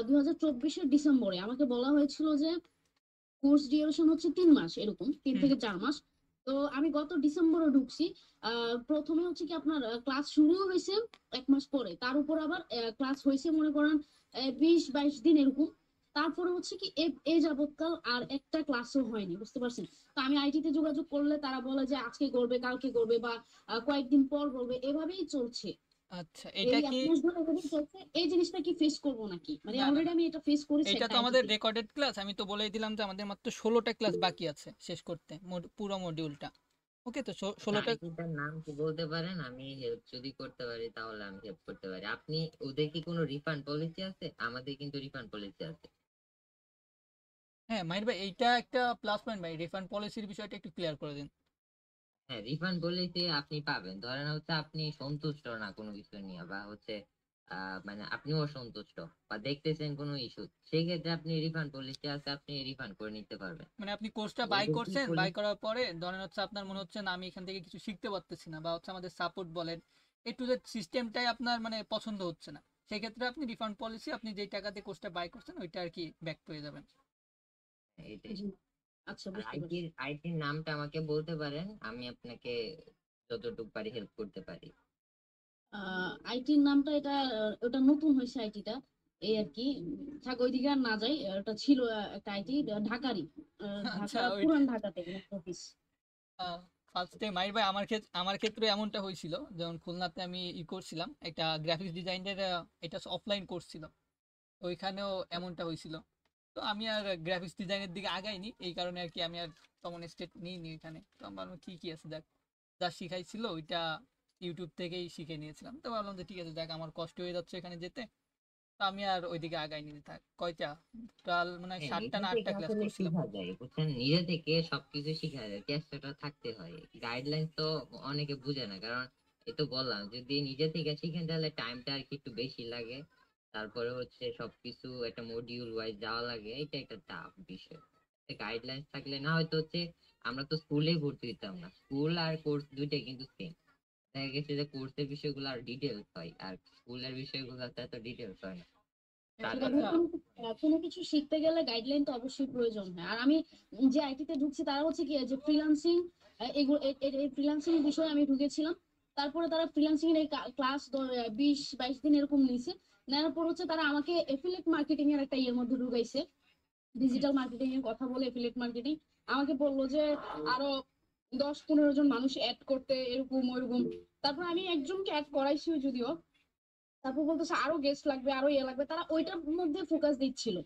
2024-এর ডিসেম্বরে। আমাকে বলা হয়েছিল যে কোর্স ডিউরেশন হচ্ছে 3 মাস, এরকম 3 থেকে 4 মাস। তো আমি গত ডিসেম্বরে ঢুকছি। প্রথমে হচ্ছে কি আপনার ক্লাস শুরু হয়েছে 1 মাস পরে, তার উপর আবার ক্লাস হয়েছে মনে করেন 20-22 দিন এরকম। তারপরে হচ্ছে কি এই যাবৎকাল আর একটা ক্লাসও হয়নি, বুঝতে পারছেন। তো আমি আইটিতে যোগাযোগ করলে তারা বলে যে আজকে করবে, কালকে করবে, বা কয়েকদিন পর করবে, এভাবেই চলছে। আচ্ছা এটা কি এই জিনিসটা কি ফেস করব নাকি, মানে অলরেডি আমি এটা ফেস করেছি। এটা তো আমাদের রেকর্ডেড ক্লাস, আমি তো বলেই দিলাম যে আমাদের মাত্র 16টা ক্লাস বাকি আছে শেষ করতে পুরো মডিউলটা। ওকে তো 16টা আইটিটার নাম কি বলতে পারেন? আমি হেল্প যদি করতে পারি তাহলে আমি হেল্প করতে পারি। আপনি ওদের কি কোনো রিফান্ড পলিসি আছে? আমাদের কিন্তু রিফান্ড পলিসি আছে। হ্যাঁ মাহির ভাই এইটা একটা প্লাস পয়েন্ট ভাই, রিফান্ড পলিসির বিষয়টা একটু ক্লিয়ার করে দিন। হ্যাঁ রিফান্ড পলিসি আপনি পাবেন, ধরেন হচ্ছে আপনি সন্তুষ্ট না কোনো কিছু নিয়ে, বা হচ্ছে মানে আপনিও অসন্তুষ্ট বা দেখতেছেন কোনো ইস্যু, সেই ক্ষেত্রে আপনি রিফান্ড পলিসি আছে, আপনি রিফান্ড করে নিতে পারবেন। মানে আপনি কোর্সটা বাই করছেন, বাই করার পরে ধরেন হচ্ছে আপনার মনে হচ্ছে না আমি এখান থেকে কিছু শিখতে পারতেছি না, বা হচ্ছে আমাদের সাপোর্ট বলেন একটু যে সিস্টেমটাই আপনার মানে পছন্দ হচ্ছে না, সেই ক্ষেত্রে আপনি রিফান্ড পলিসি আপনি যেই টাকাতে কোর্সটা বাই করছেন ওইটা আর কি ব্যাক পেয়ে যাবেন। আচ্ছা আইটির নামটা আমাকে বলতে পারেন, আমি আপনাকে যতটুকু পারি হেল্প করতে পারি। আইটির নামটা এটা ওটা নতুন হয়েছে আইটিটা, এই আর কি। থাক ওইদিকে আর না যাই, এটা ছিল একটা আইটি ঢাকারই, ঢাকা পুরান ঢাকাতে অফিস। ফার্স্টে মাহির ভাই আমার ক্ষেত্রে এমনটা হয়েছিল, যেমন খুলনাতে আমি করছিলাম একটা গ্রাফিক্স ডিজাইনের, এটা অফলাইন কোর্স ছিল, ওইখানেও এমনটা হয়েছিল। তো আমি আর গ্রাফিক্স ডিজাইনের দিকে আগাইনি, এই কারণে আর কি আমি আর তেমন স্টেপ নিইনি এখানে। তো আমার কি আছে দেখ, যা শিখাইছিল ওইটা ইউটিউব থেকেই শিখে নিয়েছিলাম। তো ভাবলাম যে ঠিক আছে দেখ আমার কষ্ট হয়ে যাচ্ছে এখানে যেতে, তো আমি আর ওইদিকে আগাইনি। থাক কয়টা টোটাল মানে হ্যাঁ, 7টা নিজে না 8টা থেকে ক্লাস আসলে করছিলাম। শিখা যায়, বুঝছেন? নিজে থেকে সবকিছু শিখা যায়, চেষ্টাটা থাকতে হয়। গাইডলাইন তো অনেকে বুঝে না, কারণ এই তো বললাম, যদি নিজে থেকে শিখেন তাহলে টাইমটা আর কি একটু বেশি লাগে। তারপরে হচ্ছে সবকিছু একটা মডিউল ওয়াইজ যাওয়া লাগে, এটা একটা টাফ বিষয়। গাইডলাইন থাকলে না, হয়তো হচ্ছে আমরা তো স্কুলেই ভর্তি হইতাম না, স্কুল আর কোর্স দুইটাই কিন্তু সেম। দেখা গেছে যে কোর্সের বিষয়গুলো আর ডিটেলস হয়, আর স্কুলের বিষয়গুলো এত ডিটেলস হয় না। সেটা আচ্ছা কোনো কিছু শিখতে গেলে গাইডলাইন তো অবশ্যই প্রয়োজন হয়। আর আমি যে আইটিতে ঢুকছি তারা হচ্ছে কি যে ফ্রিল্যান্সিং, এগুলো এই ফ্রিল্যান্সিং বিষয়ে আমি ঢুকেছিলাম। তারপরে তারা ফ্রিল্যান্সিং এর ক্লাস 20-22 দিন এরকম নিছে। নেওয়ার পর হচ্ছে তারা আমাকে এফিলিয়েট মার্কেটিং এর একটা ইয়ের মধ্যে ঢুকাইছে, ডিজিটাল মার্কেটিং এর কথা বলে এফিলিয়েট মার্কেটিং। আমাকে বললো যে আরো 10-15 জন মানুষ অ্যাড করতে, এরকম ওইরকম। তারপর আমি একজনকে অ্যাড করাইছি যদিও। তারপর বলতেছে আরো গেস্ট লাগবে, আরো ইয়ে লাগবে, তারা ওইটার মধ্যে ফোকাস দিচ্ছিল।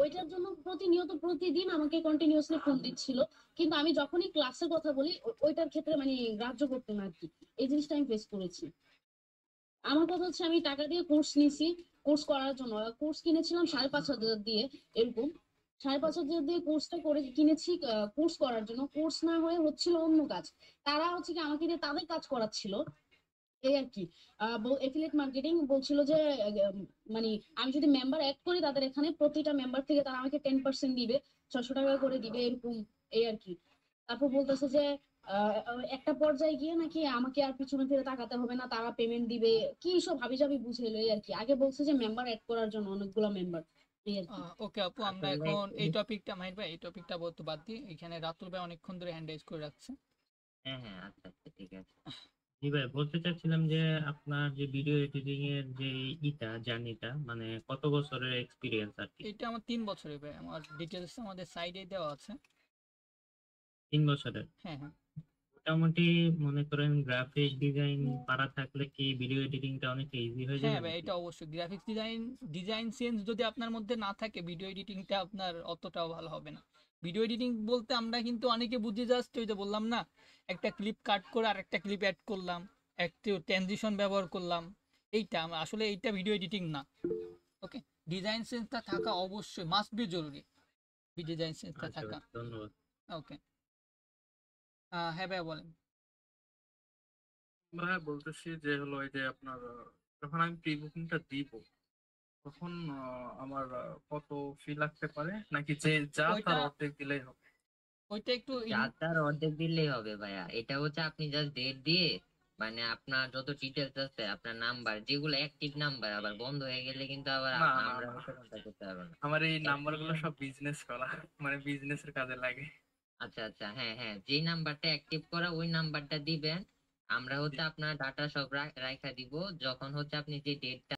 ওইটার জন্য প্রতিনিয়ত প্রতিদিন আমাকে কন্টিনিউয়াসলি ফোন দিচ্ছিল। কিন্তু আমি যখনই ক্লাসের কথা বলি ওইটার ক্ষেত্রে মানে গ্রাহ্য করতে না আর কি। এই জিনিসটা আমি ফেস করেছি। আমার কথা হচ্ছে আমি টাকা দিয়ে কোর্স নিছি, কোর্স করার জন্য কোর্স কিনেছিলাম 5,500 দিয়ে এরকম। 5,500 দিয়ে কোর্সটা করে কিনেছি কোর্স করার জন্য। কোর্স না হয়ে হচ্ছিল অন্য কাজ। তারা হচ্ছে কি আমাকে দিয়ে তাদের কাজ করাচ্ছিল, এই আর কি। এফিলিয়েট মার্কেটিং বলছিল যে মানে আমি যদি মেম্বার অ্যাড করি তাদের এখানে, প্রতিটা মেম্বার থেকে তারা আমাকে 10% দিবে, 600 টাকা করে দিবে এরকম, এই আর কি। তারপর বলতেছে যে একটা পর্যায়ে গিয়ে নাকি আমাকে আর পিছনে ফিরে তাকাতে হবে না, তারা পেমেন্ট দিবে। কি সব হাবিজাবি বুঝাইলো, এই আর কি। আগে বলছে যে মেম্বার অ্যাড করার জন্য অনেকগুলো মেম্বার, এই আর কি। ওকে আপু, আমরা আসলে এখন এই টপিকটা, মাহির ভাই এই টপিকটা বলতে বাদ দিই। এখানে রাতুল ভাই অনেকক্ষণ ধরে হ্যান্ড রাইজ করে রাখছে। হ্যাঁ হ্যাঁ, আচ্ছা আচ্ছা, ঠিক আছে। জি ভাই, বলতে চাচ্ছিলাম যে আপনার যে ভিডিও এডিটিং এর যে জার্নিটা, মানে কত বছরের এক্সপিরিয়েন্স আর কি? এটা আমার 3 বছরের ভাই, আমার ডিটেলস আমাদের সাইডে দেওয়া আছে। 3 বছরের? হ্যাঁ হ্যাঁ। মোটামুটি মনে করেন গ্রাফিক ডিজাইন পারা থাকলে কি ভিডিও এডিটিংটা অনেক ইজি হয়ে যাবে হ্যাঁ ভাই, নাকি? এটা অবশ্যই। গ্রাফিক্স ডিজাইন সেন্স যদি আপনার মধ্যে না থাকে, ভিডিও এডিটিংটা আপনার অতটাও ভালো হবে না। ভিডিও এডিটিং বলতে আমরা কিন্তু অনেকে বুঝি জাস্ট ওই যে বললাম না, একটা ক্লিপ কাট করে আর একটা ক্লিপ অ্যাড করলাম, একটু ট্রানজিশন ব্যবহার করলাম, এইটা আসলে এইটা ভিডিও এডিটিং না। ওকে, ডিজাইন সেন্সটা থাকা অবশ্যই মাস্ট বি জরুরি, ডিজাইন সেন্সটা আচ্ছা থাকা। ভাই, ধন্যবাদ। ওকে, হ্যাঁ ভাই বলেন। ভাইয়া বলতেছি যে হলো এই যে আপনার যখন আমি প্রি বুকিংটা দিব তখন আমার কত ফি লাগতে পারে, নাকি যে যা তার ওইটা অর্ধেক দিলেই হবে? ওইটা একটু চারটার অর্ধেক দিলেই হবে ভাইয়া। এটা হচ্ছে আপনি জাস্ট ডেট দিয়ে, মানে আপনার যত ডিটেলস আছে, আপনার নাম্বার যেগুলো অ্যাক্টিভ নাম্বার, আবার বন্ধ হয়ে গেলে কিন্তু আবার না না আমরা না, হয়তো কন্ট্যাক্ট করতে পারবো না। আমার এই Active নাম্বারগুলো সব নাম্বার। বিজনেস করা, মানে বিজনেসের কাজে লাগে। আচ্ছা আচ্ছা, হ্যাঁ হ্যাঁ, যেই নাম্বারটা অ্যাক্টিভ করা ওই নাম্বারটা দিবেন। আমরা হচ্ছে আপনার ডাটা সব রাখা দিব। যখন হচ্ছে আপনি যে ডেটটা